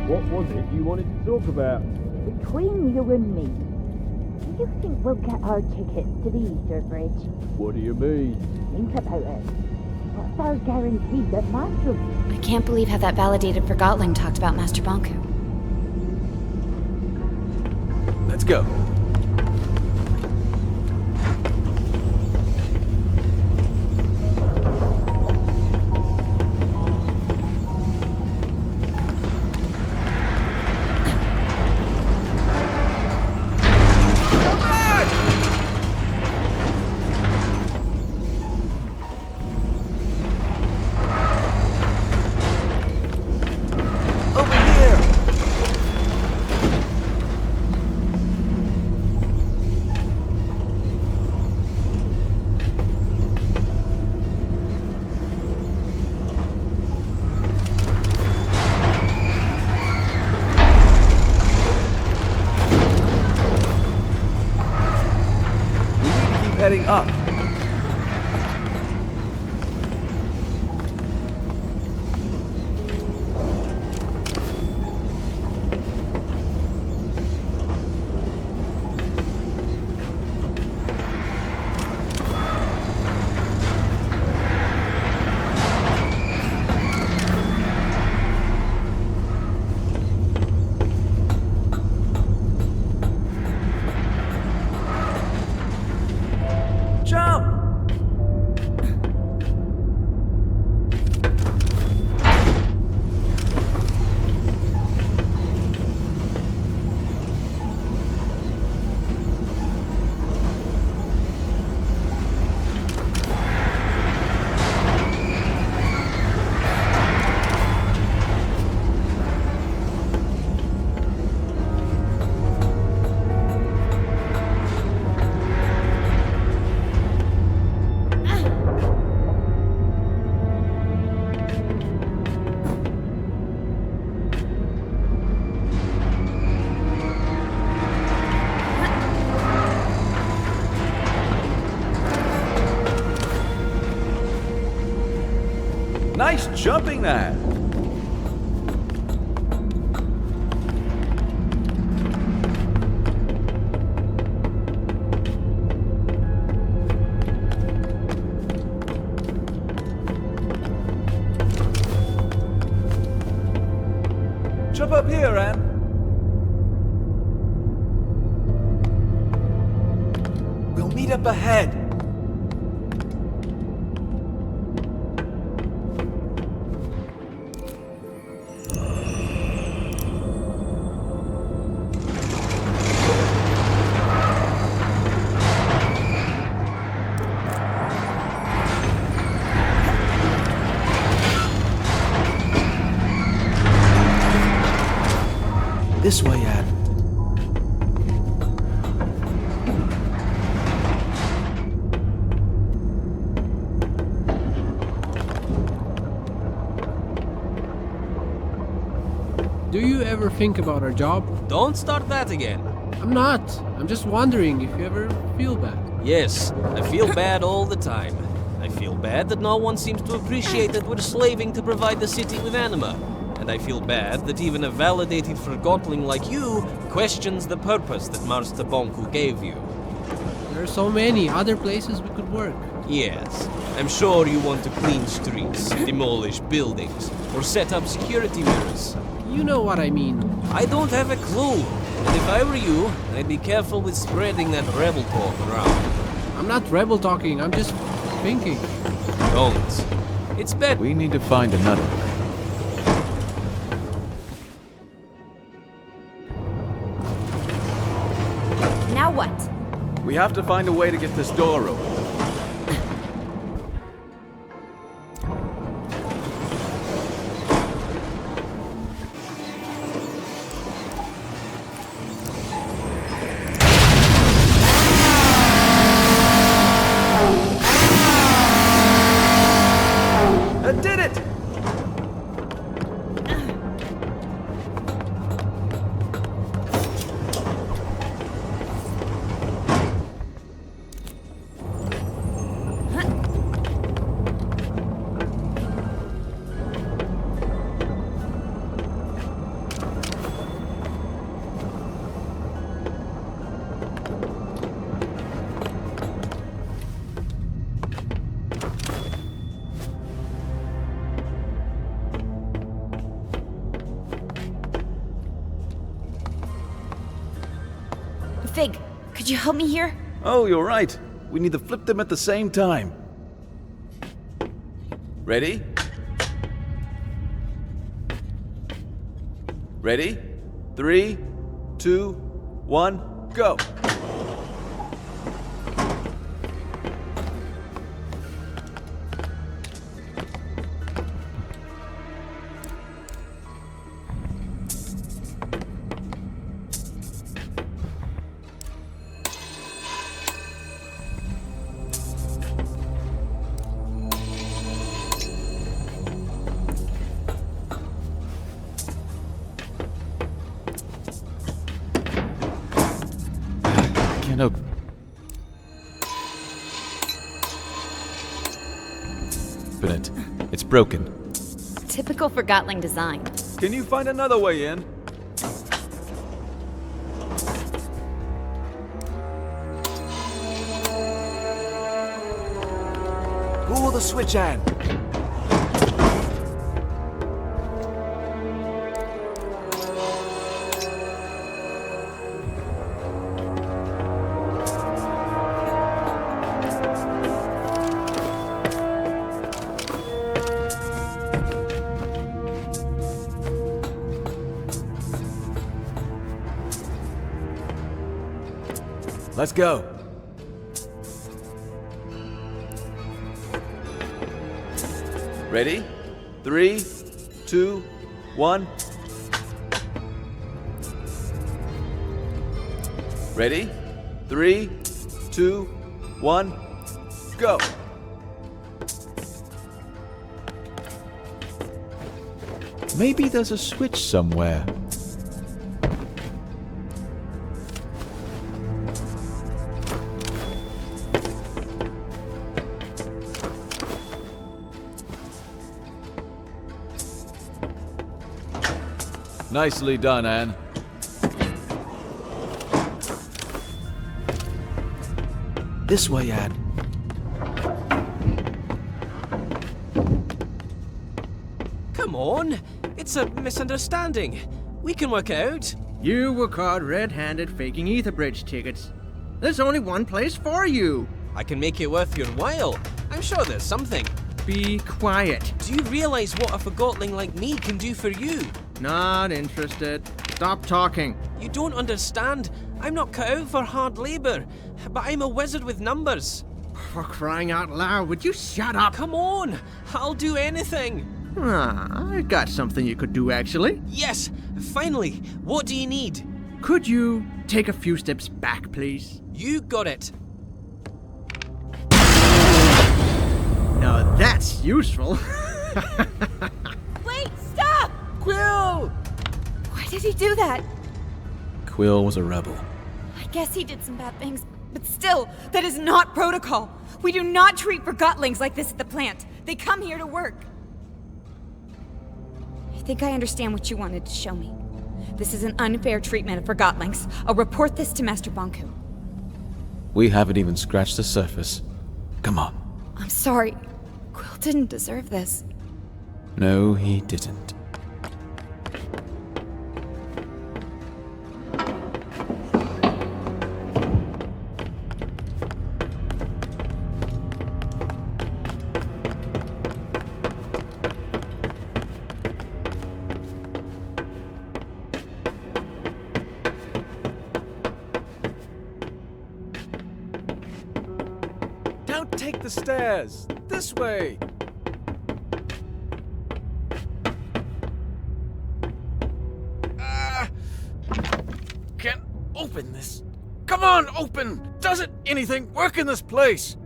What was it you wanted to talk about? Between you and me, do you think we'll get our tickets to the Easter Bridge? What do you mean? Think about it. What's our guarantee that Master... I can't believe how that validated Forgotling talked about Master Bonku. Let's go. Heading up. Nice jumping that! Jump up here, Anne. We'll meet up ahead. This way, Ad. ever think about our job? Don't start that again. I'm not. I'm just wondering if you ever feel bad. Yes, I feel bad all the time. I feel bad that no one seems to appreciate that we're slaving to provide the city with anima. And I feel bad that even a validated Forgotling like you questions the purpose that Master Bonku gave you. There are so many other places we could work. Yes, I'm sure you want to clean streets, demolish buildings, or set up security mirrors. You know what I mean. I don't have a clue. And if I were you, I'd be careful with spreading that rebel talk around. I'm not rebel talking, I'm just thinking. Don't. It's better. We need to find another way. Now what? We have to find a way to get this door open. I did it! Fig, could you help me here? Oh, you're right. We need to flip them at the same time. Ready? Ready? 3, 2, 1, go! Can't open. Open it. It's broken. Typical Forgotling design. Can you find another way in? Pull the switch, Anne. Let's go. Ready? 3, 2, 1. Ready? 3, 2, 1, go. Maybe there's a switch somewhere. Nicely done, Anne. This way, Anne. Come on, it's a misunderstanding. We can work it out. You were caught red-handed faking Ether Bridge tickets. There's only one place for you. I can make it worth your while. I'm sure there's something. Be quiet. Do you realize what a Forgotling like me can do for you? Not interested. Stop talking. You don't understand. I'm not cut out for hard labor, but I'm a wizard with numbers. For crying out loud, would you shut up? Come on, I'll do anything. I got something you could do, actually. Yes, finally. What do you need? Could you take a few steps back, please? You got it. Now that's useful. Wait, stop! Quill! What? did he do that? Quill was a rebel. I guess he did some bad things, but still, that is not protocol. We do not treat Forgottlings like this at the plant. They come here to work. I think I understand what you wanted to show me. This is an unfair treatment of Forgottlings. I'll report this to Master Bonku. We haven't even scratched the surface. Come on. I'm sorry. Quill didn't deserve this. No, he didn't. Don't take the stairs! This way! Can't open this. Come on, open! Doesn't anything work in this place?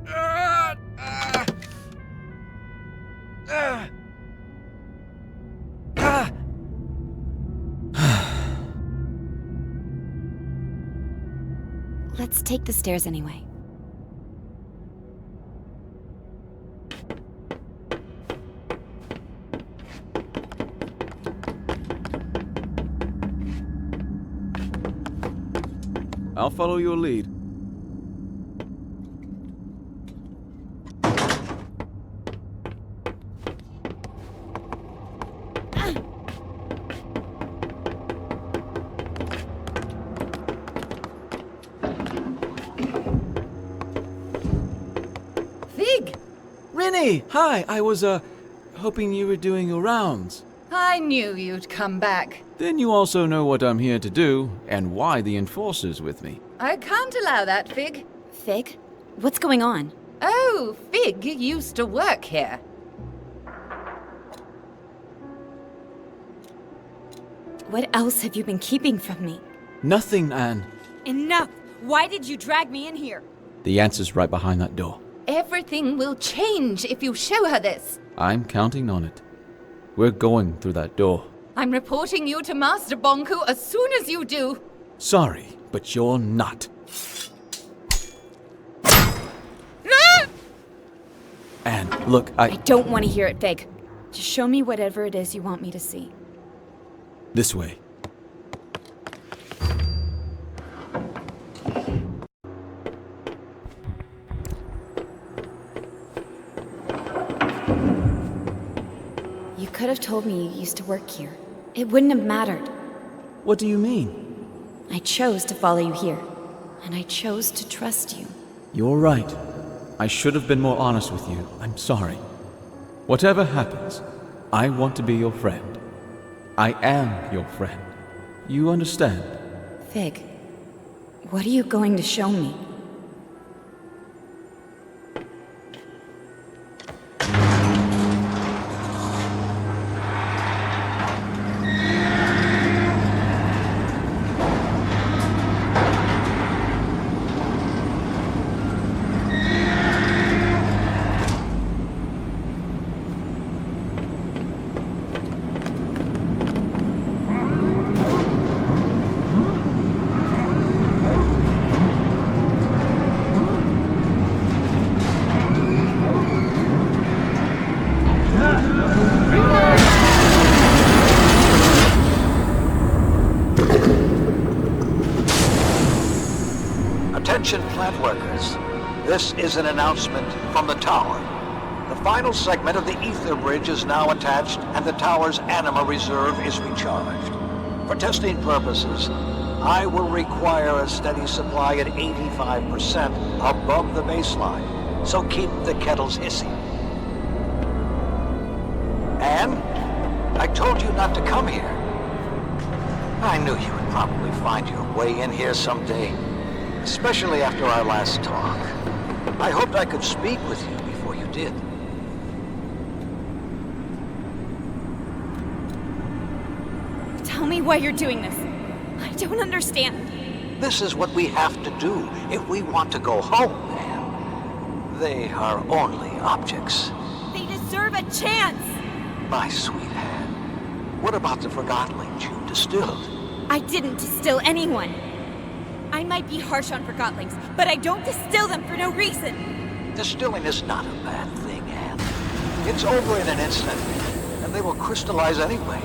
Let's take the stairs anyway. I'll follow your lead. Fig! Rennie! Hi, I was, hoping you were doing your rounds. I knew you'd come back. Then you also know what I'm here to do, and why the Enforcer's with me. I can't allow that, Fig. Fig? What's going on? Oh, Fig used to work here. What else have you been keeping from me? Nothing, Anne. Enough! Why did you drag me in here? The answer's right behind that door. Everything will change if you show her this. I'm counting on it. We're going through that door. I'm reporting you to Master Bonku as soon as you do. Sorry, but you're not. Anne, look, I don't want to hear it, Fig. Just show me whatever it is you want me to see. This way. You could have told me you used to work here. It wouldn't have mattered. What do you mean? I chose to follow you here, and I chose to trust you. You're right. I should have been more honest with you. I'm sorry. Whatever happens, I want to be your friend. I am your friend. You understand? Fig, what are you going to show me? Attention plant workers. This is an announcement from the tower. The final segment of the ether bridge is now attached and the tower's anima reserve is recharged. For testing purposes, I will require a steady supply at 85% above the baseline, so keep the kettles hissing. Anne, I told you not to come here. I knew you would probably find your way in here someday. Especially after our last talk. I hoped I could speak with you before you did. Tell me why you're doing this. I don't understand. This is what we have to do if we want to go home, man. They are only objects. They deserve a chance! My sweet Anne, what about the Forgottlings you distilled? I didn't distill anyone. I might be harsh on Forgottlings, but I don't distill them for no reason. Distilling is not a bad thing, Anne. It's over in an instant, and they will crystallize anyway.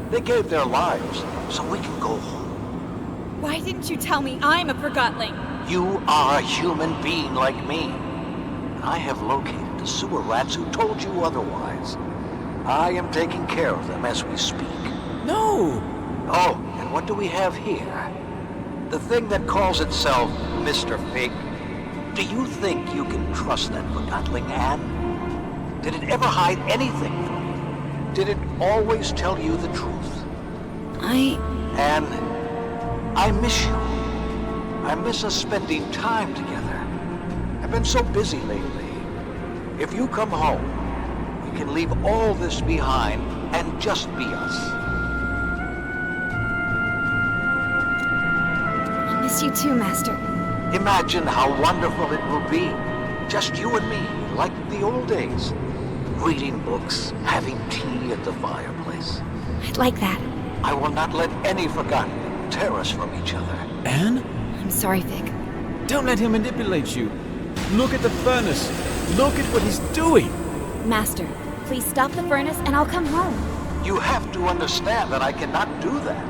They gave their lives, so we can go home. Why didn't you tell me I'm a Forgottling? You are a human being like me. And I have located the sewer rats who told you otherwise. I am taking care of them as we speak. No! Oh, and what do we have here? The thing that calls itself Mr. Fig. Do you think you can trust that Forgottling, Anne? Did it ever hide anything from you? Did it always tell you the truth? Anne, I miss you. I miss us spending time together. I've been so busy lately. If you come home, we can leave all this behind and just be us. I miss you too, Master. Imagine how wonderful it will be. Just you and me, like the old days. Reading books, having tea at the fireplace. I'd like that. I will not let any Forgotten tear us from each other. Anne? I'm sorry, Fig. Don't let him manipulate you. Look at the furnace. Look at what he's doing. Master, please stop the furnace and I'll come home. You have to understand that I cannot do that.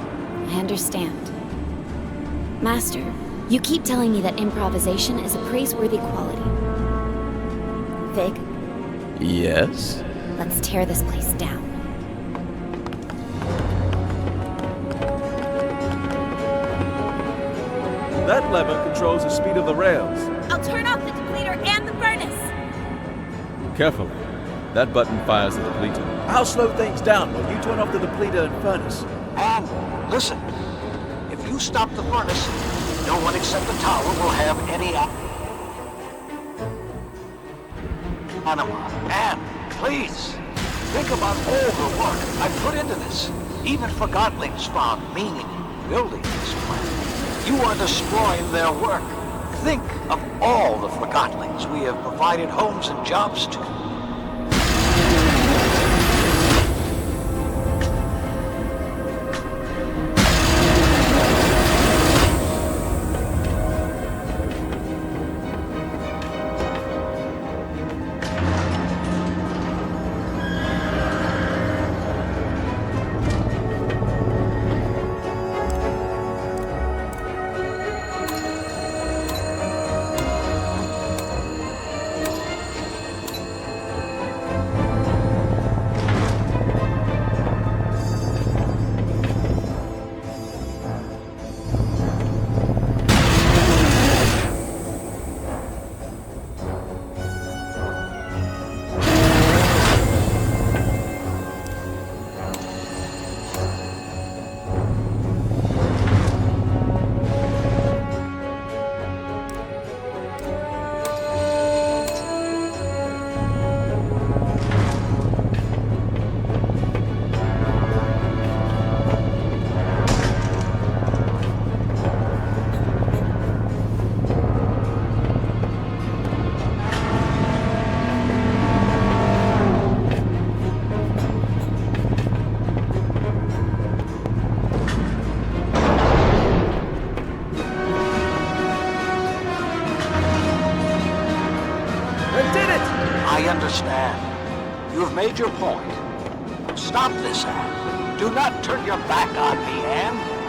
I understand. Master, you keep telling me that improvisation is a praiseworthy quality. Fig, Yes? let's tear this place down. That lever controls the speed of the rails. I'll turn off the depleter and the furnace! Carefully. That button fires the depleter. I'll slow things down while you turn off the depleter and furnace. And listen, if you stop the furnace, no one except the tower will have any anima. And please, think about all the work I put into this. Even Forgottlings found meaning in building this planet. You are destroying their work. Think of all the Forgottlings we have provided homes and jobs to. I understand. You have made your point. Stop this, Anne. Do not turn your back on me, Anne.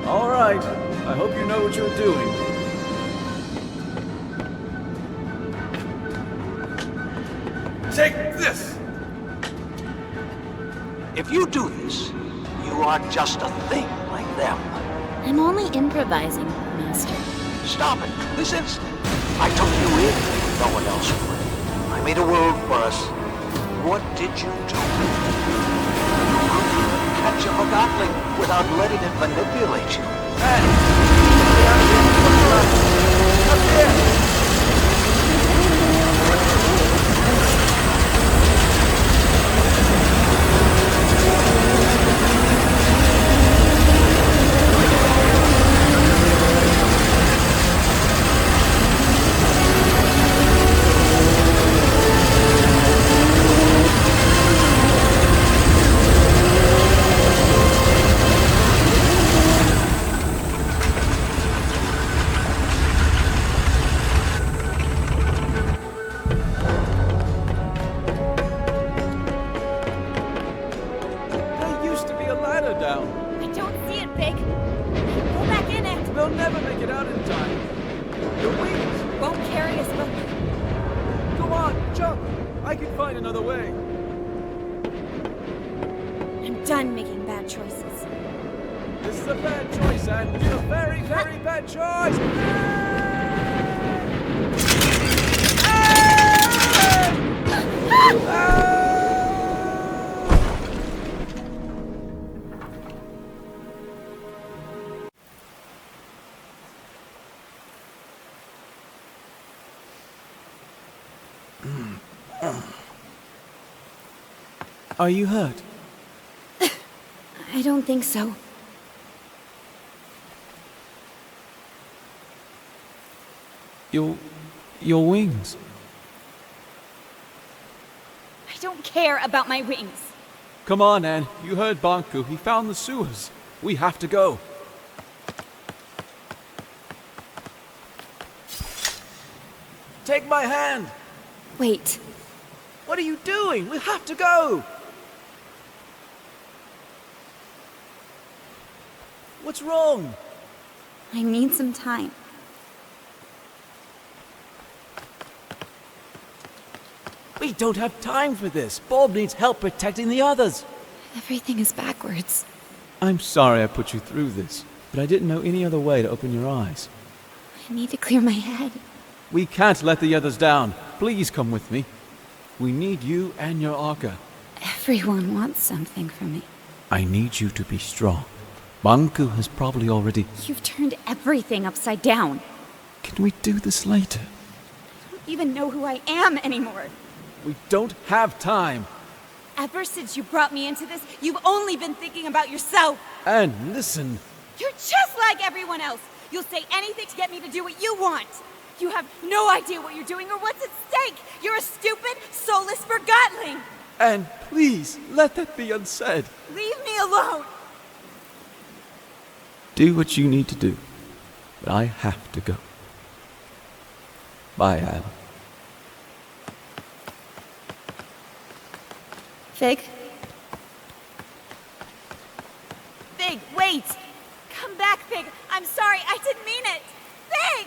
All right. I hope you know what you're doing. Take this! If you do this, you are just a thing like them. I'm only improvising, Master. Stop it, this instant. I took you in. No one else would. I made a world for us. What did you do? How could you catch a Forgotling without letting it manipulate you? Up here! I don't see it, Big. Go back in it. We'll never make it out in time. The wings won't carry us both. Come on, jump. I can find another way. I'm done making bad choices. This is a bad choice, Anne. It's a very, very bad choice. Are you hurt? I don't think so. Your wings. I don't care about my wings. Come on, Anne. You heard Bonku. He found the sewers. We have to go. Take my hand. Wait. What are you doing? We have to go. What's wrong? I need some time. We don't have time for this. Bob needs help protecting the others. Everything is backwards. I'm sorry I put you through this, but I didn't know any other way to open your eyes. I need to clear my head. We can't let the others down. Please come with me. We need you and your Arca. Everyone wants something from me. I need you to be strong. Banku has probably already... You've turned everything upside down. Can we do this later? I don't even know who I am anymore. We don't have time. Ever since you brought me into this, you've only been thinking about yourself. And listen. You're just like everyone else. You'll say anything to get me to do what you want. You have no idea what you're doing or what's at stake. You're a stupid, soulless Forgotling. And please, let that be unsaid. Leave me alone. Do what you need to do. But I have to go. Bye, Anne. Fig? Fig, wait! Come back, Fig! I'm sorry, I didn't mean it! Fig!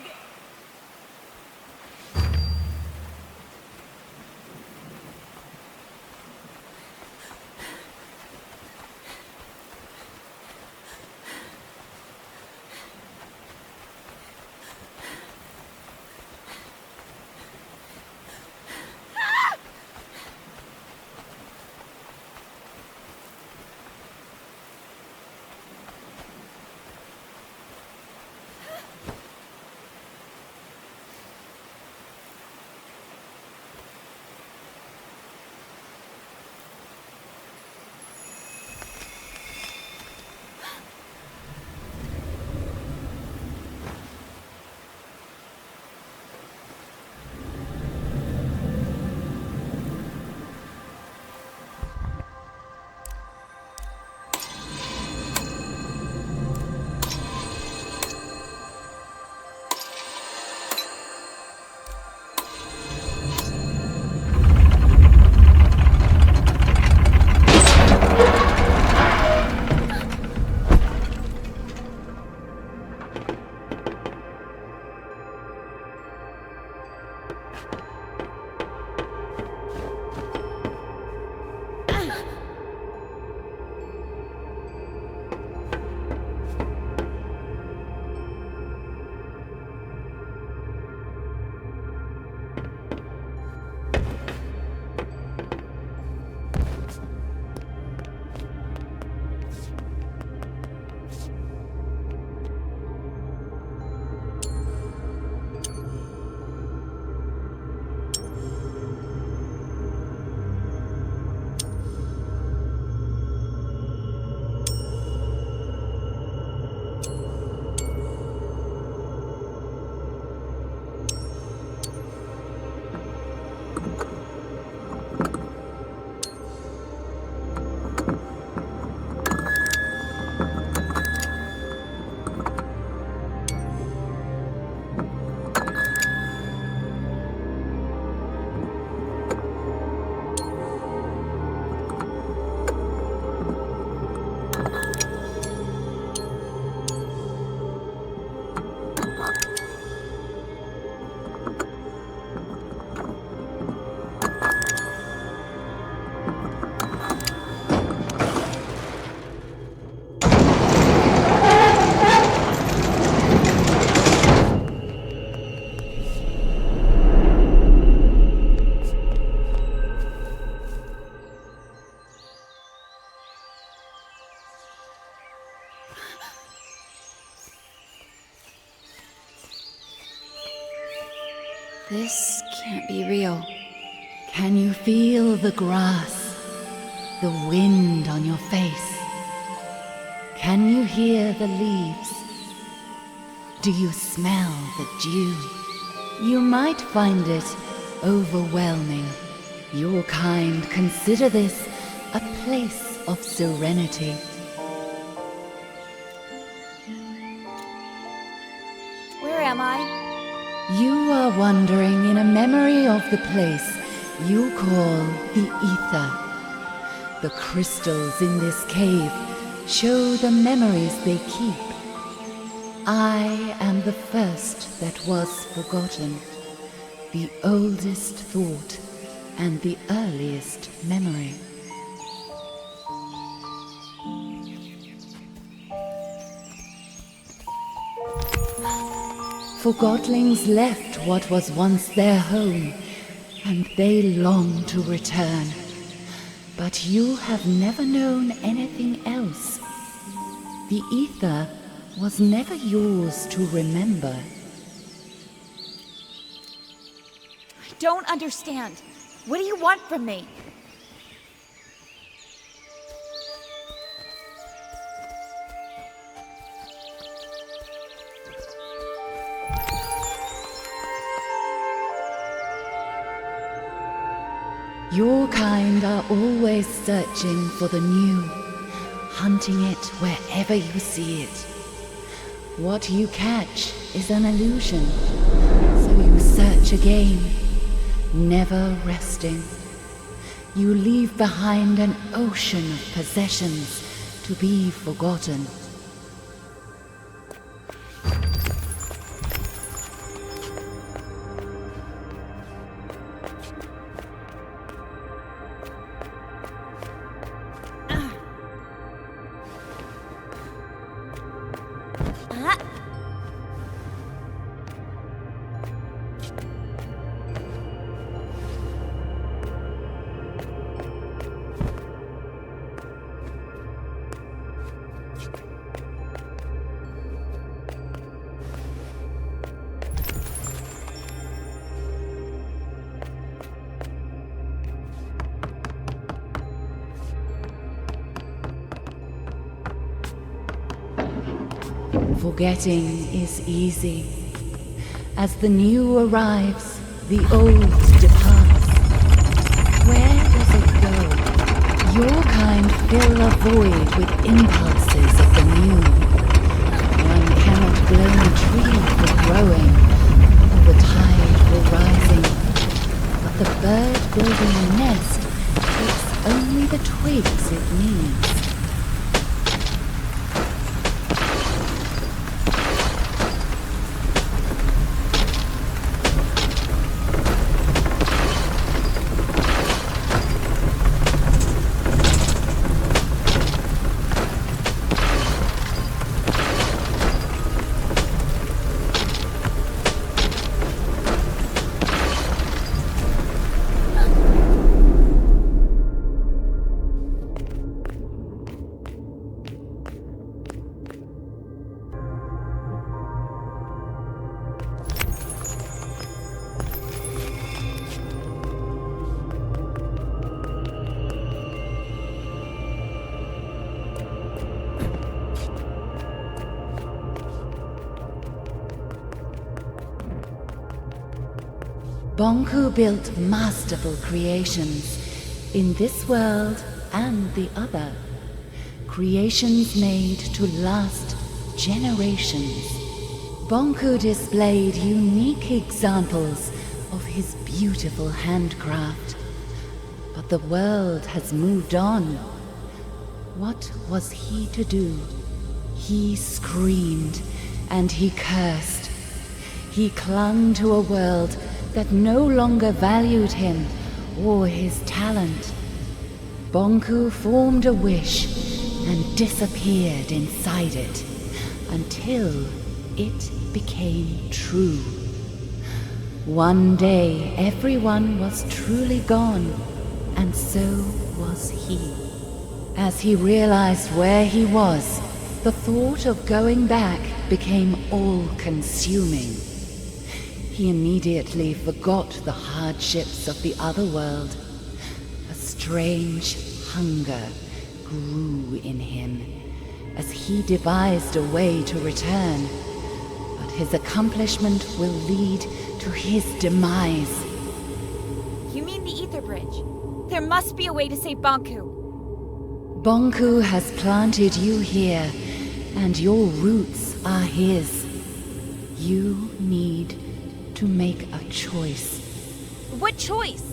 This can't be real. Can you feel the grass, the wind on your face? Can you hear the leaves? Do you smell the dew? You might find it overwhelming. Your kind consider this a place of serenity. Where am I? You are wandering in a memory of the place you call the Ether. The crystals in this cave show the memories they keep. I am the first that was forgotten, the oldest thought and the earliest memory. Forgotlings left what was once their home, and they long to return. But you have never known anything else. The Ether was never yours to remember. I don't understand. What do you want from me? Your kind are always searching for the new, hunting it wherever you see it. What you catch is an illusion, so you search again, never resting. You leave behind an ocean of possessions to be forgotten. Forgetting is easy. As the new arrives, the old departs. Where does it go? Your kind fill a void with impulses of the new. One cannot blame a tree for growing, or the tide for rising. But the bird building a nest takes only the twigs it needs. Bonku built masterful creations in this world and the other. Creations made to last generations. Bonku displayed unique examples of his beautiful handcraft. But the world has moved on. What was he to do? He screamed and he cursed. He clung to a world that no longer valued him or his talent. Bonku formed a wish and disappeared inside it until it became true. One day everyone was truly gone, and so was he. As he realized where he was, the thought of going back became all-consuming. he immediately forgot the hardships of the other world. A strange hunger grew in him as he devised a way to return. But his accomplishment will lead to his demise. You mean the Ether Bridge? There must be a way to save Bonku. Bonku has planted you here, and your roots are his. You need to make a choice. What choice?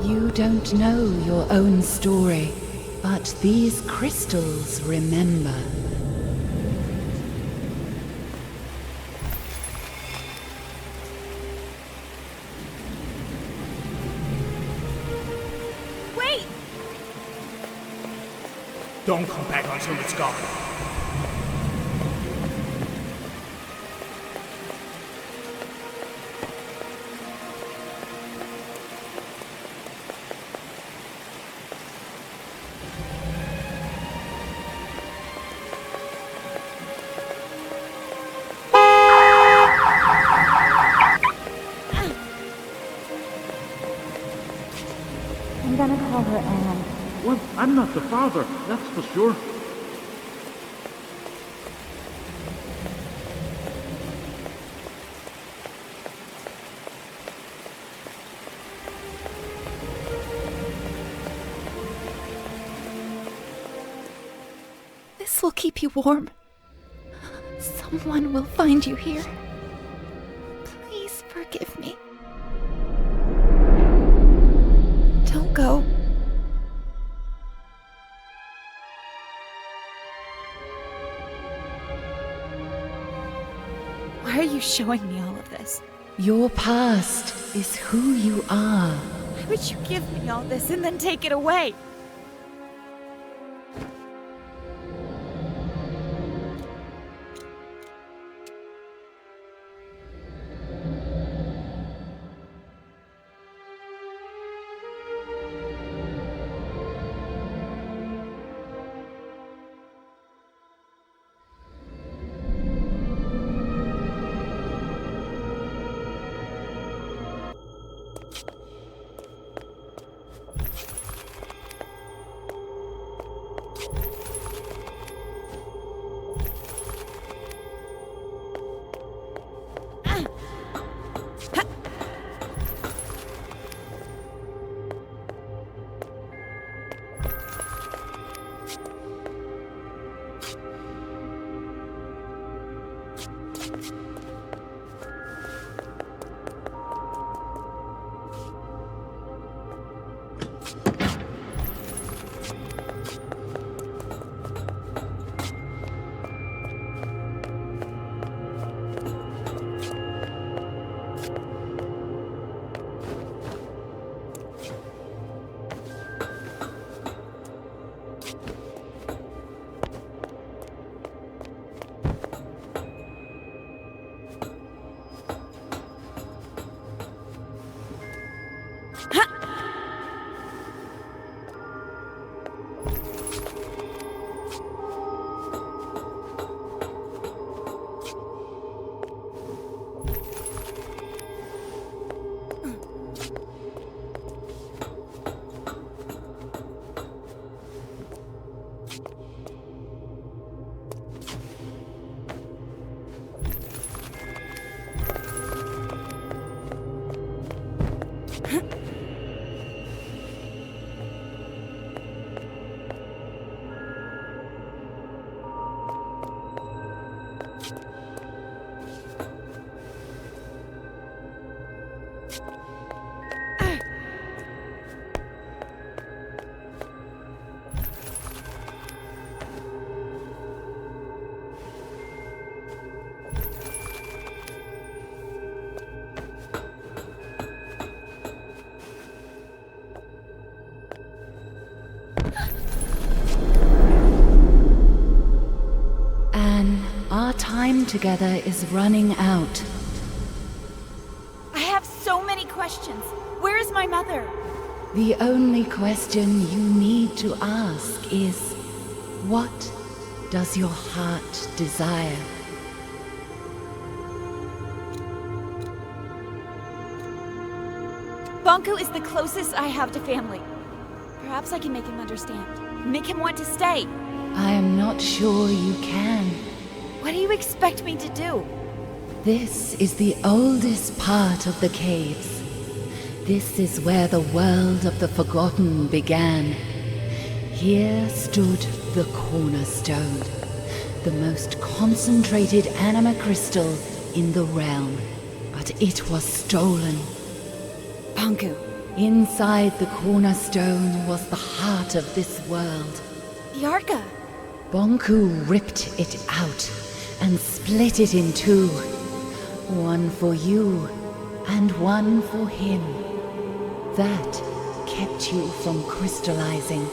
You don't know your own story, but these crystals remember. Wait! Don't come back until it's gone. I'm gonna call her Anne. Well, I'm not the father, that's for sure. This will keep you warm. Someone will find you here. Please forgive me. Don't go. Why are you showing me all of this? Your past is who you are. Why would you give me all this and then take it away? time together is running out. I have so many questions. Where is my mother? The only question you need to ask is, what does your heart desire? Bonku is the closest I have to family. Perhaps I can make him understand. Make him want to stay. I am not sure you can. What do you expect me to do? This is the oldest part of the caves. This is where the world of the Forgotten began. Here stood the cornerstone, the most concentrated anima crystal in the realm. But it was stolen. Bonku. Inside the cornerstone was the heart of this world. The Arca. Bonku ripped it out and split it in two. One for you and one for him. That kept you from crystallizing.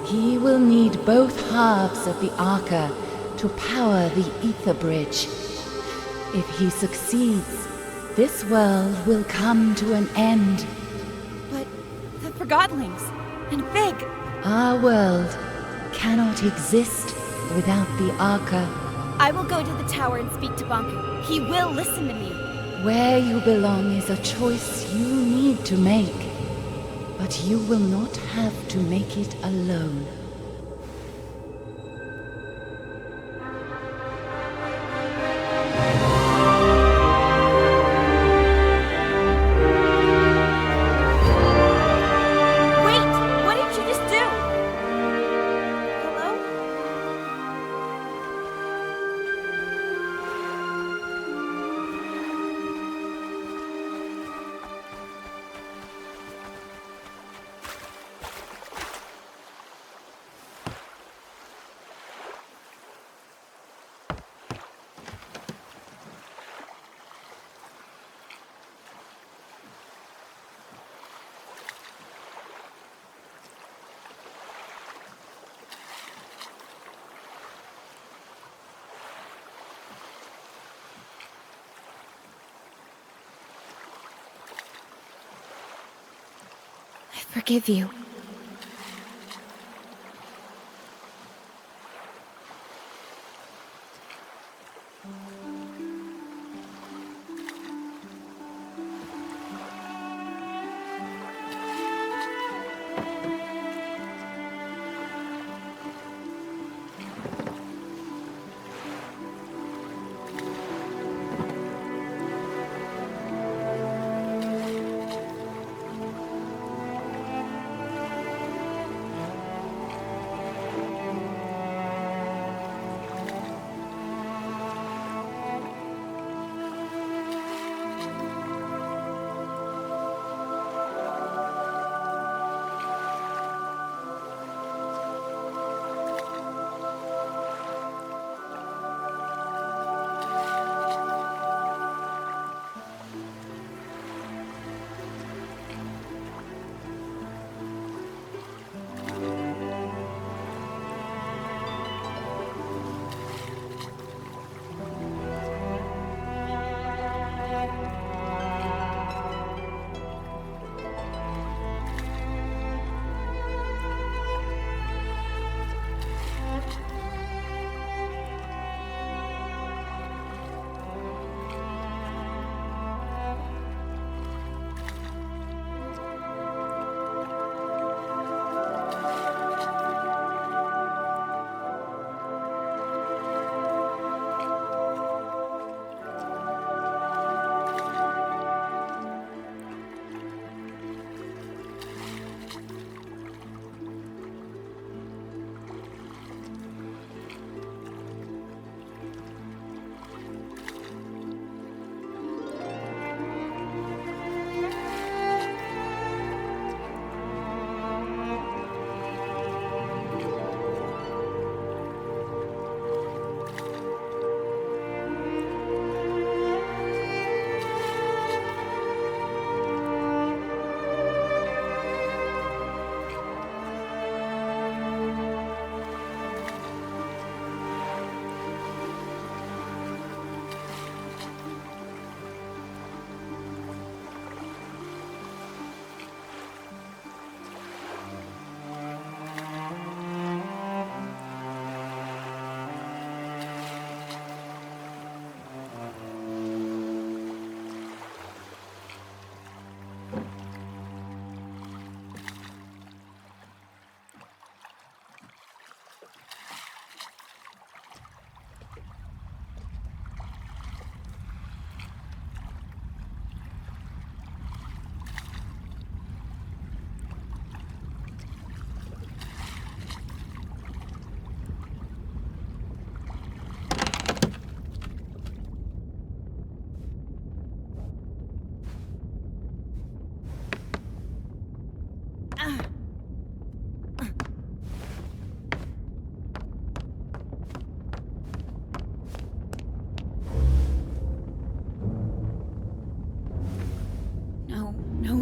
He will need both halves of the Arca to power the Ether Bridge. If he succeeds, this world will come to an end. But the Forgottlings and Big. Our world cannot exist without the Arca. I will go to the tower and speak to Bonku. He will listen to me. Where you belong is a choice you need to make. But you will not have to make it alone. Forgive you.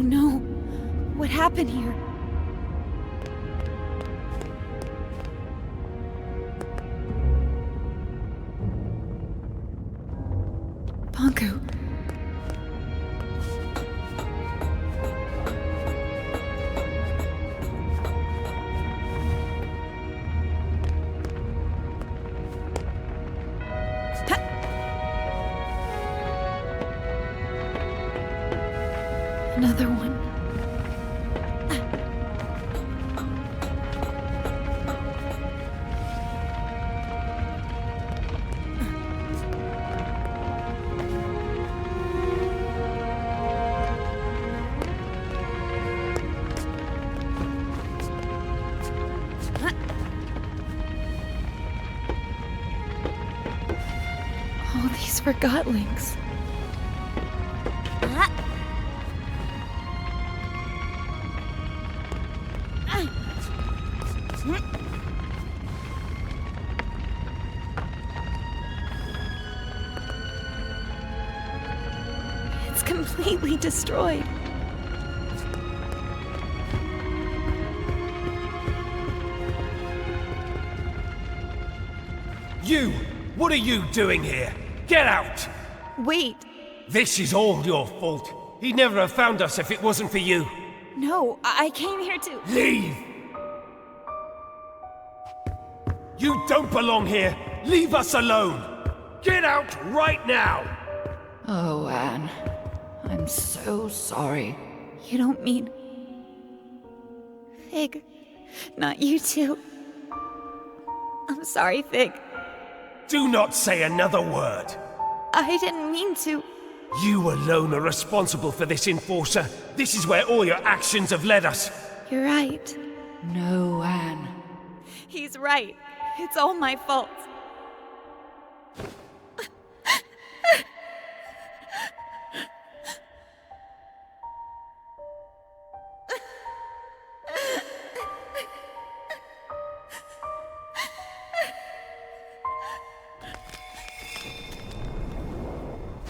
No. What happened here? Bonku. Another one. All these Forgottlings. It's completely destroyed. You! What are you doing here? Get out! Wait. This is all your fault. He'd never have found us if it wasn't for you. No, I came here to... Leave! You don't belong here! Leave us alone! Get out right now! Oh, Anne. I'm so sorry. You don't mean... Fig. Not you too. I'm sorry, Fig. Do not say another word! I didn't mean to. You alone are responsible for this, Enforcer. This is where all your actions have led us. You're right. No, Anne. He's right. It's all my fault.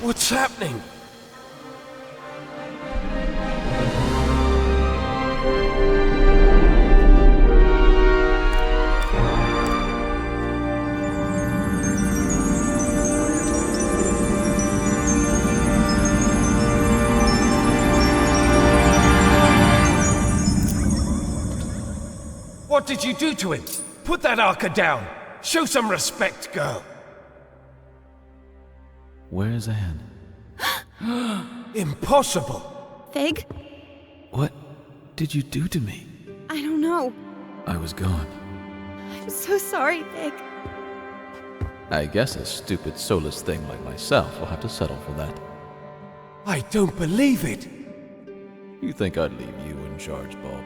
What's happening? What did you do to him? Put that Arca down. Show some respect, girl. Where's Anne? Impossible! Fig? What did you do to me? I don't know. I was gone. I'm so sorry, Fig. I guess a stupid, soulless thing like myself will have to settle for that. I don't believe it! You think I'd leave you in charge, Bob?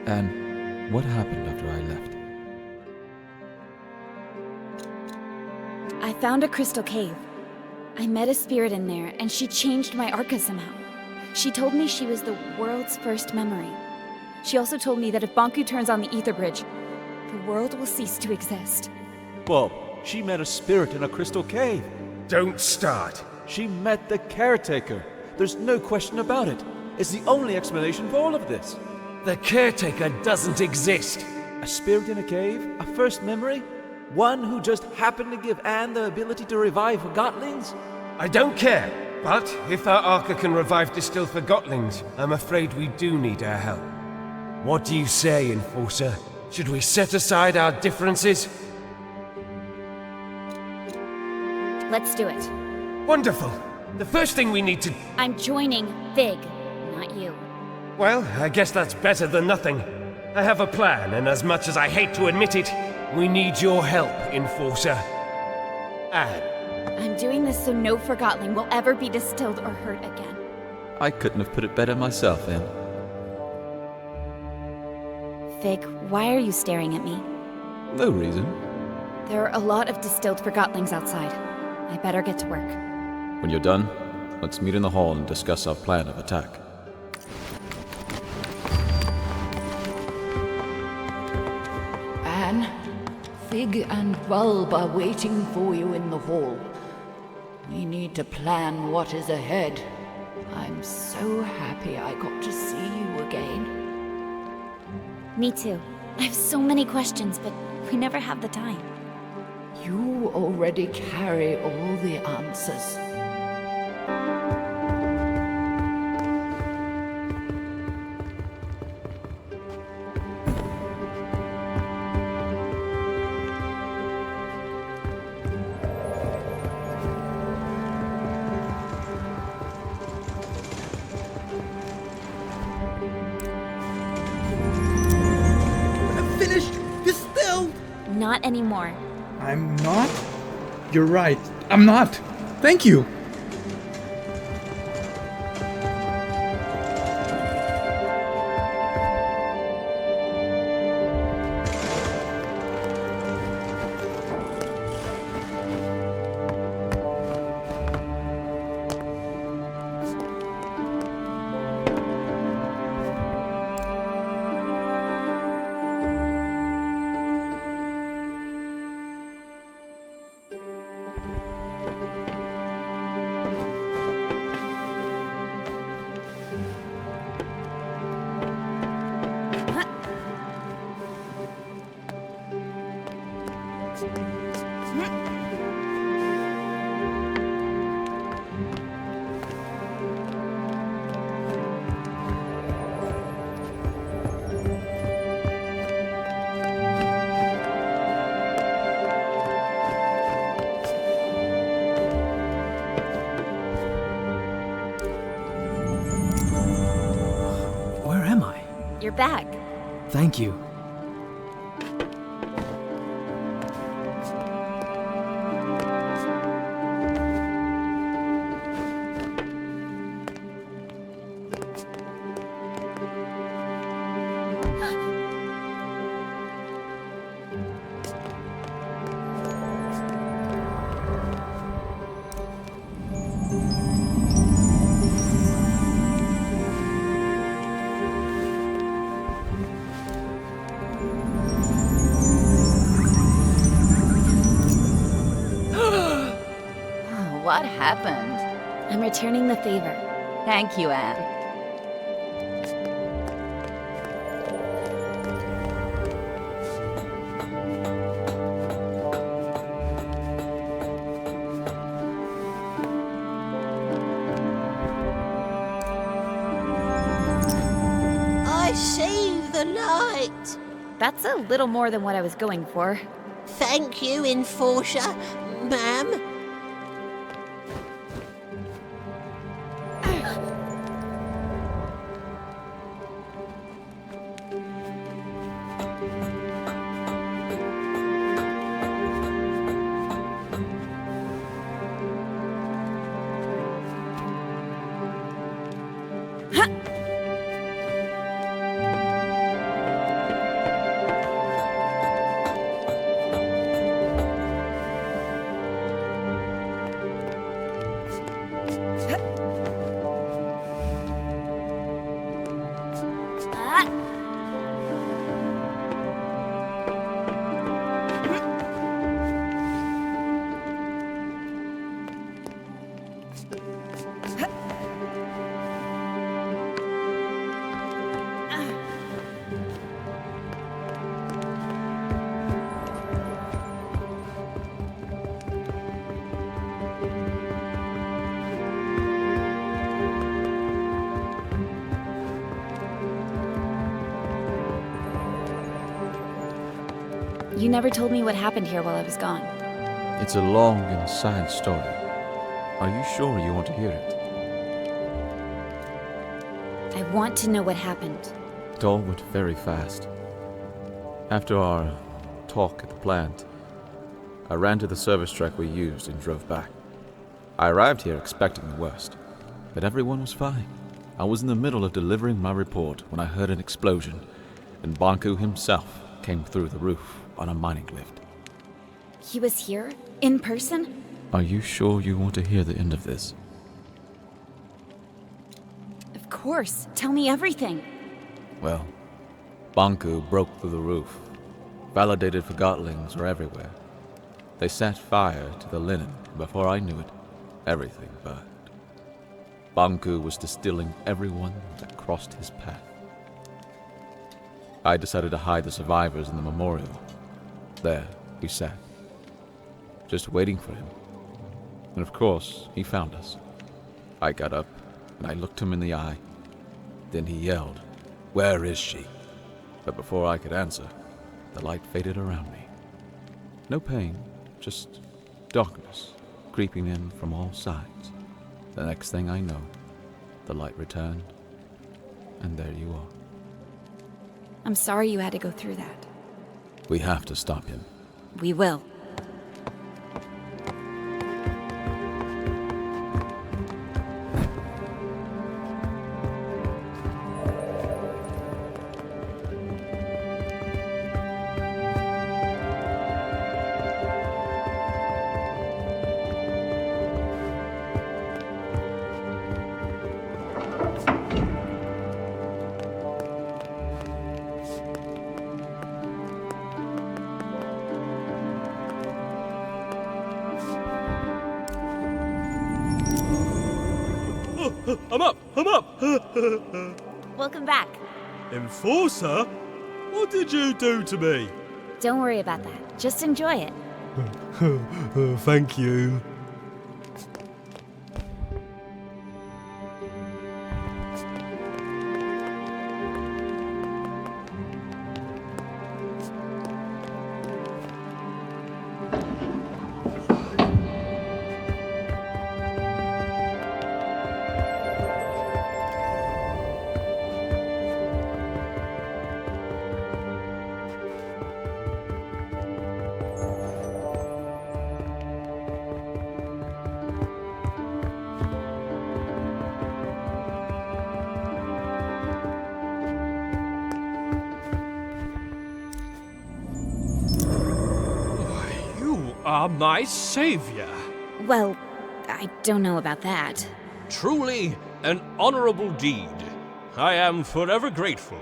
And what happened after I left? I found a crystal cave. I met a spirit in there, and she changed my Arca somehow. She told me she was the world's first memory. She also told me that if Bonku turns on the Ether Bridge, the world will cease to exist. Bob, she met a spirit in a crystal cave. Don't start. She met the caretaker. There's no question about it. It's the only explanation for all of this. The caretaker doesn't exist. A spirit in a cave? A first memory? One who just happened to give Anne the ability to revive Forgottlings? I don't care, but if our Arca can revive distilled Forgottlings, I'm afraid we do need her help. What do you say, Enforcer? Should we set aside our differences? Let's do it. Wonderful. The first thing we need to... I'm joining Fig, not you. Well, I guess that's better than nothing. I have a plan, and as much as I hate to admit it, we need your help, Enforcer. Anne. I'm doing this so no Forgottling will ever be distilled or hurt again. I couldn't have put it better myself, Anne. Fig, why are you staring at me? No reason. There are a lot of distilled Forgottlings outside. I better get to work. When you're done, let's meet in the hall and discuss our plan of attack. Tig and Bulb are waiting for you in the hall. We need to plan what is ahead. I'm so happy I got to see you again. Me too. I have so many questions, but we never have the time. You already carry all the answers. Finished? Distilled? Not anymore. I'm not? You're right. I'm not. Thank you. Where am I? You're back. Thank you. What happened? I'm returning the favor. Thank you, Anne. I see the light. That's a little more than what I was going for. Thank you, Enforcer, ma'am. You never told me what happened here while I was gone. It's a long and sad story. Are you sure you want to hear it? I want to know what happened. It all went very fast. After our talk at the plant, I ran to the service truck we used and drove back. I arrived here expecting the worst, but everyone was fine. I was in the middle of delivering my report when I heard an explosion, and Bonku himself came through the roof on a mining lift. He was here? In person? Are you sure you want to hear the end of this? Of course. Tell me everything. Well, Bonku broke through the roof. Validated Forgotlings were everywhere. They set fire to the linen, and before I knew it, everything burned. Banku was distilling everyone that crossed his path. I decided to hide the survivors in the memorial. There, we sat, just waiting for him. And of course, he found us. I got up, and I looked him in the eye. Then he yelled, "Where is she?" But before I could answer, the light faded around me. No pain, just darkness creeping in from all sides. The next thing I know, the light returned, and there you are. I'm sorry you had to go through that. We have to stop him. We will. I'm up! I'm up! Welcome back. Enforcer? What did you do to me? Don't worry about that. Just enjoy it. Thank you. Are my savior. Well, I don't know about that. Truly an honorable deed. I am forever grateful.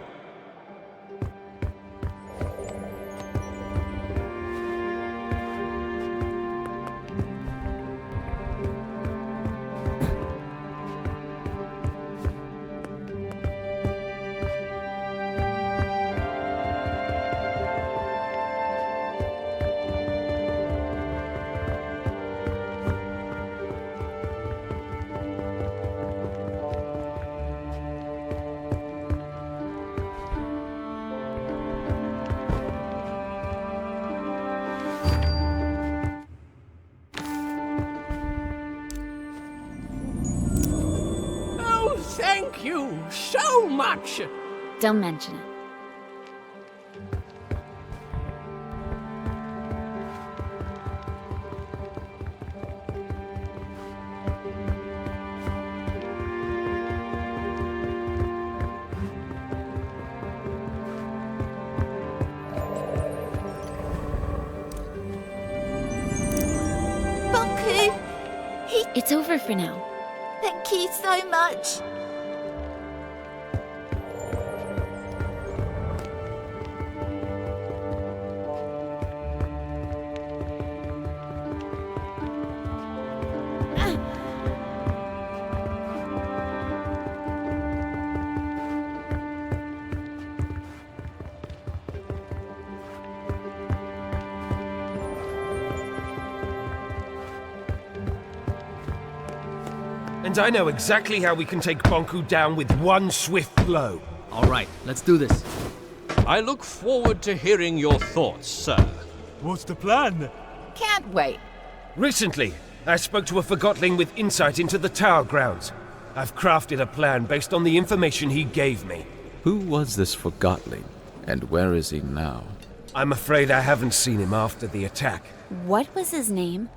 Thank you so much. Don't mention it. Banku! It's over for now. Thank you so much. And I know exactly how we can take Banku down with one swift blow. All right, let's do this. I look forward to hearing your thoughts, sir. What's the plan? Can't wait. Recently, I spoke to a Forgotling with insight into the tower grounds. I've crafted a plan based on the information he gave me. Who was this Forgotling, and where is he now? I'm afraid I haven't seen him after the attack. What was his name?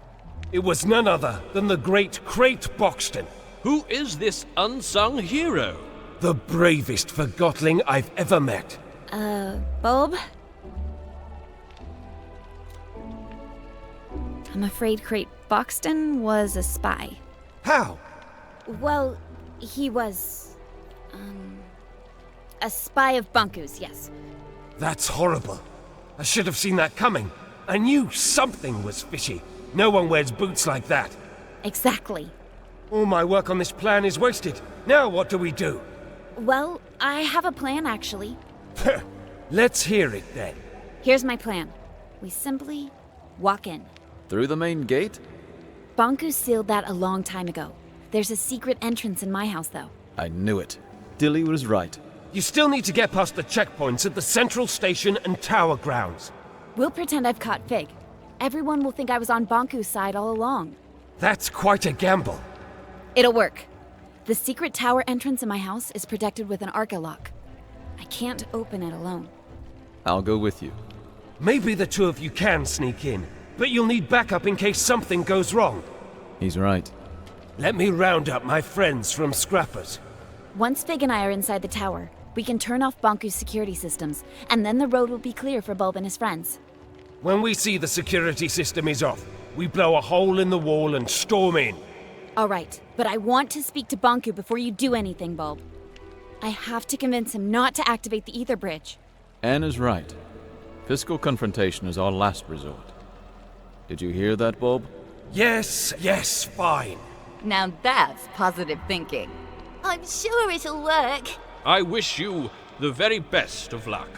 It was none other than the great Crate Boxton. Who is this unsung hero? The bravest Forgotling I've ever met. Bulb? I'm afraid Crate Boxton was a spy. How? Well, he was, a spy of Banku's, yes. That's horrible. I should have seen that coming. I knew something was fishy. No one wears boots like that. Exactly. All my work on this plan is wasted. Now what do we do? Well, I have a plan, actually. Let's hear it, then. Here's my plan. We simply walk in. Through the main gate? Bonku sealed that a long time ago. There's a secret entrance in my house, though. I knew it. Dilly was right. You still need to get past the checkpoints at the central station and tower grounds. We'll pretend I've caught Fig. Everyone will think I was on Bonku's side all along. That's quite a gamble. It'll work. The secret tower entrance in my house is protected with an Arca lock. I can't open it alone. I'll go with you. Maybe the two of you can sneak in, but you'll need backup in case something goes wrong. He's right. Let me round up my friends from Scrappers. Once Fig and I are inside the tower, we can turn off Bonku's security systems, and then the road will be clear for Bulb and his friends. When we see the security system is off, we blow a hole in the wall and storm in. All right, but I want to speak to Bonku before you do anything, Bulb. I have to convince him not to activate the ether bridge. Anne is right. Physical confrontation is our last resort. Did you hear that, Bulb? Yes, fine. Now that's positive thinking. I'm sure it'll work. I wish you the very best of luck.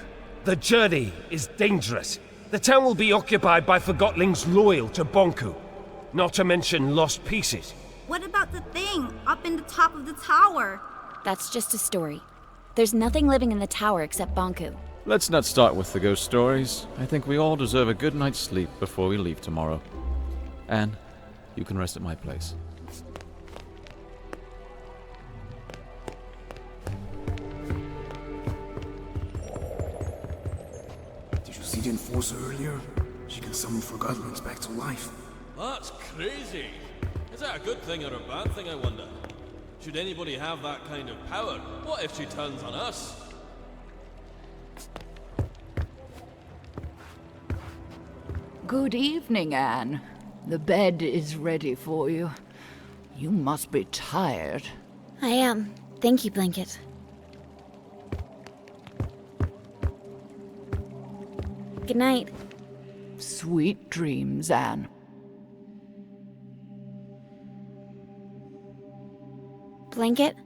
The journey is dangerous. The town will be occupied by Forgottlings loyal to Bonku, not to mention lost pieces. What about the thing up in the top of the tower? That's just a story. There's nothing living in the tower except Bonku. Let's not start with the ghost stories. I think we all deserve a good night's sleep before we leave tomorrow. Anne, you can rest at my place. Did you see the Enforcer earlier? She can summon Forgottlings back to life. That's crazy. Is that a good thing or a bad thing, I wonder? Should anybody have that kind of power? What if she turns on us? Good evening, Anne. The bed is ready for you. You must be tired. I am. Thank you, Blanket. Good night. Sweet dreams, Anne. Blanket?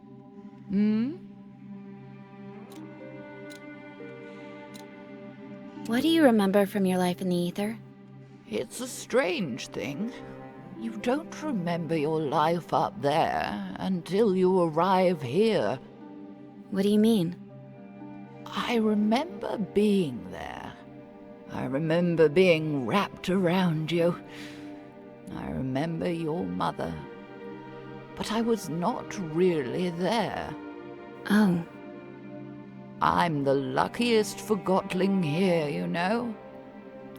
What do you remember from your life in the ether? It's a strange thing. You don't remember your life up there until you arrive here. What do you mean? I remember being there. I remember being wrapped around you. I remember your mother. But I was not really there. Oh. I'm the luckiest Forgottling here, you know.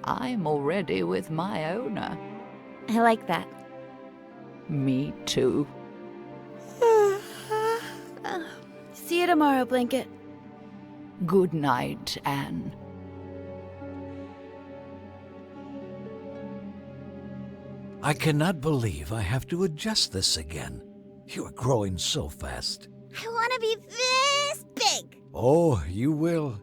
I'm already with my owner. I like that. Me too. See you tomorrow, Blanket. Good night, Anne. I cannot believe I have to adjust this again. You are growing so fast. I want to be this big. Oh, you will.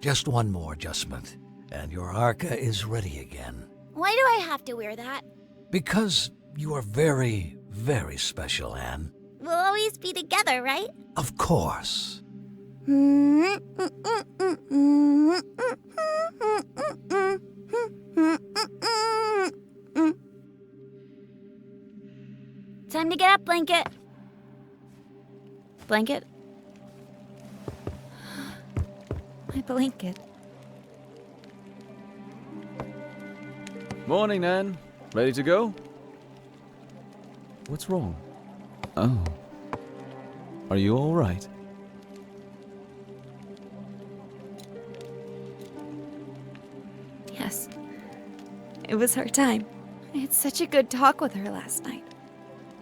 Just one more adjustment, and your Arca is ready again. Why do I have to wear that? Because you are very, very special, Anne. We'll always be together, right? Of course. Time to get up, Blanket. Blanket? My blanket. Morning, Anne. Ready to go? What's wrong? Oh. Are you all right? Yes. It was her time. I had such a good talk with her last night.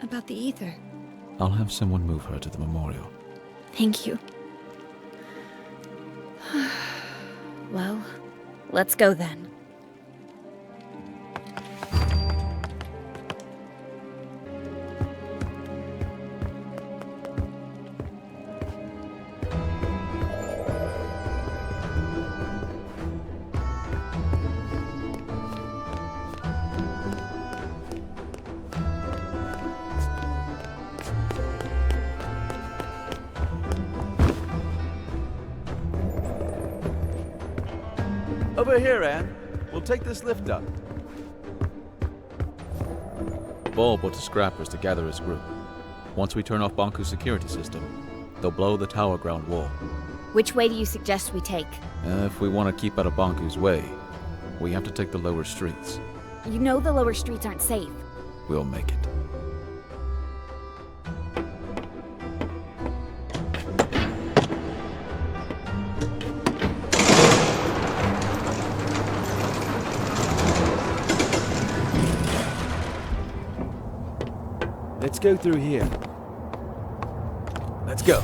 About the ether. I'll have someone move her to the memorial. Thank you. Well, let's go then. Over here, Anne. We'll take this lift up. Bulb went to Scrappers to gather his group. Once we turn off Banku's security system, they'll blow the tower ground wall. Which way do you suggest we take? If we want to keep out of Banku's way, we have to take the lower streets. You know the lower streets aren't safe. We'll make it. Let's go through here. Let's go.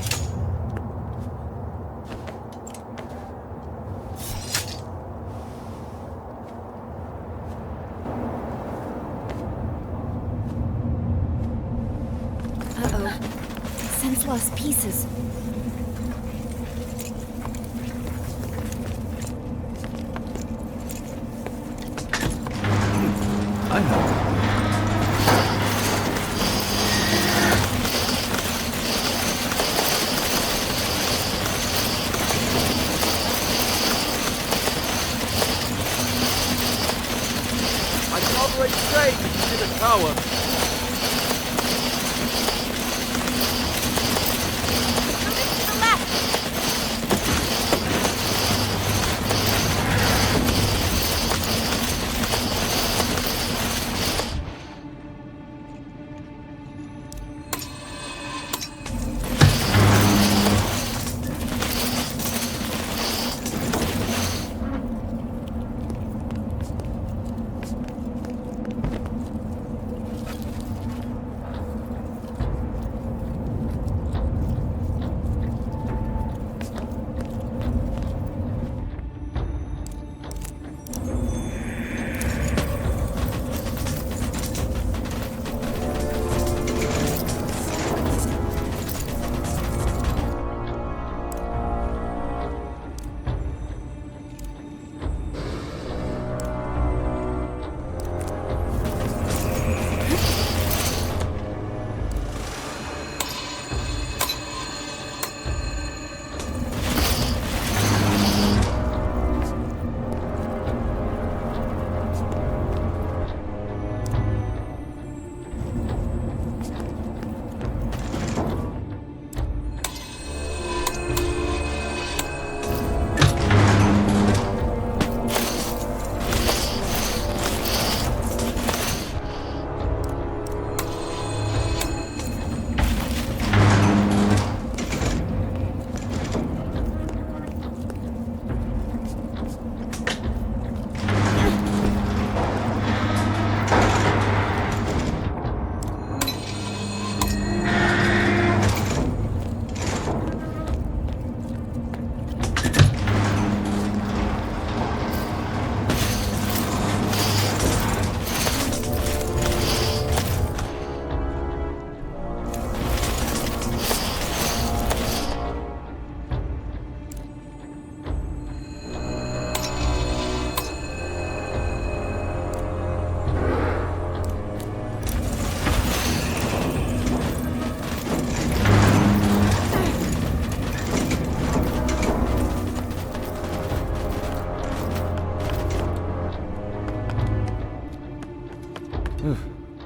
Uh-oh. Sense lost pieces. I know. Operate straight to the tower. To the left.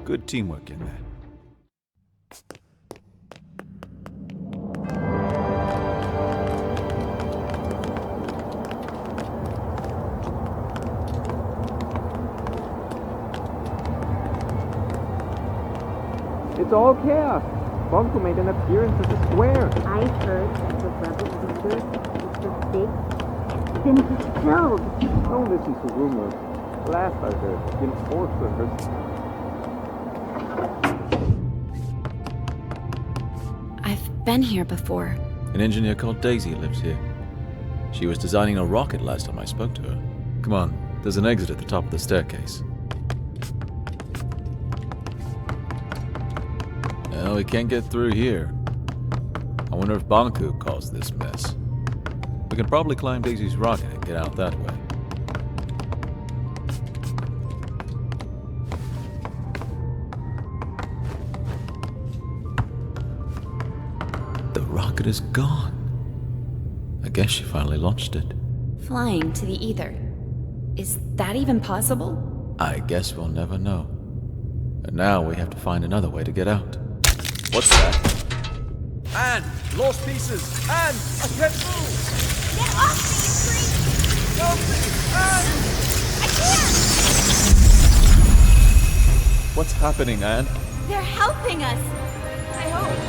Good teamwork in there. It's all chaos. Bunko made an appearance at the square. I heard that the rebel leader was the big been killed. Don't listen to rumors. Last I heard, the enforcer heard. I've been here before. An engineer called Daisy lives here. She was designing a rocket last time I spoke to her. Come on, there's an exit at the top of the staircase. Well, we can't get through here. I wonder if Banku caused this mess. We can probably climb Daisy's rocket and get out that way. The rocket is gone. I guess she finally launched it. Flying to the ether. Is that even possible? I guess we'll never know. And now we have to find another way to get out. What's that? Anne! Lost pieces! Anne! I can't move! Get off me, you creep! Help me! Anne! I can't! What's happening, Anne? They're helping us! I hope.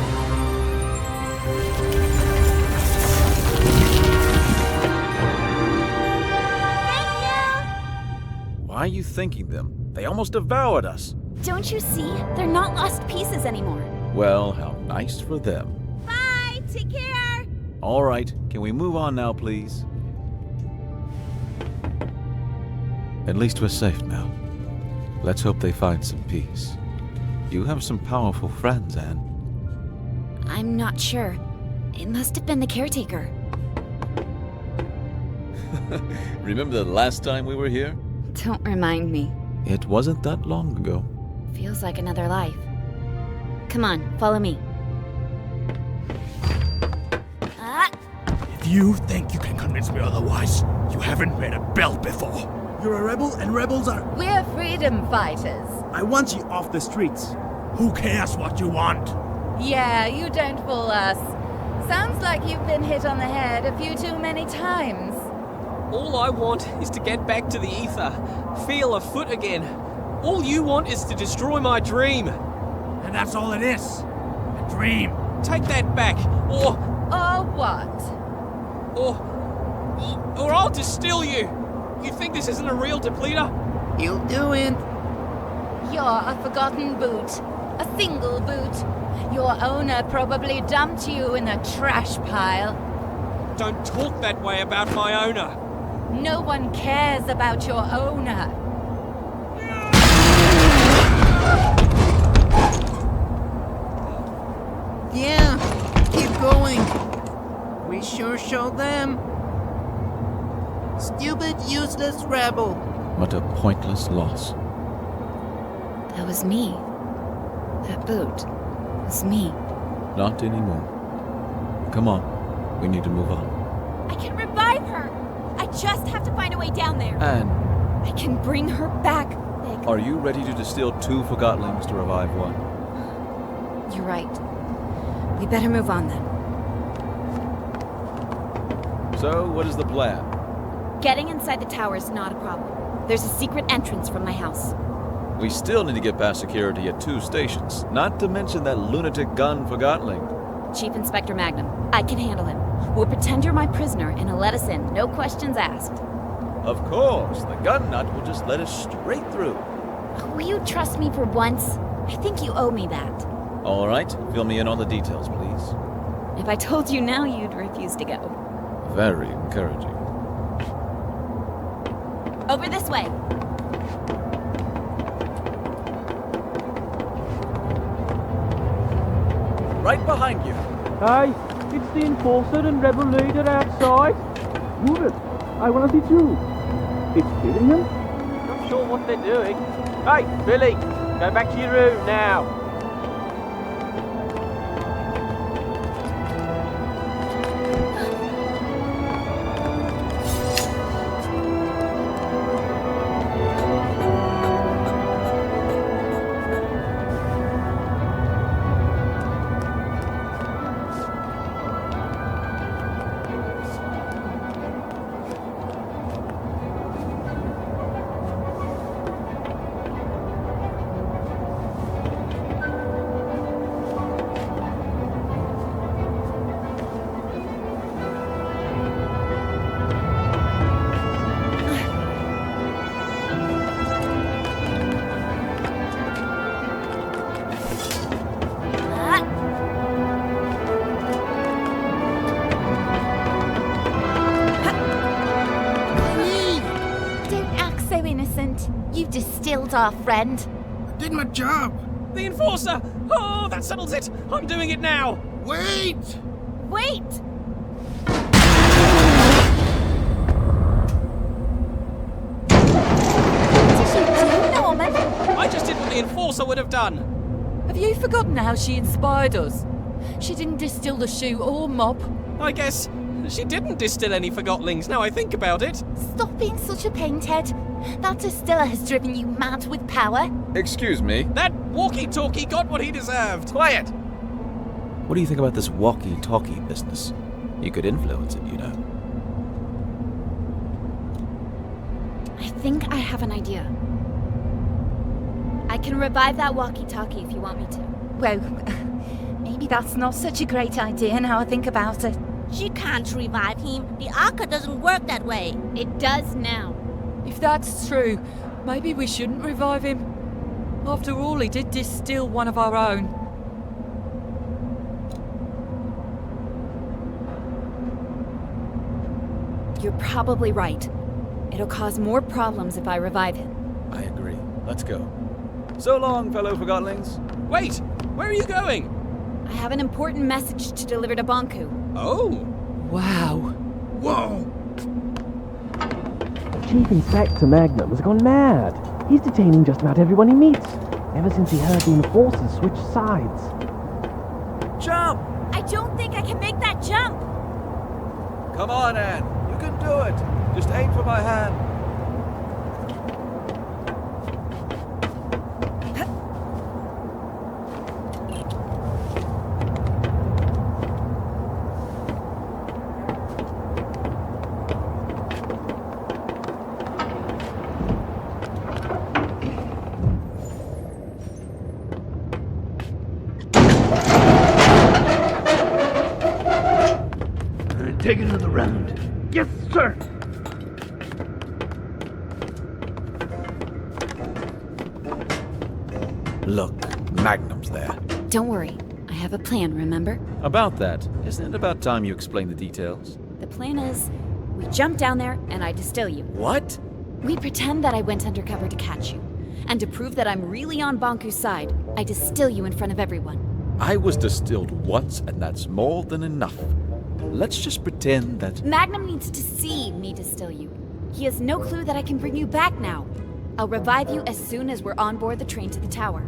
Why are you thanking them? They almost devoured us. Don't you see? They're not lost pieces anymore. Well, how nice for them. Bye! Take care! All right, can we move on now, please? At least we're safe now. Let's hope they find some peace. You have some powerful friends, Anne. I'm not sure. It must have been the caretaker. Remember the last time we were here? Don't remind me. It wasn't that long ago. Feels like another life. Come on, follow me. If you think you can convince me otherwise, you haven't read a belt before. You're a rebel, and rebels are... We're freedom fighters. I want you off the streets. Who cares what you want? Yeah, you don't fool us. Sounds like you've been hit on the head a few too many times. All I want is to get back to the ether, feel a foot again. All you want is to destroy my dream. And that's all it is. A dream. Take that back, or what? Or I'll distill you. You think this isn't a real depleter? You doing? You're a forgotten boot. A single boot. Your owner probably dumped you in a trash pile. Don't talk that way about my owner. No one cares about your owner. Yeah, keep going. We sure showed them. Stupid, useless rebel. What a pointless loss. That was me. That boot was me. Not anymore. Come on. We need to move on. I can revive her! I just have to find a way down there. Anne, I can bring her back, Vic. Are you ready to distill 2 Forgottlings to revive one? You're right. We better move on then. So, what is the plan? Getting inside the tower is not a problem. There's a secret entrance from my house. We still need to get past security at 2 stations, not to mention that lunatic gun Forgottling. Chief Inspector Magnum, I can handle him. We'll pretend you're my prisoner and he'll let us in, no questions asked. Of course, the gun nut will just let us straight through. Will you trust me for once? I think you owe me that. All right, fill me in on the details, please. If I told you now, you'd refuse to go. Very encouraging. Over this way. Right behind you. Hey, it's the Enforcer and Rebel Leader outside. Move it. I want to see too. It's killing him? Not sure what they're doing. Hey, Billy, go back to your room now. You distilled our friend. I did my job. The Enforcer! Oh, that settles it! I'm doing it now! Wait! Wait! What did you do, Norman? I just did what the Enforcer would have done! Have you forgotten how she inspired us? She didn't distill the shoe or mop. I guess She didn't distill any Forgottlings, now I think about it. Stop being such a pain, Ted. That distiller has driven you mad with power. Excuse me? That walkie-talkie got what he deserved. Quiet! What do you think about this walkie-talkie business? You could influence it, you know. I think I have an idea. I can revive that walkie-talkie if you want me to. Well, maybe that's not such a great idea now I think about it. She can't revive him. The Arca doesn't work that way. It does now. If that's true, maybe we shouldn't revive him. After all, he did distill one of our own. You're probably right. It'll cause more problems if I revive him. I agree. Let's go. So long, fellow Forgottlings. Wait! Where are you going? I have an important message to deliver to Bonku. Oh! Wow. Whoa! Chief Inspector Magnum has gone mad. He's detaining just about everyone he meets, ever since he heard the enforcers switch sides. Jump! I don't think I can make that jump! Come on, Anne. You can do it. Just aim for my hand. Take another round. Yes, sir! Look, Magnum's there. Don't worry. I have a plan, remember? About that, isn't it about time you explain the details? The plan is, we jump down there and I distill you. What? We pretend that I went undercover to catch you. And to prove that I'm really on Bonku's side, I distill you in front of everyone. I was distilled once, and that's more than enough. Let's just pretend that... Magnum needs to see me distill you. He has no clue that I can bring you back now. I'll revive you as soon as we're on board the train to the tower.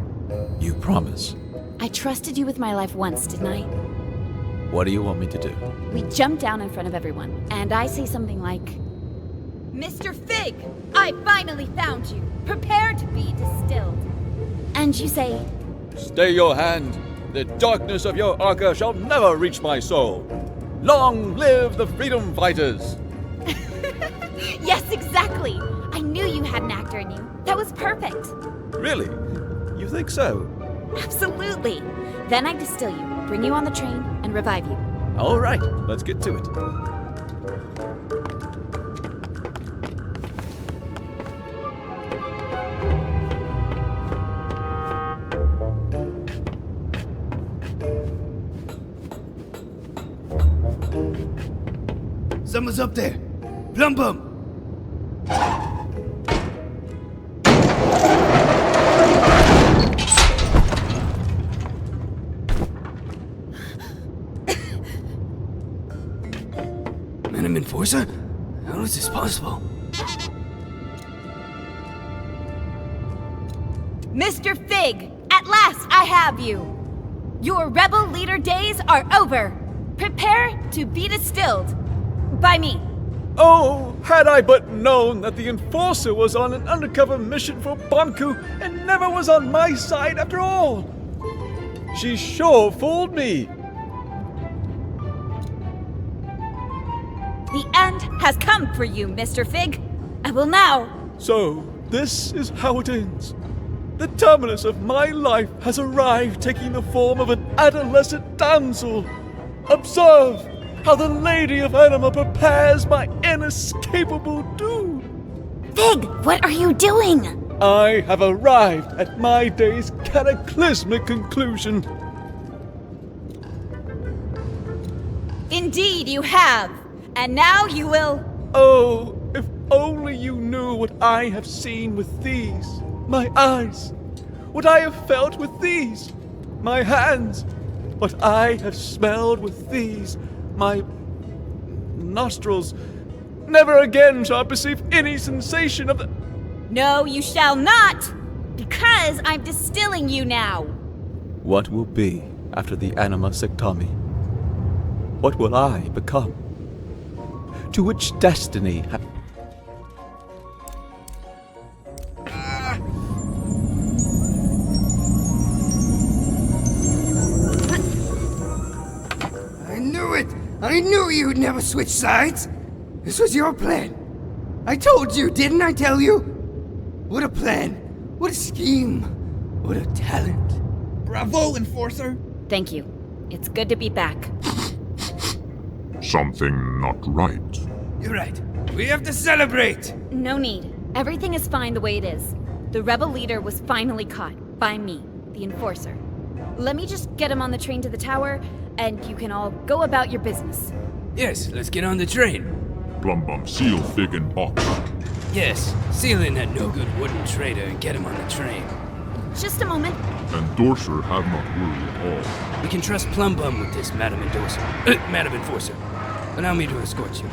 You promise? I trusted you with my life once, didn't I? What do you want me to do? We jump down in front of everyone, and I say something like, Mr. Fig, I finally found you. Prepare to be distilled. And you say, Stay your hand. The darkness of your Arca shall never reach my soul. Long live the freedom fighters! Yes, exactly! I knew you had an actor in you. That was perfect. Really? You think so? Absolutely. Then I distill you, bring you on the train, and revive you. All right, let's get to it. Someone's up there. Plum Bum. Venom Enforcer? How is this possible? Mr. Fig, at last I have you. Your rebel leader days are over. Prepare to be distilled. By me. Oh, had I but known that the Enforcer was on an undercover mission for Bonku and never was on my side after all. She sure fooled me. The end has come for you, Mr. Fig. I will now... So, this is how it ends. The terminus of my life has arrived, taking the form of an adolescent damsel. Observe how the Lady of Anima prepares my inescapable doom. Fig, what are you doing? I have arrived at my day's cataclysmic conclusion. Indeed you have. And now you will... Oh, if only you knew what I have seen with these, my eyes. What I have felt with these, my hands. What I have smelled with these, my nostrils. Never again shall I perceive any sensation of the... No, you shall not! Because I'm distilling you now! What will be after the Anima Sectami? What will I become? to which destiny I knew it! I knew you'd never switch sides! This was your plan. I told you, didn't I tell you? What a plan. What a scheme. What a talent. Bravo, Enforcer! Thank you. It's good to be back. Something not right. You're right. We have to celebrate! No need. Everything is fine the way it is. The rebel leader was finally caught. By me, the Enforcer. Let me just get him on the train to the tower, and you can all go about your business. Yes, let's get on the train. Blum Bum, seal Big and Box. Yes, seal in that no-good wooden traitor and get him on the train. Just a moment. Endorser have not worried at all. We can trust Plum Bum with this, Madam Endorser. Madam Enforcer. Allow me to escort you.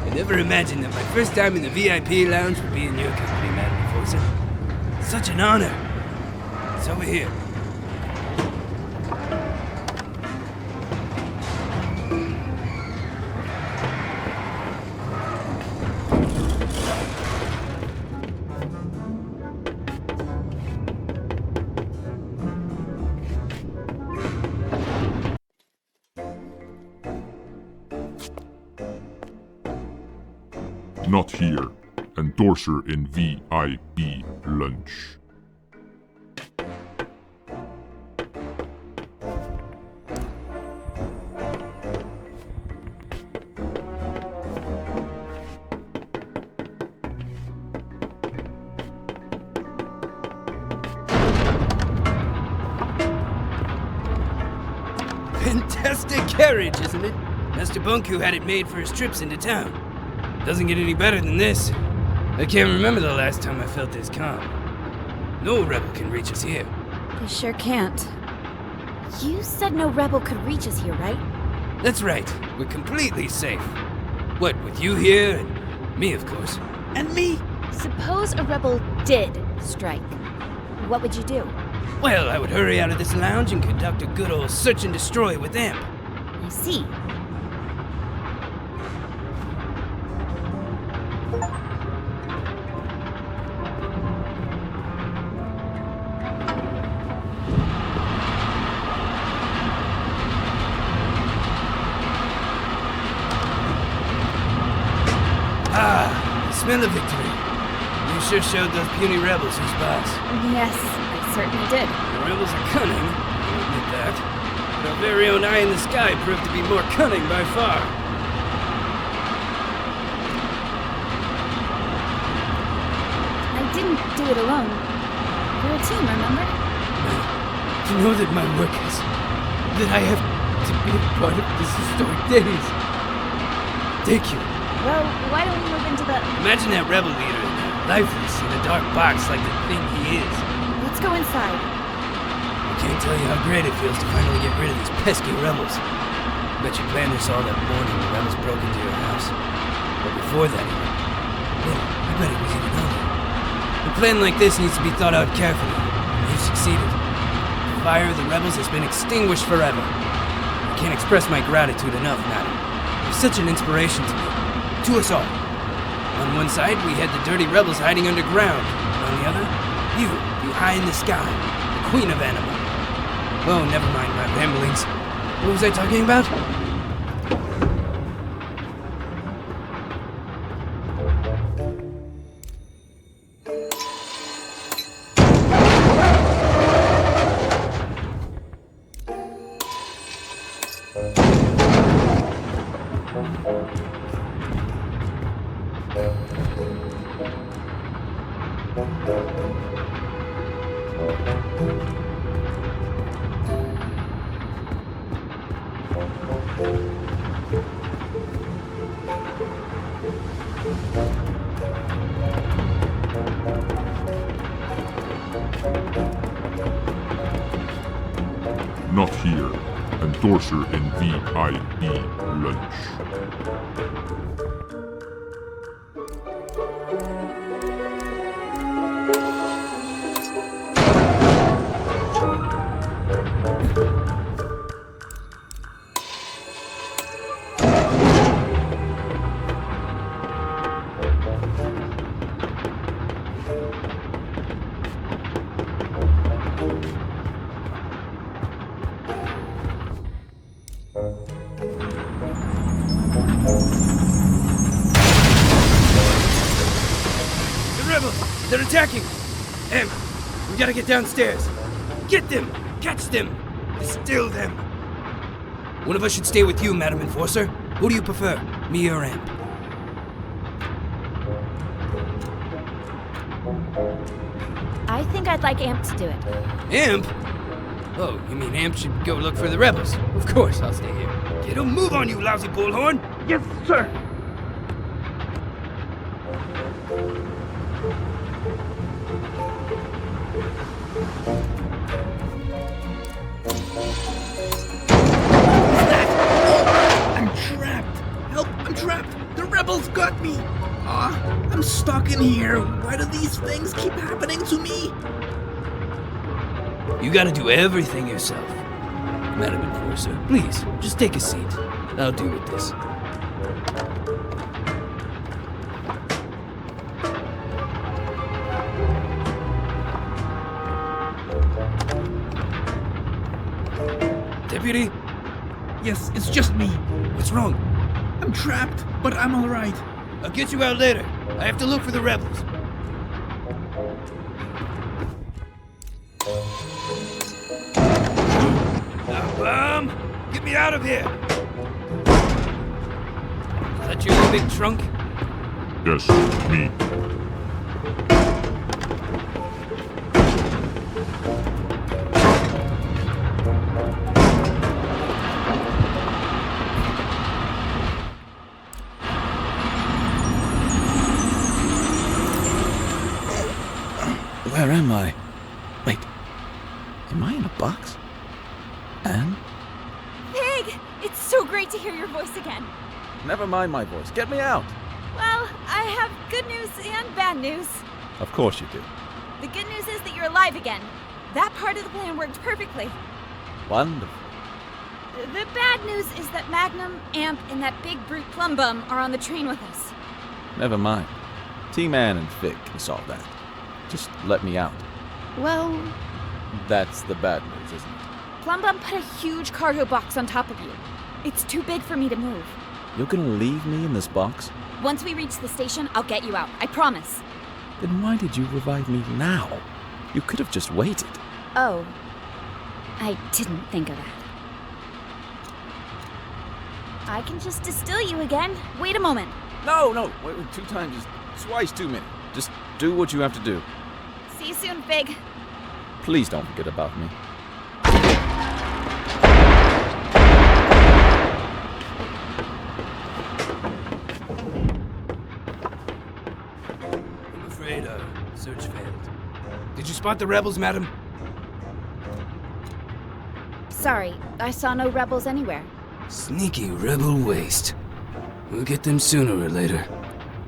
I never imagined that my first time in the VIP lounge would be in your company, Madam Enforcer. Such an honor. It's over here. Not here. Endorser in VIP lunch. Fantastic carriage, isn't it? Master Bunku had it made for his trips into town. Doesn't get any better than this. I can't remember the last time I felt this calm. No rebel can reach us here. They sure can't. You said no rebel could reach us here, right? That's right. We're completely safe. What, with you here and me, of course. And me? Suppose a rebel did strike. What would you do? Well, I would hurry out of this lounge and conduct a good old search and destroy with them. I see. Smell of victory. You sure showed those puny rebels who's boss. Yes, I certainly did. The rebels are cunning, I'll admit that. But our very own eye in the sky proved to be more cunning by far. I didn't do it alone. We're a team, remember? To know that my work is... that I have to be a part of this historic days. Thank you. Well, why don't we move into the... Imagine that rebel leader, lifeless in a dark box like the thing he is. Let's go inside. I can't tell you how great it feels to finally get rid of these pesky rebels. Bet you planned this all that morning the rebels broke into your house. But before that even... Well, I bet it was even earlier. A plan like this needs to be thought out carefully. You've succeeded. The fire of the rebels has been extinguished forever. I can't express my gratitude enough, madam. You're such an inspiration to me. To us all. On one side, we had the dirty rebels hiding underground. On the other, you, the eye in the sky, the queen of anima. Oh, never mind my ramblings. What was I talking about? Not here. Endorser in VIP lunch. The rebels! They're attacking! Em, we gotta get downstairs. Get them! Catch them! Distill them! One of us should stay with you, Madam Enforcer. Who do you prefer, me or Amp? I think I'd like Amp to do it. Amp? Oh, you mean Amp should go look for the rebels? Of course, I'll stay here. Get a move on you, lousy bullhorn! Yes, sir. I'm trapped. Help, I'm trapped. The rebels got me. I'm stuck in here. Why do these things keep happening to me? You gotta do everything yourself. Madam Enforcer, please, just take a seat. I'll deal with this. Deputy? Yes, it's just me. What's wrong? I'm trapped, but I'm alright. I'll get you out later. I have to look for the rebels. Get me out of here! Is that your big trunk? Yes, me. Where am I? Wait, am I in a box? Anne? Pig! It's so great to hear your voice again. Never mind my voice. Get me out. Well, I have good news and bad news. Of course you do. The good news is that you're alive again. That part of the plan worked perfectly. Wonderful. The bad news is that Magnum, Amp, and that big brute Plum Bum are on the train with us. Never mind. T-Man and Fig can solve that. Just let me out. Well, That's the bad news, isn't it? Plum Bum put a huge cargo box on top of you. It's too big for me to move. You're gonna leave me in this box? Once we reach the station, I'll get you out. I promise. Then why did you revive me now? You could have just waited. Oh. I didn't think of that. I can just distill you again. Wait a moment. No, wait, 2 times is twice too many. Just do what you have to do. See you soon, Fig. Please don't forget about me. I'm afraid our search failed. Did you spot the rebels, madam? Sorry, I saw no rebels anywhere. Sneaky rebel waste. We'll get them sooner or later.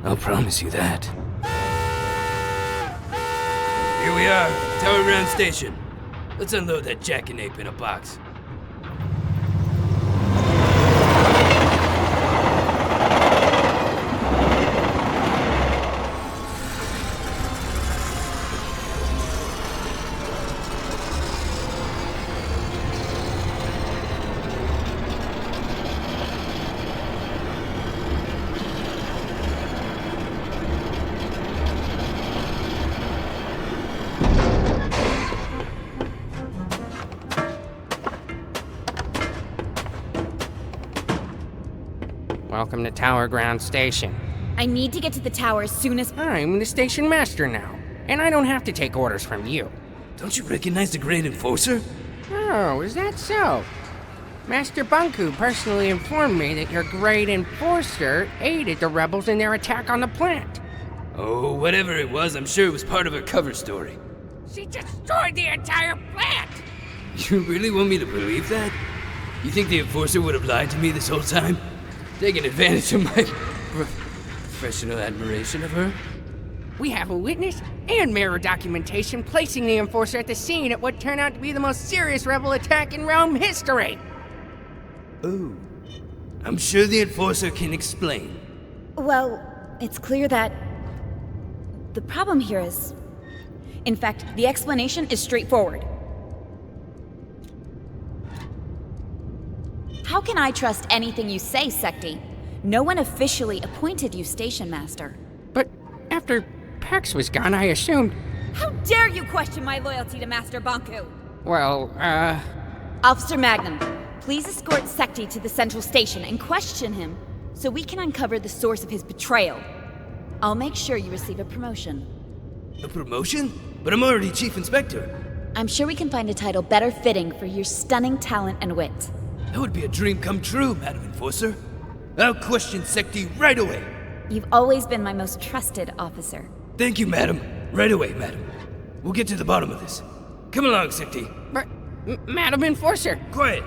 I'll promise you that. Here we are, Tower Ground Station. Let's unload that jackanape in a box. Welcome to Tower Ground Station. I need to get to the tower as soon as... I'm the station master now, and I don't have to take orders from you. Don't you recognize the Great Enforcer? Oh, is that so? Master Bunku personally informed me that your Great Enforcer aided the rebels in their attack on the plant. Oh, whatever it was, I'm sure it was part of her cover story. She destroyed the entire plant! You really want me to believe that? You think the Enforcer would have lied to me this whole time? Taking advantage of my professional admiration of her? We have a witness and mirror documentation placing the Enforcer at the scene at what turned out to be the most serious rebel attack in Rome history. Ooh. I'm sure the Enforcer can explain. Well, it's clear that... the problem here is... In fact, the explanation is straightforward. How can I trust anything you say, Secti? No one officially appointed you station master. But after Pax was gone, I assumed... How dare you question my loyalty to Master Banku? Well, Officer Magnum, please escort Sekti to the central station and question him so we can uncover the source of his betrayal. I'll make sure you receive a promotion. A promotion? But I'm already Chief Inspector. I'm sure we can find a title better fitting for your stunning talent and wit. That would be a dream come true, Madam Enforcer. I'll question Sekti right away. You've always been my most trusted officer. Thank you, Madam. Right away, Madam. We'll get to the bottom of this. Come along, Sekti. But, Madam Enforcer. Quiet.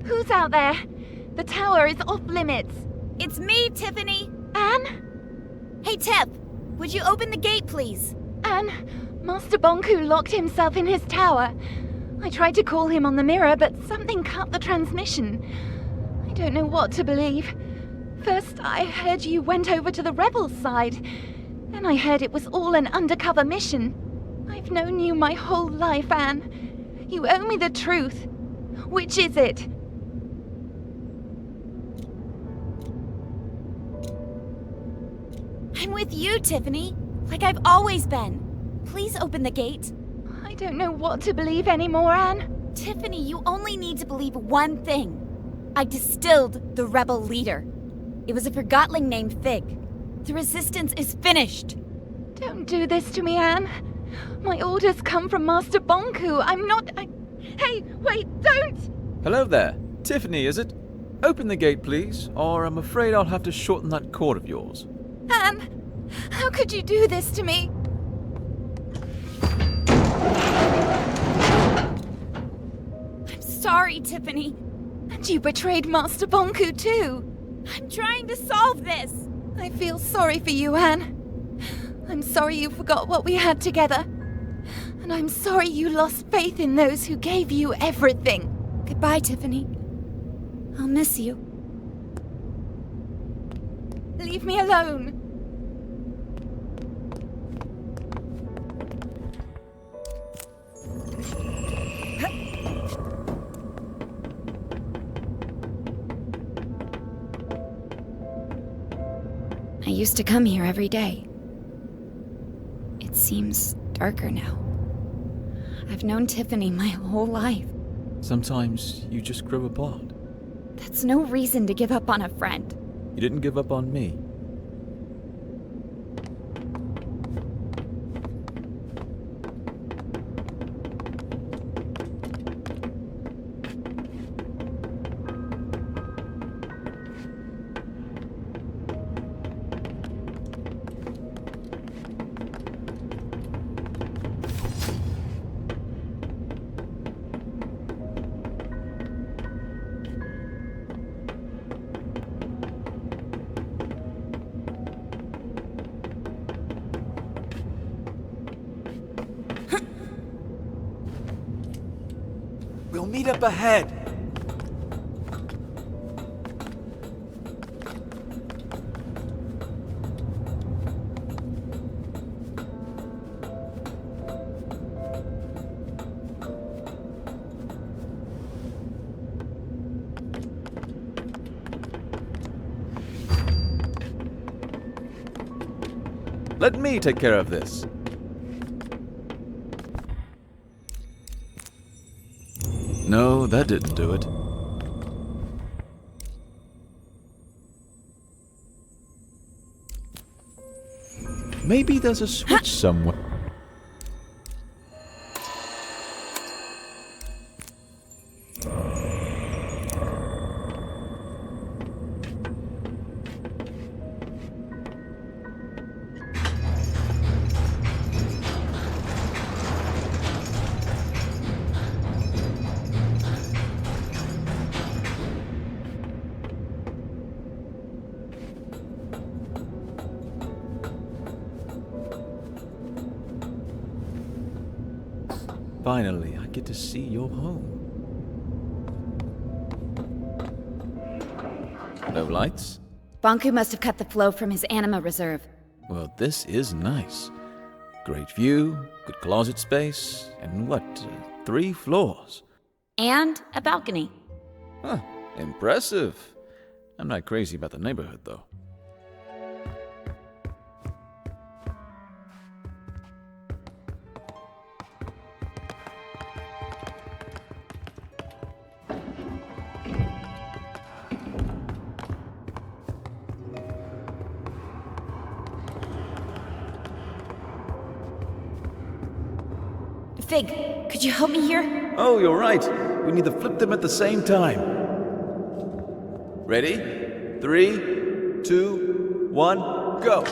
Who's out there? The tower is off limits. It's me, Tiffany. Anne? Hey, Tip. Would you open the gate, please? Anne, Master Bonku locked himself in his tower. I tried to call him on the mirror, but something cut the transmission. I don't know what to believe. First, I heard you went over to the rebels' side. Then I heard it was all an undercover mission. I've known you my whole life, Anne. You owe me the truth. Which is it? I'm with you, Tiffany. Like I've always been. Please open the gate. I don't know what to believe anymore, Anne. Tiffany, you only need to believe one thing. I distilled the rebel leader. It was a Forgotling named Fig. The resistance is finished. Don't do this to me, Anne. My orders come from Master Bonku. I'm not... Hey, wait, don't! Hello there. Tiffany, is it? Open the gate, please, or I'm afraid I'll have to shorten that cord of yours. Anne, how could you do this to me? I'm sorry, Tiffany. And you betrayed Master Bonku too. I'm trying to solve this. I feel sorry for you, Anne. I'm sorry you forgot what we had together. And I'm sorry you lost faith in those who gave you everything. Goodbye, Tiffany. I'll miss you. Leave me alone. I used to come here every day. It seems darker now. I've known Tiffany my whole life. Sometimes you just grow apart. That's no reason to give up on a friend. You didn't give up on me. We'll meet up ahead. Let me take care of this. No, that didn't do it. Maybe there's a switch somewhere. Finally, I get to see your home. No lights? Bonku must have cut the flow from his anima reserve. Well, this is nice. Great view, good closet space, and what, 3 floors? And a balcony. Huh, impressive. I'm not crazy about the neighborhood, though. Fig, could you help me here? Oh, you're right. We need to flip them at the same time. Ready? 3, 2, 1, go!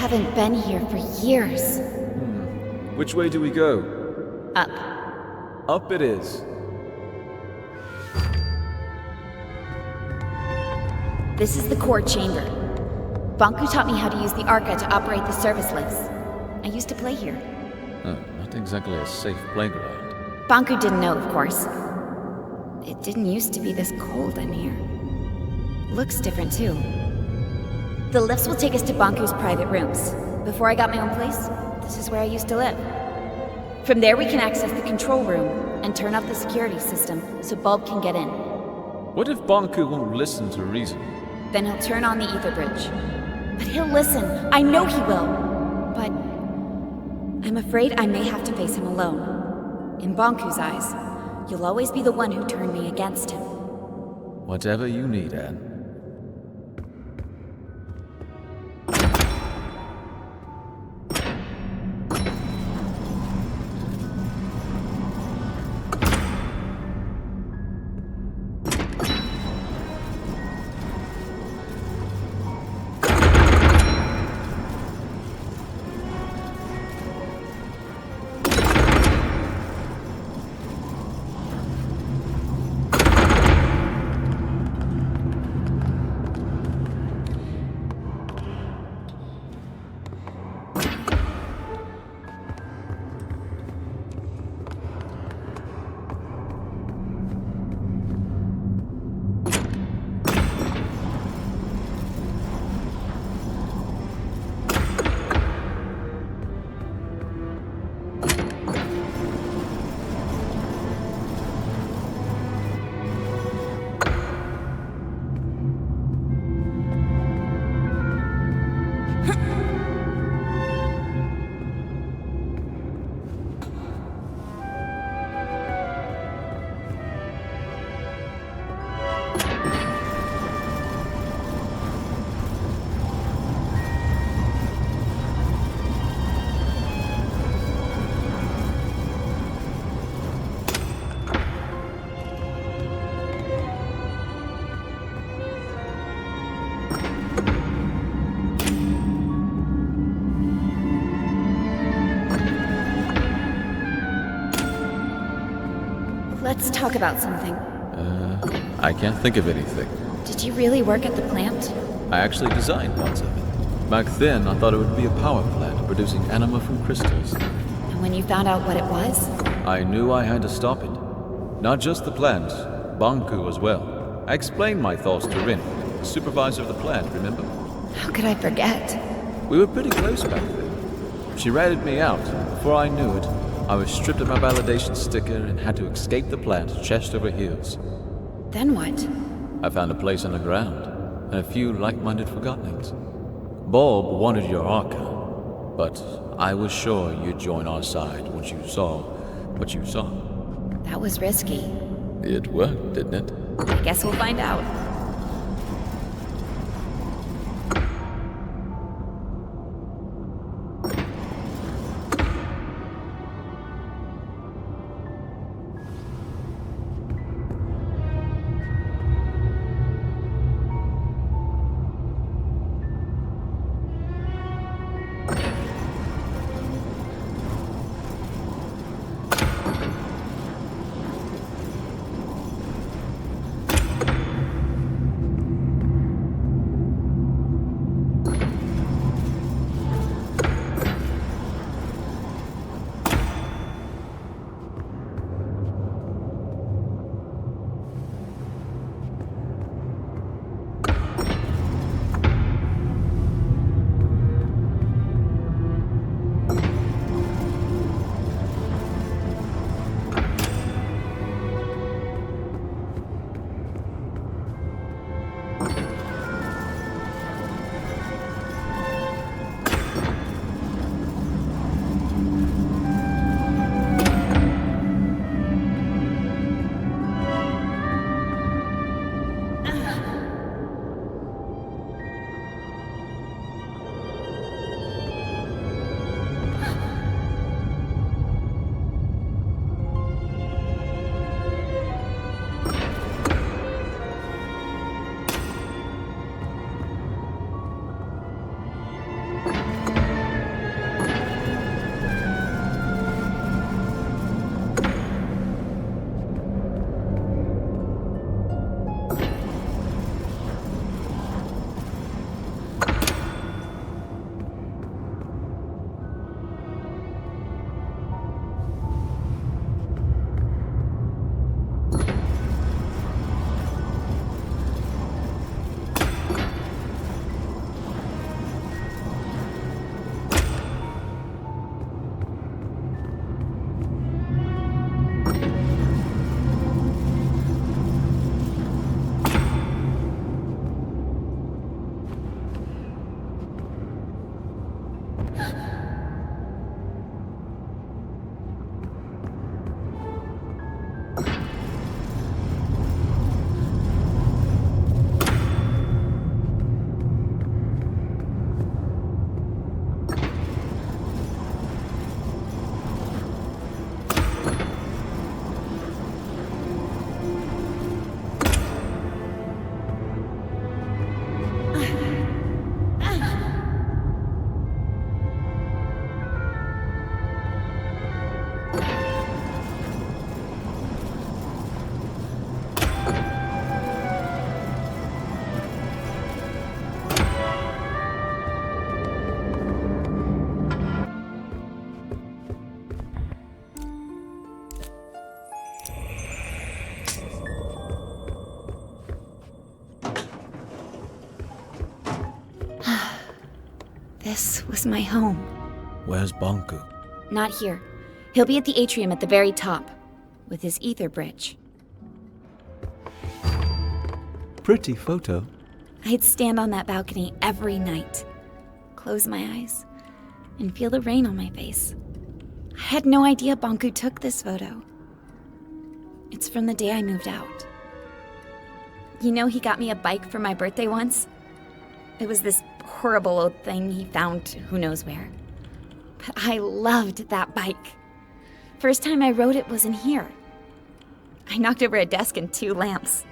haven't been here for years. Which way do we go? Up. Up it is. This is the core chamber. Banku taught me how to use the Arca to operate the service lifts. I used to play here. Oh, not exactly a safe playground. Banku didn't know, of course. It didn't used to be this cold in here. Looks different, too. The lifts will take us to Banku's private rooms. Before I got my own place, this is where I used to live. From there we can access the control room and turn off the security system so Bulb can get in. What if Banku won't listen to reason? Then he'll turn on the ether bridge. But he'll listen. I know he will. But I'm afraid I may have to face him alone. In Banku's eyes, you'll always be the one who turned me against him. Whatever you need, Anne. Let's talk about something. I can't think of anything. Did you really work at the plant? I actually designed parts of it. Back then, I thought it would be a power plant producing anima from crystals. And when you found out what it was? I knew I had to stop it. Not just the plant, Banku as well. I explained my thoughts to Rin, the supervisor of the plant, remember? How could I forget? We were pretty close back then. She ratted me out. Before I knew it, I was stripped of my validation sticker and had to escape the plant chest over heels. Then what? I found a place underground, and a few like-minded Forgottonings. Bulb wanted your Arca, but I was sure you'd join our side once you saw what you saw. That was risky. It worked, didn't it? I guess we'll find out. This was my home. Where's Bonku? Not here. He'll be at the atrium at the very top, with his ether bridge. Pretty photo. I'd stand on that balcony every night, close my eyes, and feel the rain on my face. I had no idea Bonku took this photo. It's from the day I moved out. You know, he got me a bike for my birthday once? It was this horrible old thing he found who knows where. But I loved that bike. First time I rode it was in here. I knocked over a desk and 2 lamps.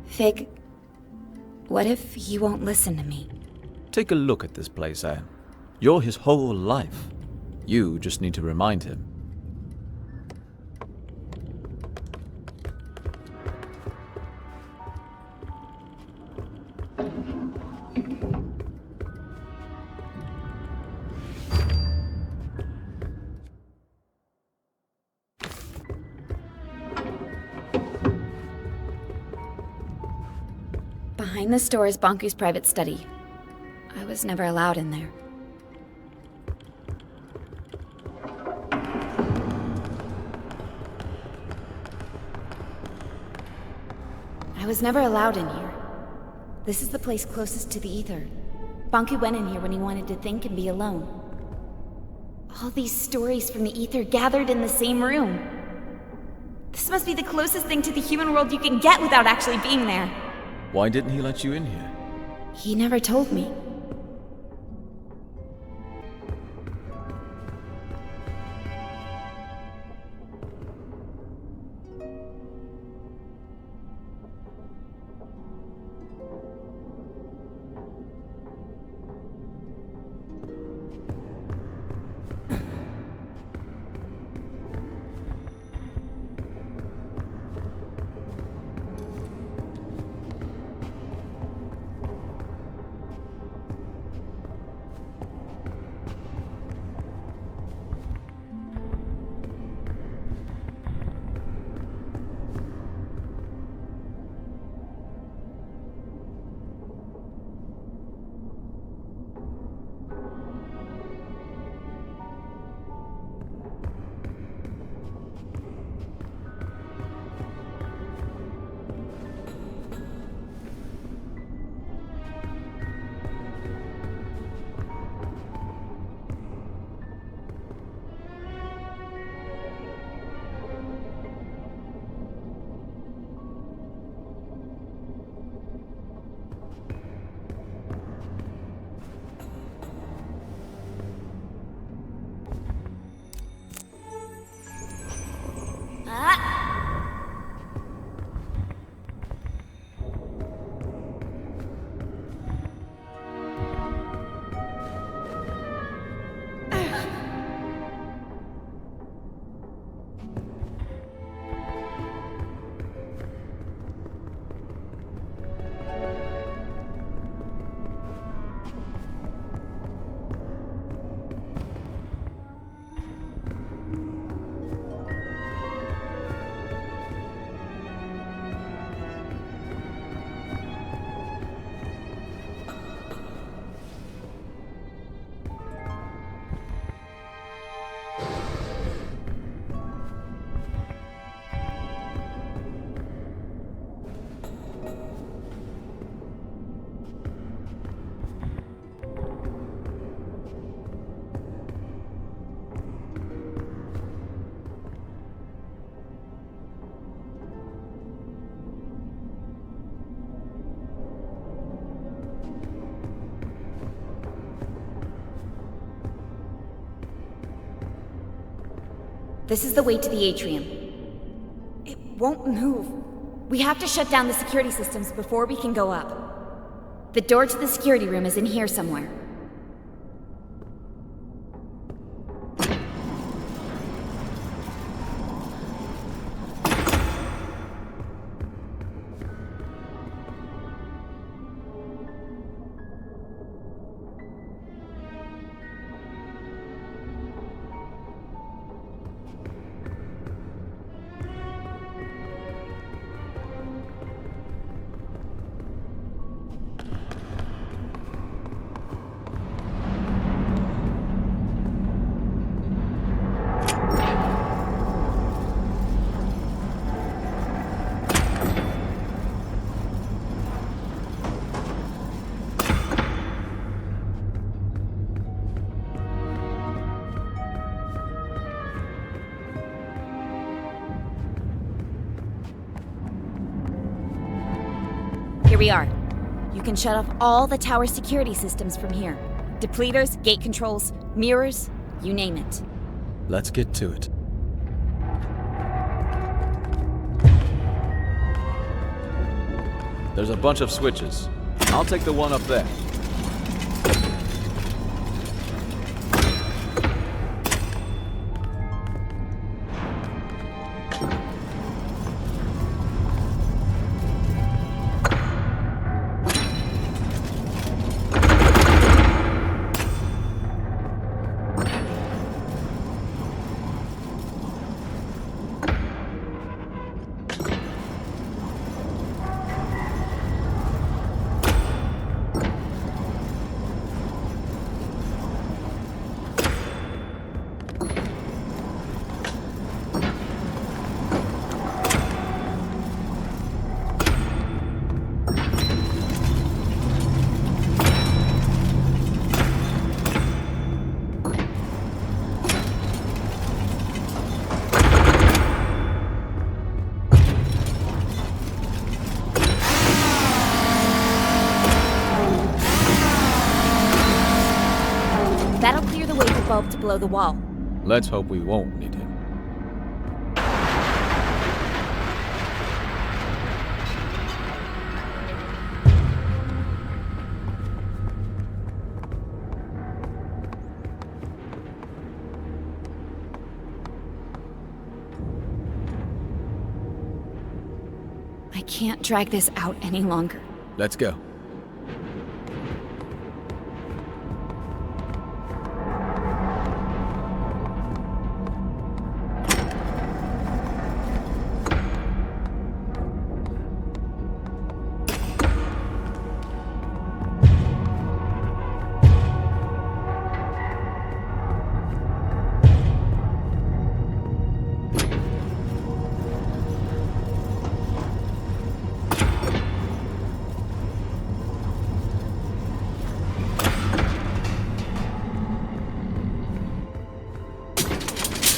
Fig, what if he won't listen to me? Take a look at this place, Anne. You're his whole life. You just need to remind him. Behind this door is Bonku's private study. I was never allowed in there. I was never allowed in here. This is the place closest to the ether. Bonku went in here when he wanted to think and be alone. All these stories from the ether gathered in the same room. This must be the closest thing to the human world you can get without actually being there. Why didn't he let you in here? He never told me. This is the way to the atrium. It won't move. We have to shut down the security systems before we can go up. The door to the security room is in here somewhere. Here we are. You can shut off all the tower security systems from here. Depleters, gate controls, mirrors, you name it. Let's get to it. There's a bunch of switches. I'll take the one up there. That'll clear the way for Bulb to blow the wall. Let's hope we won't need him. I can't drag this out any longer. Let's go.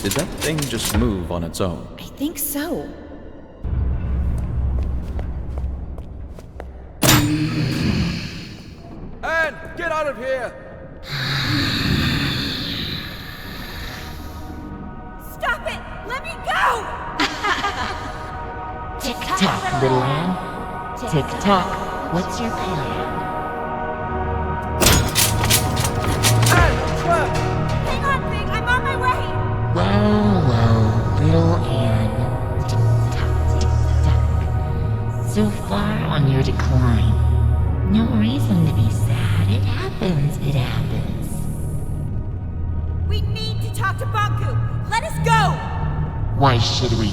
Did that thing just move on its own? I think so. Anne, get out of here! Stop it! Let me go! Tick-tock, little Anne. Tick-tock, what's your plan? Hang on, Big! I'm on my way! Well, little Anne. Tick-tock, tick-tock. So far on your decline. No reason to be sad. It happens, it happens. We need to talk to Banku! Let us go! Why should we?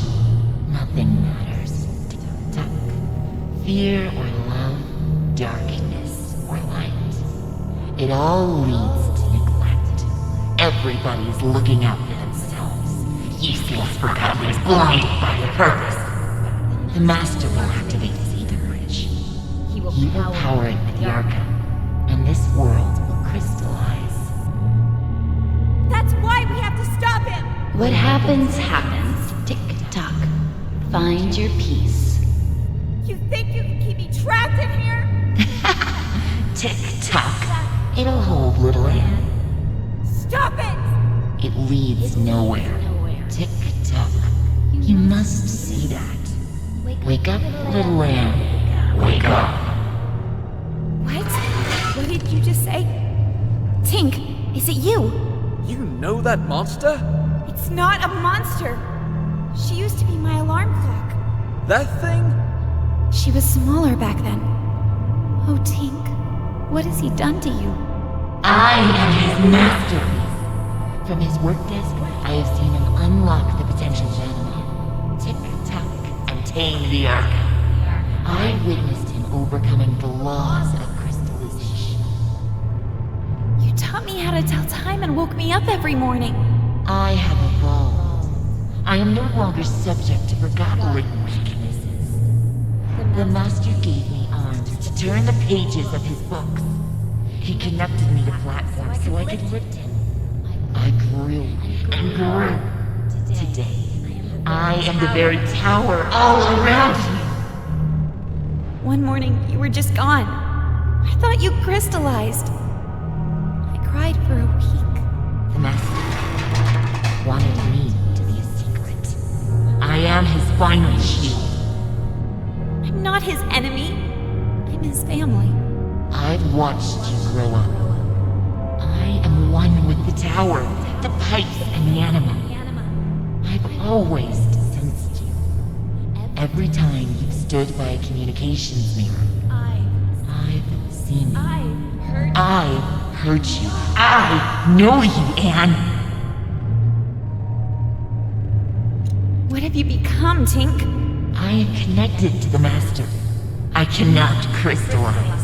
Nothing matters. Tick-tock. Fear or love, darkness or light. It all leads to neglect. Everybody's looking out for themselves. Useless Forgotton's blinded by their purpose. The Master will activate this ether bridge. He will power it with the Arca, and this world will crystallize. That's why we have to stop him! What happens, happens. Tick-tock. Find your peace. You think you can keep me trapped in here? Tick-tock. It'll hold, little Anne. Stop it! It leads nowhere. Tick-tock. You must see that. Wake up, little Anne. Wake up. What? What did you just say? Tink, is it you? You know that monster? It's not a monster. She used to be my alarm clock. That thing? She was smaller back then. Oh, Tink, what has he done to you? I am his masterpiece. From his work desk, I have seen him unlock the potential of Anima. Tick-tock, and tame the Arca. I witnessed him overcoming the laws of crystallization. You taught me how to tell time and woke me up every morning. I have evolved. I am no longer subject to forgotten weaknesses. The Master gave me arms to turn the pages of his books. He connected me to platforms so I could lift him. I grew and grew. Today, I am the very tower all around me. One morning, you were just gone. I thought you crystallized. I cried for a week. The Master wanted me to be a secret. I am his final shield. I'm not his enemy. I'm his family. I've watched you grow up. I am one with the tower, the pipes, and the anima. I've always sensed you. Every time you've stood by a communications mirror, I've seen you. I've heard you. I know you, Anne. What have you become, Tink? I am connected to the Master. I cannot crystallize.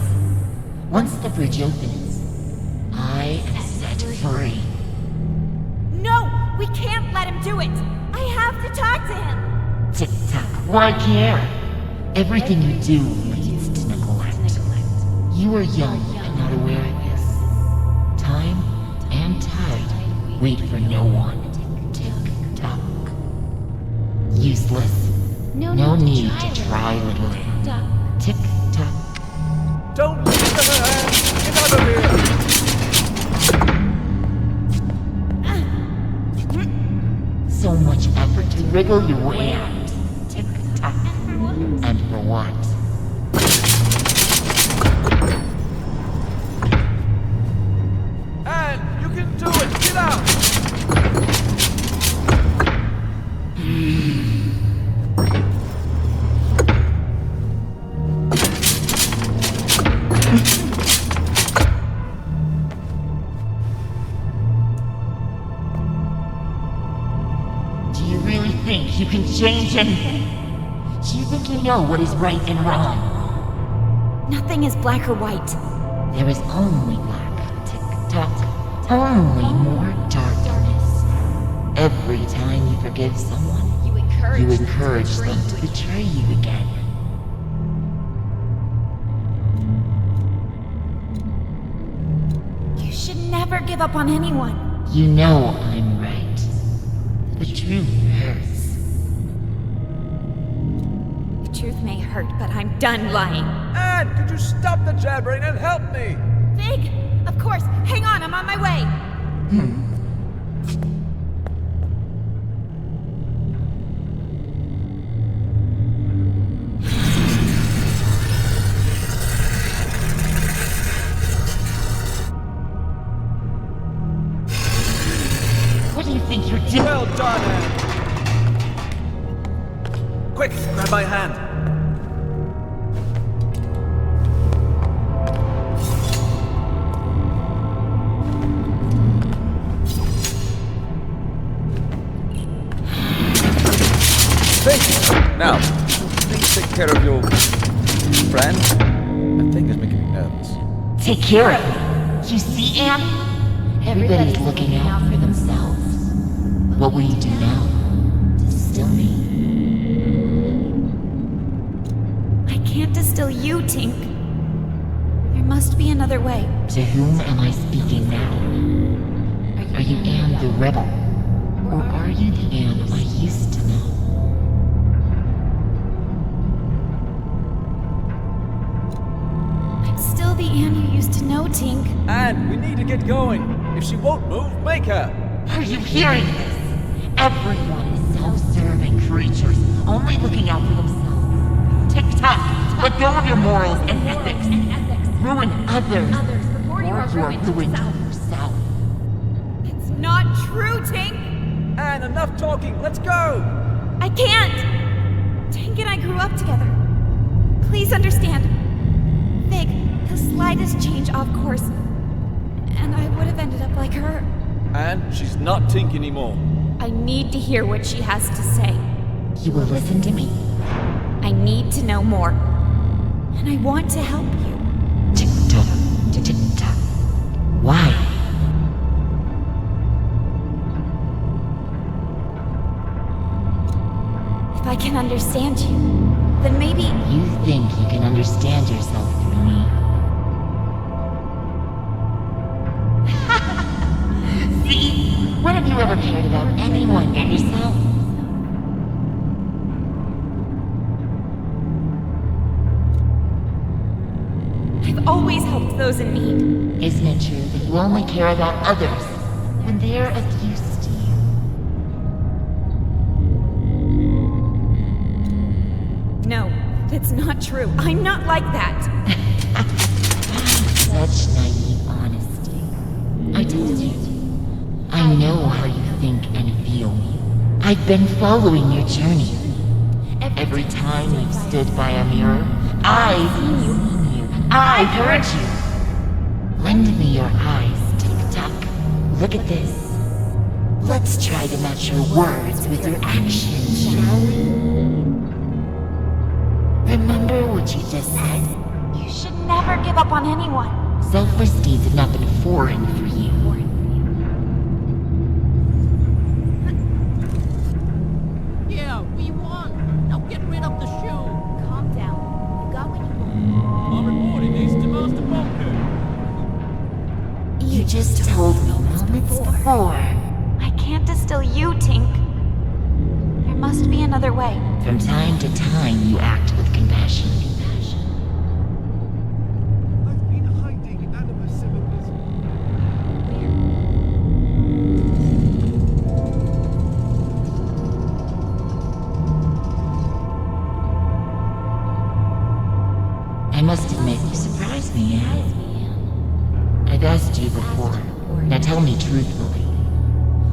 Once the bridge opens, I am set free. No! We can't let him do it! I have to talk to him! Tick-tock, why care? Everything you do leads to neglect. You are young and not aware of this. Time and tide wait for no one. Tick-tock. Useless. No need to try, little Anne. Tick-tock. Don't listen to her, Anne! Get out of here! So much effort to wriggle your way out. Tick-tock. And for what? Anne, you can do it! Get out! You can change anything. Do you think you know what is right and wrong? Nothing is black or white. There is only black. Tick-tock. Only more darkness. Every time you forgive someone, you encourage them to betray you again. You should never give up on anyone. You know I'm right. The truth hurts. The truth may hurt, but I'm done lying. Anne, could you stop the jabbering and help me? Fig! Of course! Hang on, I'm on my way! What do you think you're doing? Well done, Anne. Quick, grab my hand. Now, please take care of your friend. That thing is making me nervous. Take care of me. You see, Anne? Everybody's looking out for themselves. What will you do now? Distill me? I can't distill you, Tink. There must be another way. To whom am I speaking now? Are you Anne the Rebel? Or are you the Anne I used to know? I'm still the Anne you used to know, Tink. Anne, we need to get going. If she won't move, make her. Are you hearing this? Everyone is self-serving creatures, only looking out for themselves. Tick-tock, let go of your morals and ethics. Ruin others before you are ruined yourself. It's not true, Tink! Anne, enough talking. Let's go! I can't! Tink and I grew up together. Please understand. Fig, the slightest change off course, and I would have ended up like her. Anne, she's not Tink anymore. I need to hear what she has to say. You will listen to me. I need to know more. And I want to help you. Tick-tock, tick-tock. Why? If I can understand you, then maybe... You think you can understand yourself through me? See? When have you ever cared about anyone but yourself? always helped those in need. Isn't it true that you only care about others when they're of use to you? No, that's not true. I'm not like that. Such naive honesty. I told you. I know how you think and feel. I've been following your journey. Every time you've stood by a mirror, I've seen you. I've heard you. Lend me your eyes, Tick-Tock. Look at this. Let's try to match your words with your actions, shall we? Remember what you just said? You should never give up on anyone. Selfless deeds have not been foreign for you. Yeah, we won. Now get rid of the shoe. Calm down. You got what you want. I'm reporting this to Master Bonku. You just told me moments before. I can't distill you, Tink. There must be another way. From time to time, you act with compassion. I've been hiding animus symbolism. I must admit, you surprised me, Anne. I've asked you before. Now tell me truthfully.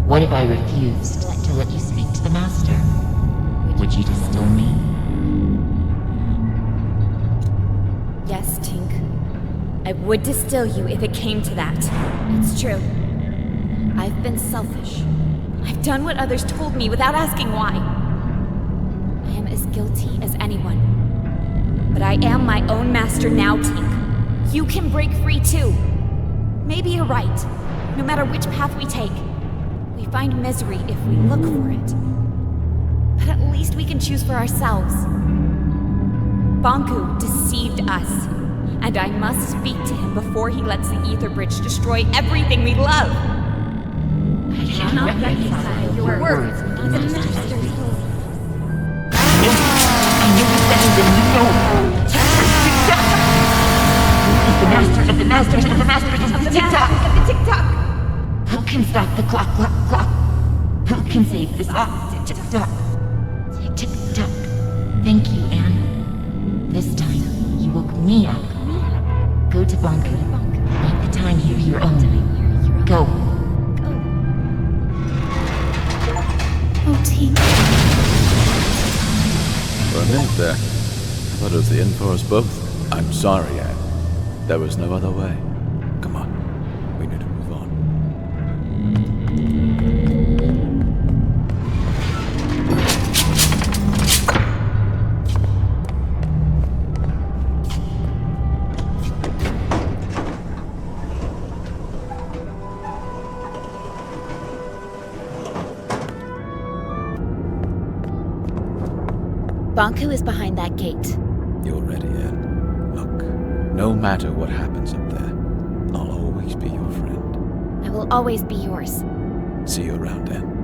What if I refused to let you speak to the Master? Would you distill me? Yes, Tink. I would distill you if it came to that. It's true. I've been selfish. I've done what others told me without asking why. I am as guilty as anyone. But I am my own master now, Tink. You can break free too. Maybe you're right. No matter which path we take, we find misery if we look for it. But at least we can choose for ourselves. Bonku deceived us, and I must speak to him before he lets the Ether Bridge destroy everything we love. I cannot reconcile your words with the Master's holy. I knew you better than you know. The Master of the Masters of the Masters of the Tick-Tock! Who can stop the clock? Who can save this Tick-Tock? Tick-Tock. Thank you, Anne. This time, you woke me up. Go to Bonku. Make the time here your own. Go. Oh, team. For a minute there, I thought it was the end for us both. I'm sorry, Anne. There was no other way. Come on. We need to move on. Bonku is behind that gate. You're ready, Anne. Look, no matter what happens up there, I'll always be your friend. I will always be yours. See you around, Anne.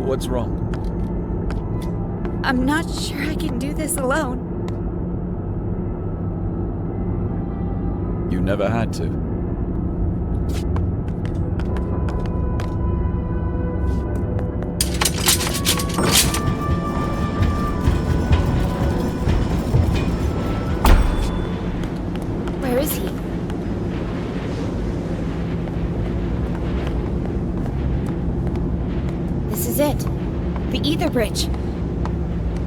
What's wrong? I'm not sure I can do this alone. You never had to. Where is he? This is it. The Ether Bridge.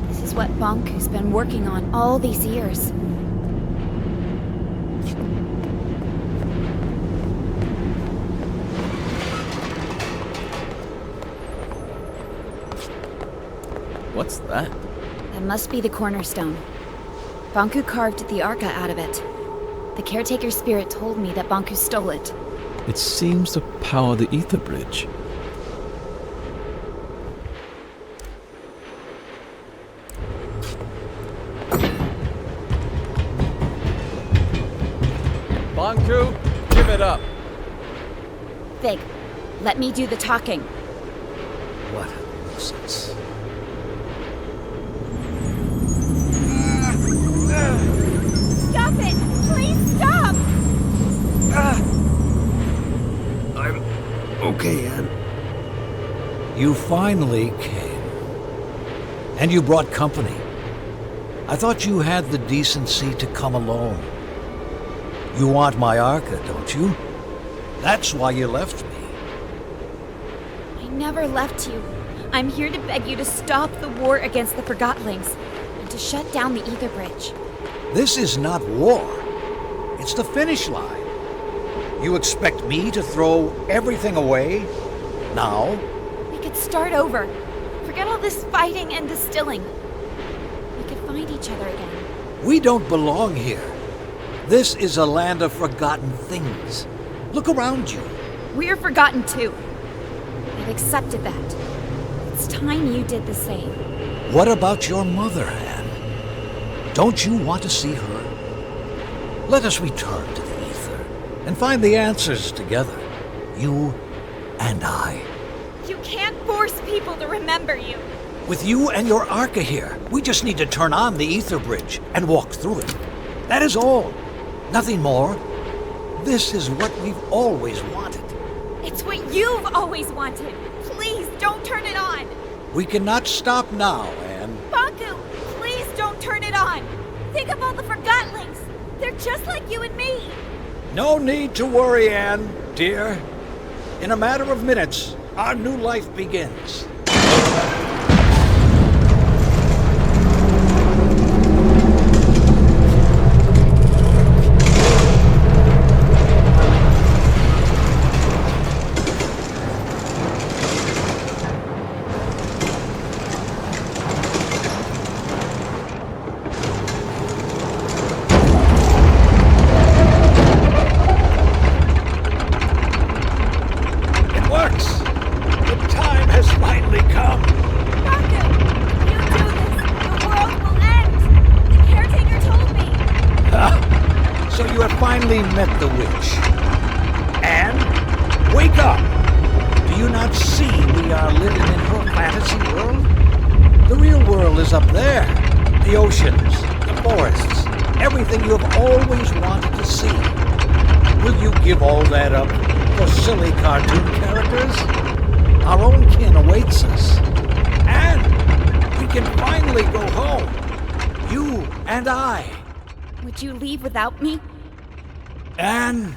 This is what Bonku's been working on all these years. What's that? That must be the cornerstone. Bonku carved the Arca out of it. The caretaker spirit told me that Bonku stole it. It seems to power the Ether Bridge. Give it up. Fig, let me do the talking. What a nuisance. Stop it! Please stop! I'm okay, Anne. You finally came. And you brought company. I thought you had the decency to come alone. You want my Arca, don't you? That's why you left me. I never left you. I'm here to beg you to stop the war against the Forgottlings and to shut down the Ether Bridge. This is not war. It's the finish line. You expect me to throw everything away? Now? We could start over. Forget all this fighting and distilling. We could find each other again. We don't belong here. This is a land of forgotten things. Look around you. We're forgotten too. I've accepted that. It's time you did the same. What about your mother, Anne? Don't you want to see her? Let us return to the Ether and find the answers together. You and I. You can't force people to remember you. With you and your Arca here, we just need to turn on the Ether Bridge and walk through it. That is all. Nothing more. This is what we've always wanted. It's what you've always wanted. Please don't turn it on. We cannot stop now, Anne. Bonku, please don't turn it on. Think of all the Forgottlings. They're just like you and me. No need to worry, Anne, dear. In a matter of minutes, our new life begins. Met the witch. And wake up! Do you not see we are living in her fantasy world? The real world is up there. The oceans, the forests, everything you have always wanted to see. Will you give all that up for silly cartoon characters? Our own kin awaits us. And we can finally go home. You and I. Would you leave without me? Anne,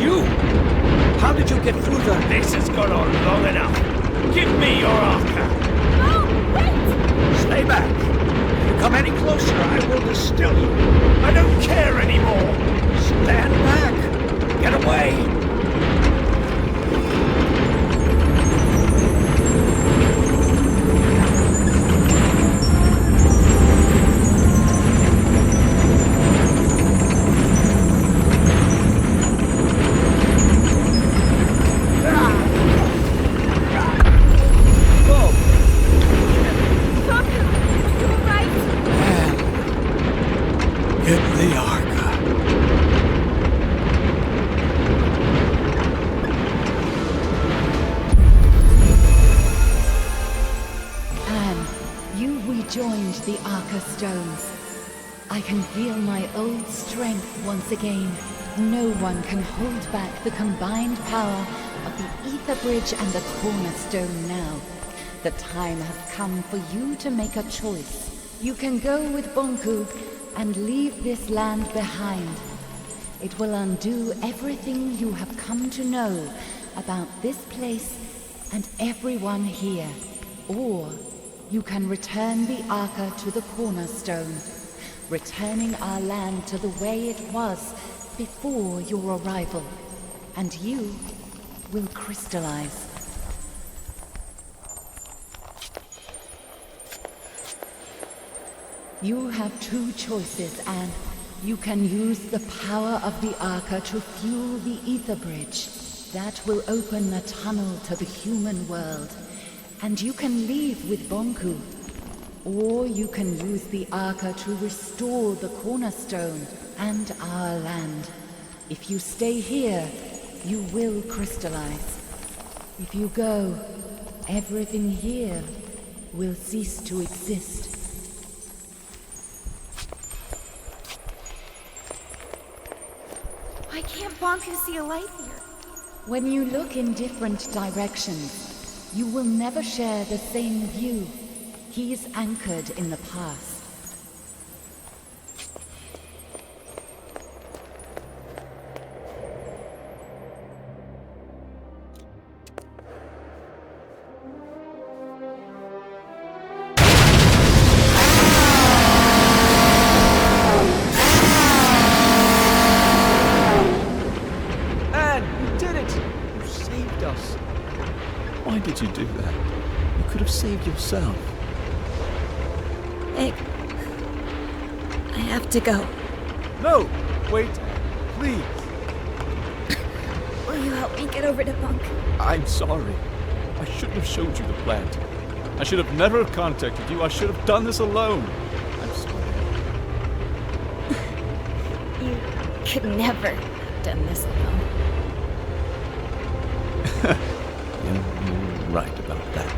You! How did you get through the... This has gone on long enough. Give me your Arca. No, wait! Stay back. If you come any closer, I will distill you. I don't care anymore. Stand back. Get away. Joined the Arca stones. I can feel my old strength once again. No one can hold back the combined power of the Ether Bridge and the Cornerstone now. The time has come for you to make a choice. You can go with Bonku and leave this land behind. It will undo everything you have come to know about this place and everyone here. Or you can return the Arca to the Cornerstone, returning our land to the way it was before your arrival, and you will crystallize. You have two choices, Anne. You can use the power of the Arca to fuel the Ether Bridge. That will open a tunnel to the human world. And you can leave with Bonku. Or you can use the Arca to restore the Cornerstone. and our land. If you stay here, you will crystallize. If you go, everything here will cease to exist. Why can't Bonku see a light here? When you look in different directions, you will never share the same view. He is anchored in the past. Why did you do that? You could have saved yourself. Vic, I have to go. No! Wait, please. Will you help me get over to Bunk? I'm sorry. I shouldn't have showed you the plant. I should have never contacted you. I should have done this alone. I'm sorry. You could never have done this alone. You're right about that.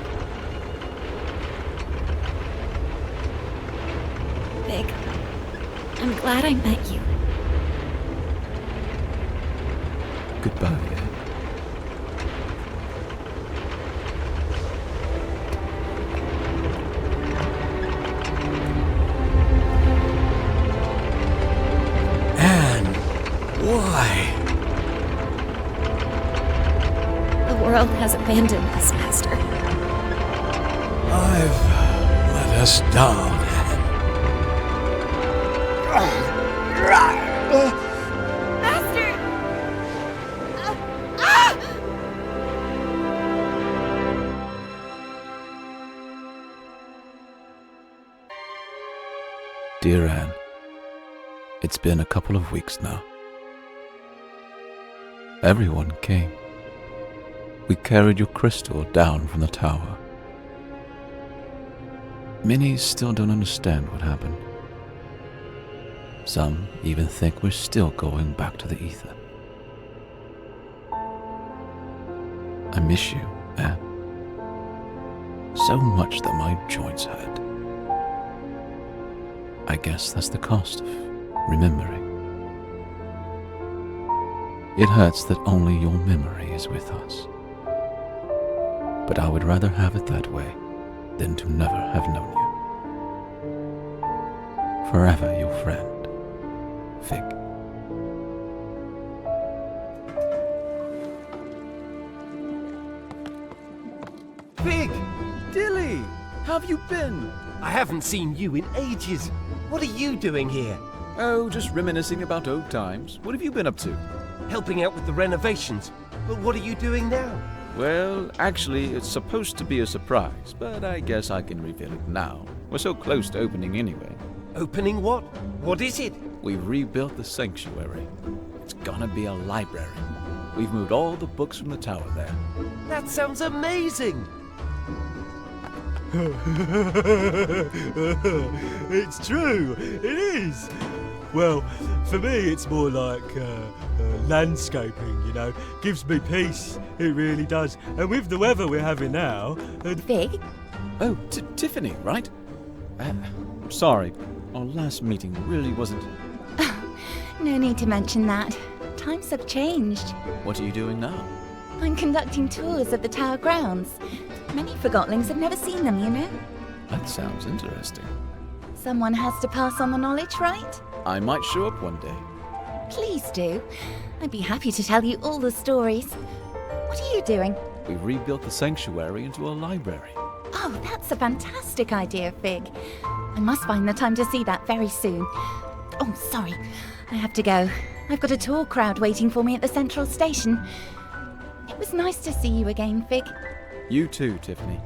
Vic, I'm glad I met you. Goodbye, Ed. Anne, why? The world has abandoned us, Master. I've let us down, Master! Dear Anne, it's been a couple of weeks now. Everyone came. We carried your crystal down from the tower. Many still don't understand what happened. Some even think we're still going back to the ether. I miss you, Anne. So much that my joints hurt. I guess that's the cost of remembering. It hurts that only your memory is with us. But I would rather have it that way than to never have known you. Forever your friend, Fig. Fig! Dilly! How have you been? I haven't seen you in ages. What are you doing here? Oh, just reminiscing about old times. What have you been up to? Helping out with the renovations. But what are you doing now? Well, actually, it's supposed to be a surprise, but I guess I can reveal it now. We're so close to opening anyway. Opening what? What is it? We've rebuilt the sanctuary. It's gonna be a library. We've moved all the books from the tower there. That sounds amazing! It's true, it is. Well, for me, it's more like landscaping, you know. Gives me peace, it really does. And with the weather we're having now... Fig? Oh, Tiffany, right? I'm sorry. Our last meeting really wasn't... No need to mention that. Times have changed. What are you doing now? I'm conducting tours of the tower grounds. Many Forgotlings have never seen them, you know. That sounds interesting. Someone has to pass on the knowledge, right? I might show up one day. Please do. I'd be happy to tell you all the stories. What are you doing? We've rebuilt the sanctuary into a library. Oh, that's a fantastic idea, Fig. I must find the time to see that very soon. Oh, sorry. I have to go. I've got a tour crowd waiting for me at the central station. It was nice to see you again, Fig. You too, Tiffany.